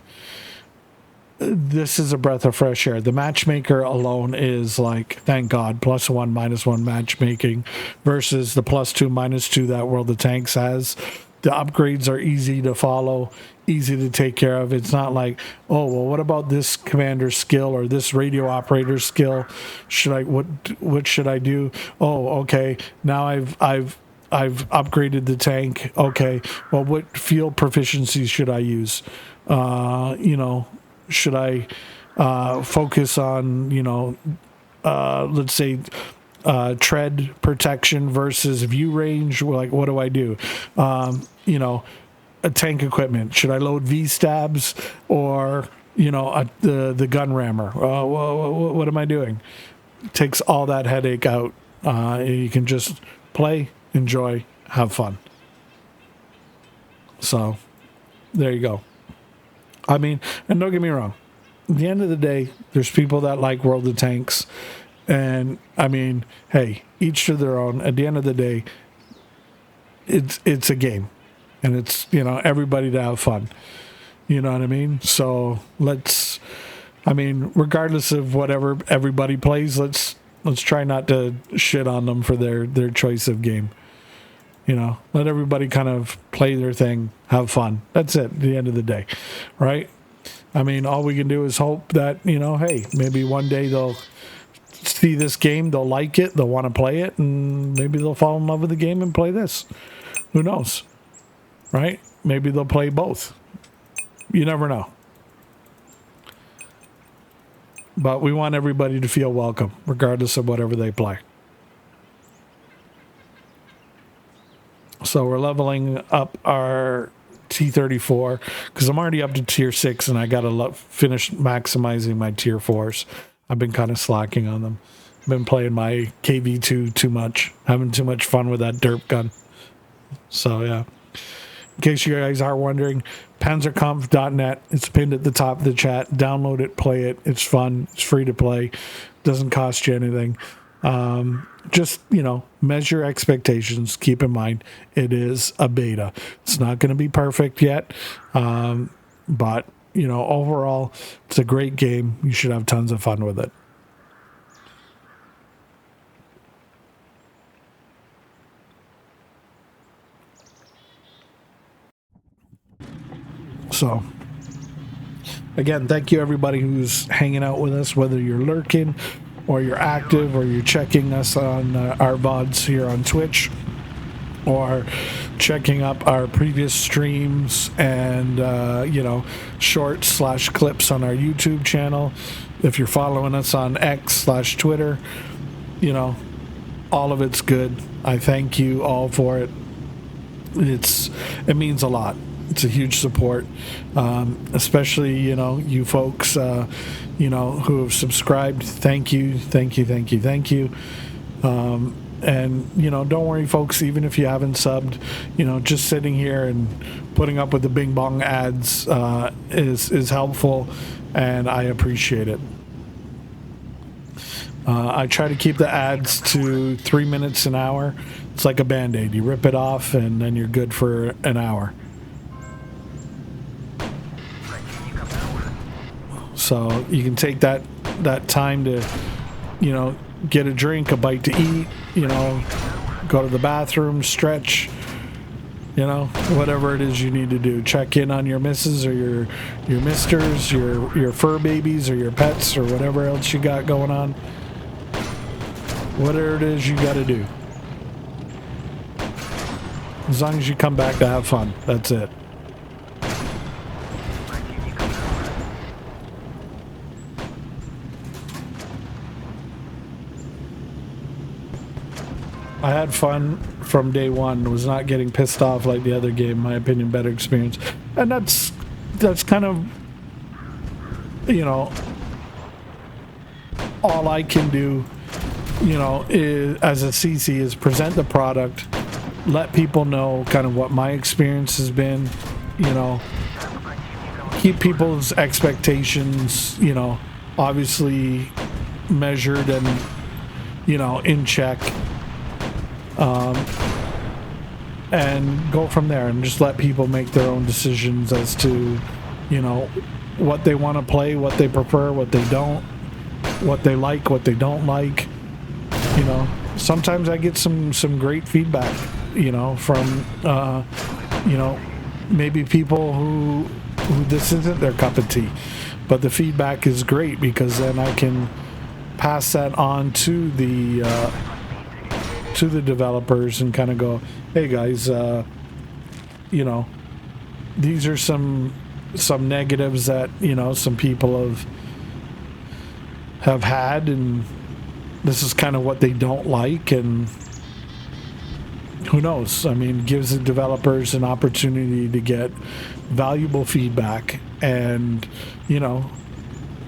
this is a breath of fresh air. The matchmaker alone is like, thank God, +1, -1 matchmaking versus the +2, -2 that World of Tanks has. The upgrades are easy to follow, easy to take care of. It's not like, oh, well, what about this commander's skill or this radio operator's skill? What should I do? Oh, okay, now I've upgraded the tank. Okay, well, what field proficiency should I use? Should I focus on, let's say, tread protection versus view range? Like, what do I do? A tank equipment. Should I load V-stabs or, the gun rammer? What am I doing? It takes all that headache out. You can just play, enjoy, have fun. So there you go. I mean, and don't get me wrong, at the end of the day, there's people that like World of Tanks, and I mean, hey, each to their own. At the end of the day, it's a game, and it's everybody to have fun. You know what I mean? So let's I mean, regardless of whatever everybody plays, let's try not to shit on them for their choice of game. You know, let everybody kind of play their thing, have fun. That's it at the end of the day, right? I mean, all we can do is hope that, you know, hey, maybe one day they'll see this game, they'll like it, they'll want to play it, and maybe they'll fall in love with the game and play this. Who knows, right? Maybe they'll play both. You never know. But we want everybody to feel welcome, regardless of whatever they play. So we're leveling up our T-34 because I'm already up to tier 6 and I got to finish maximizing my tier 4s. I've been kind of slacking on them. I've been playing my KV2 too much, having too much fun with that derp gun. So yeah. In case you guys are wondering, panzerkampf.net. It's pinned at the top of the chat. Download it, play it. It's fun. It's free to play. Doesn't cost you anything. Just, you know, measure expectations. Keep in mind, it is a beta. It's not going to be perfect yet. But, you know, overall, it's a great game. You should have tons of fun with it. So, again, thank you everybody who's hanging out with us, whether you're lurking or you're active or you're checking us on our VODs here on Twitch or checking up our previous streams and, you know, shorts/clips on our YouTube channel. If you're following us on X/Twitter, you know, all of it's good. I thank you all for it. It means a lot. It's a huge support, especially, you know, you folks, you know, who have subscribed. Thank you, thank you, thank you, thank you. And, you know, don't worry, folks, even if you haven't subbed, you know, just sitting here and putting up with the Bing Bong ads is helpful, and I appreciate it. I try to keep the ads to 3 minutes an hour. It's like a Band-Aid. You rip it off, and then you're good for an hour. So you can take that time to, you know, get a drink, a bite to eat, you know, go to the bathroom, stretch, you know, whatever it is you need to do. Check in on your missus or your misters, your fur babies or your pets or whatever else you got going on. Whatever it is you got to do. As long as you come back to have fun, that's it. I had fun from day one. Was not getting pissed off like the other game. In my opinion, better experience, and that's kind of, you know, all I can do, you know, is, as a CC, is present the product, let people know kind of what my experience has been, you know, keep people's expectations, you know, obviously measured and, you know, in check. And go from there and just let people make their own decisions as to, you know, what they want to play, what they prefer, what they don't, what they like, what they don't like. You know, sometimes I get some great feedback, you know, from, you know, maybe people who this isn't their cup of tea, but the feedback is great because then I can pass that on to the developers and kind of go, hey guys, you know, these are some negatives that, you know, some people have had, and this is kind of what they don't like, and who knows? I mean, gives the developers an opportunity to get valuable feedback and, you know,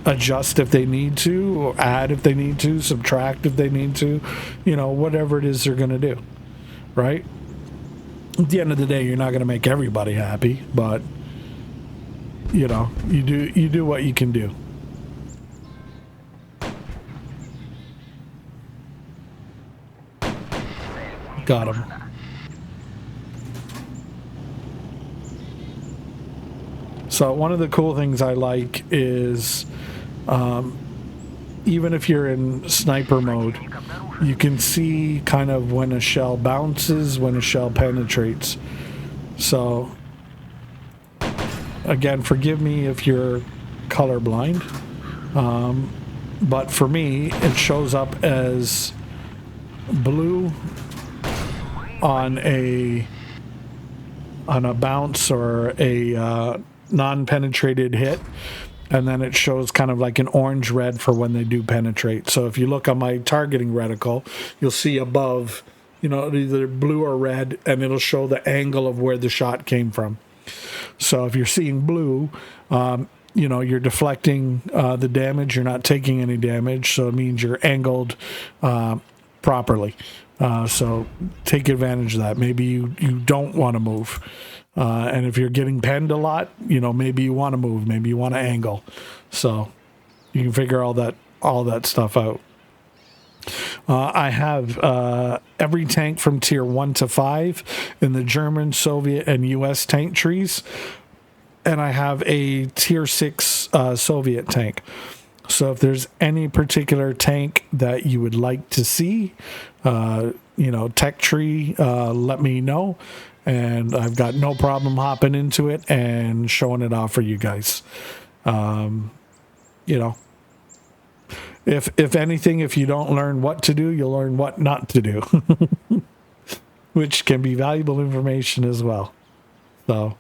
adjust if they need to, or add if they need to, subtract if they need to, you know, whatever it is they're going to do, right? At the end of the day, you're not going to make everybody happy, but, you know, you do what you can do. Got him. So one of the cool things I like is even if you're in sniper mode, Противник обнаружен. you can see kind of when a shell bounces, when a shell penetrates. So, again, forgive me if you're colorblind, but for me, it shows up as blue on a bounce or a non-penetrated hit, and then it shows kind of like an orange red for when they do penetrate. So if you look on my targeting reticle, you'll see above, either blue or red, and it'll show the angle of where the shot came from. So if you're seeing blue, you're deflecting the damage, you're not taking any damage, so it means you're angled properly. So take advantage of that. Maybe you don't want to move. And if you're getting penned a lot, maybe you want to move, maybe you want to angle. So you can figure all that stuff out. I have every tank from tier 1 to 5 in the German, Soviet, and US tank trees. And I have a tier 6 Soviet tank. So if there's any particular tank that you would like to see, tech tree, let me know. And I've got no problem hopping into it and showing it off for you guys. If anything, if you don't learn what to do, you'll learn what not to do, which can be valuable information as well. So,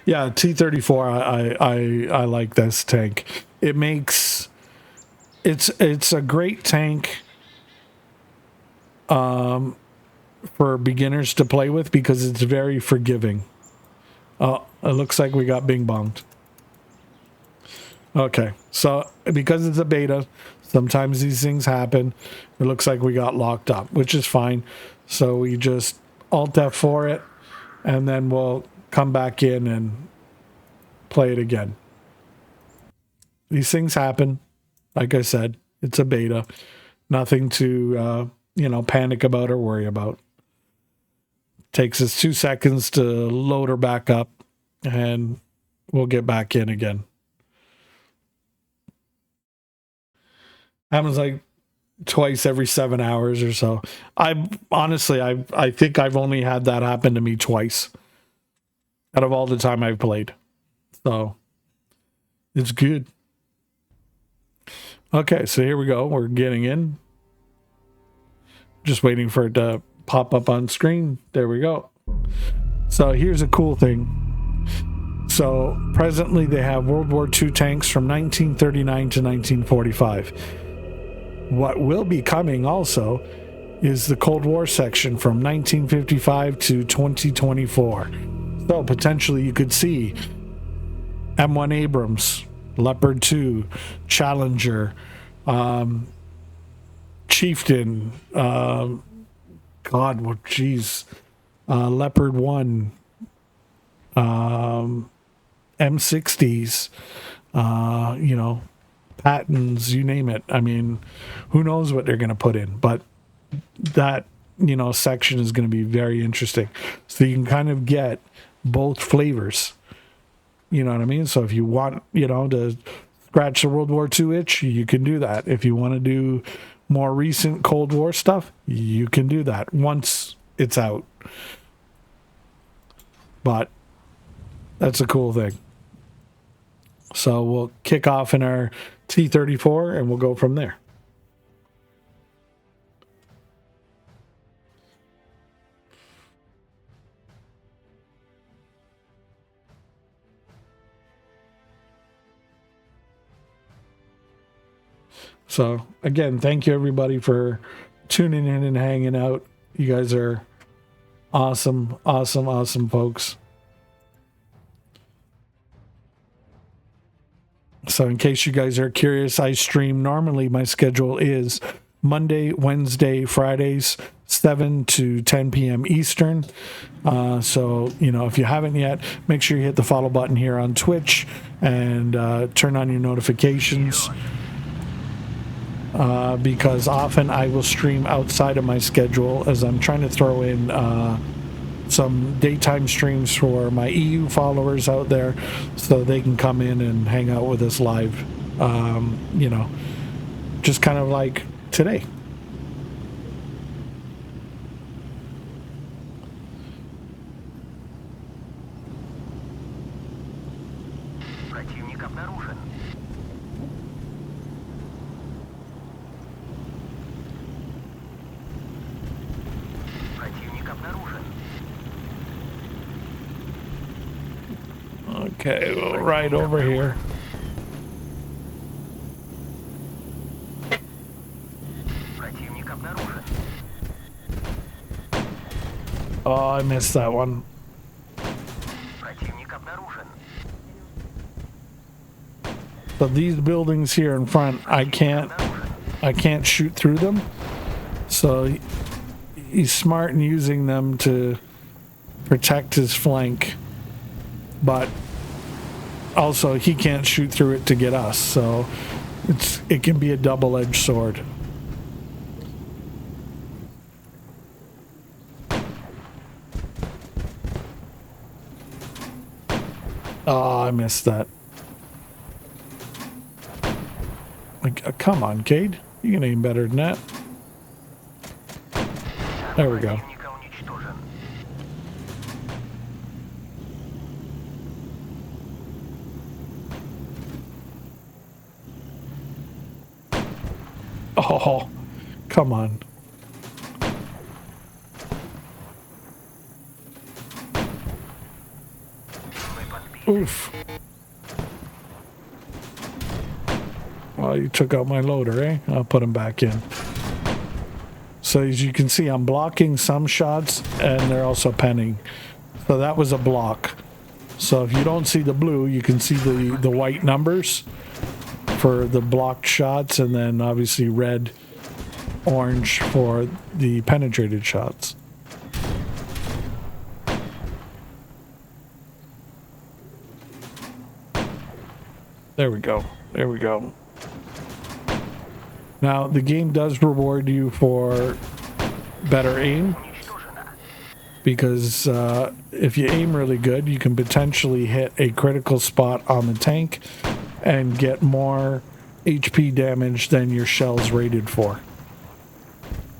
yeah, T-34, I like this tank. It's a great tank for beginners to play with because it's very forgiving. Oh, it looks like we got bing bonged. Okay, so because it's a beta, sometimes these things happen. It looks like we got locked up, which is fine. So we just Alt F4 it, and then we'll come back in and play it again. These things happen. Like I said, it's a beta. Nothing to, panic about or worry about. Takes us 2 seconds to load her back up, and we'll get back in again. Happens like twice every 7 hours or so. I think I've only had that happen to me twice out of all the time I've played. So it's good. Okay, so here we go. We're getting in. Just waiting for it to pop up on screen. There we go. So here's a cool thing. So presently they have World War II tanks from 1939 to 1945. What will be coming also is the Cold War section from 1955 to 2024. So potentially you could see M1 Abrams, Leopard 2, Challenger, Chieftain, Leopard 1, M60s, Pattons, you name it. I mean, who knows what they're going to put in, but that, section is going to be very interesting. So you can kind of get both flavors. You know what I mean? So if you want, to scratch the World War II itch, you can do that. If you want to do more recent Cold War stuff, you can do that once it's out. But that's a cool thing. So we'll kick off in our T-34 and we'll go from there. So again, thank you everybody for tuning in and hanging out. You guys are awesome, awesome, awesome folks. So in case you guys are curious, I stream normally. My schedule is Monday, Wednesday, Fridays, 7 to 10 p.m. Eastern. So, if you haven't yet, make sure you hit the follow button here on Twitch and turn on your notifications. Because often I will stream outside of my schedule as I'm trying to throw in some daytime streams for my EU followers out there, so they can come in and hang out with us live. You know, just kind of like today. Противник обнаружен. Противник обнаружен. Okay, well, right over here. Противник обнаружен. Oh, I missed that one. Противник обнаружен. So these buildings here in front, I can't shoot through them. So he's smart in using them to protect his flank, but also he can't shoot through it to get us. So it can be a double-edged sword. Oh, I missed that. Like, come on, Cade. You can aim better than that. There we go. Противника уничтожен. Oh, come on. Мы подбили. Oof. Well, you took out my loader, eh? I'll put him back in. So as you can see, I'm blocking some shots, and they're also penning. So that was a block. So if you don't see the blue, you can see the white numbers for the blocked shots, and then obviously red, orange for the penetrated shots. There we go. There we go. Now, the game does reward you for better aim, Уничтожена. because if you aim really good, you can potentially hit a critical spot on the tank and get more HP damage than your shell's rated for.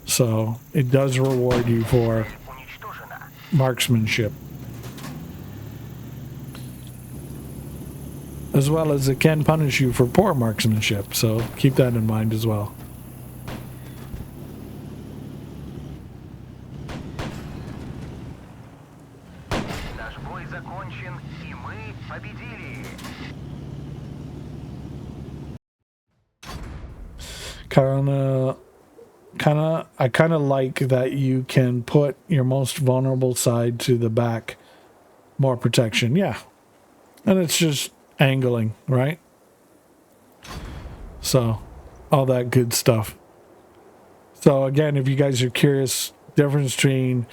So it does reward you for Уничтожена. marksmanship. As well as it can punish you for poor marksmanship, so keep that in mind as well. Наш бой закончен, и мы победили. I kind of like that you can put your most vulnerable side to the back, more protection. Yeah, and it's just angling, right? So all that good stuff. So again, if you guys are curious, difference between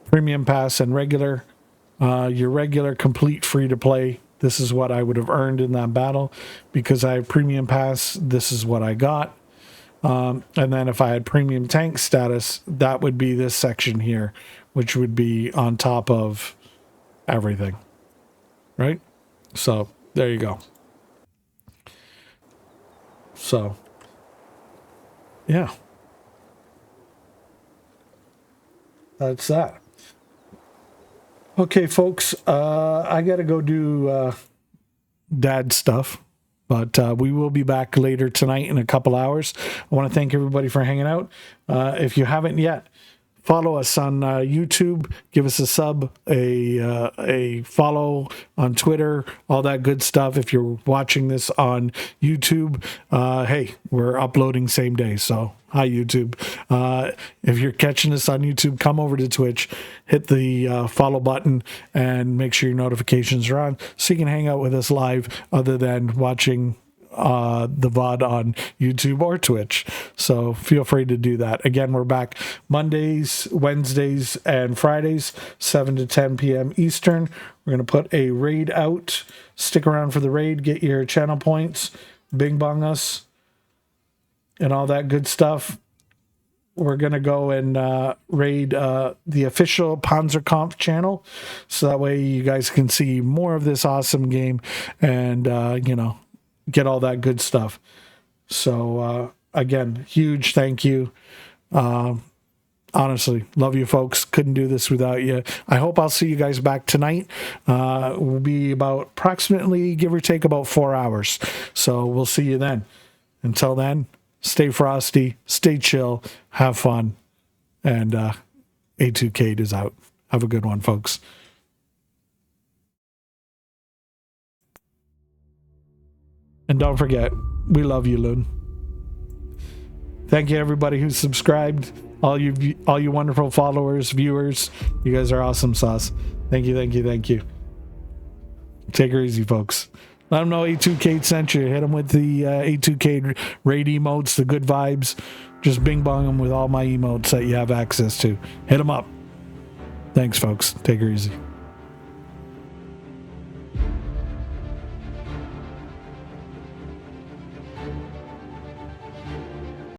premium pass and regular, your regular complete free to play, this is what I would have earned in that battle. Because I have premium pass, this is what I got. And then if I had premium tank status, that would be this section here, which would be on top of everything, right? So there you go. So yeah, that's that. Okay, folks, I gotta go do dad stuff. But we will be back later tonight in a couple hours. I want to thank everybody for hanging out. If you haven't yet, follow us on YouTube. Give us a sub, a follow on Twitter, all that good stuff. If you're watching this on YouTube, hey, we're uploading same day. So hi, YouTube. If you're catching us on YouTube, come over to Twitch, hit the follow button, and make sure your notifications are on so you can hang out with us live other than watching the VOD on YouTube or Twitch. So feel free to do that. Again, we're back Mondays, Wednesdays, and Fridays, 7 to 10 p.m. Eastern. We're going to put a raid out. Stick around for the raid. Get your channel points. Bing bong us. And all that good stuff. we're gonna go and raid the official Panzerkampf channel, so that way you guys can see more of this awesome game and get all that good stuff. So again, huge thank you. Honestly, love you folks. Couldn't do this without you. I hope I'll see you guys back tonight. We'll be about approximately, give or take, about 4 hours. So we'll see you then. Until then, stay frosty, stay chill, have fun, and A2K'd is out. Have a good one, folks. And don't forget, we love you, Loon. Thank you, everybody who's subscribed. All you wonderful followers, viewers. You guys are awesome sauce. Thank you, thank you, thank you. Take her easy, folks. Let them know A2K sent you. Hit them with the A2K raid emotes, the good vibes. Just bing bong them with all my emotes that you have access to. Hit them up. Thanks, folks. Take her easy.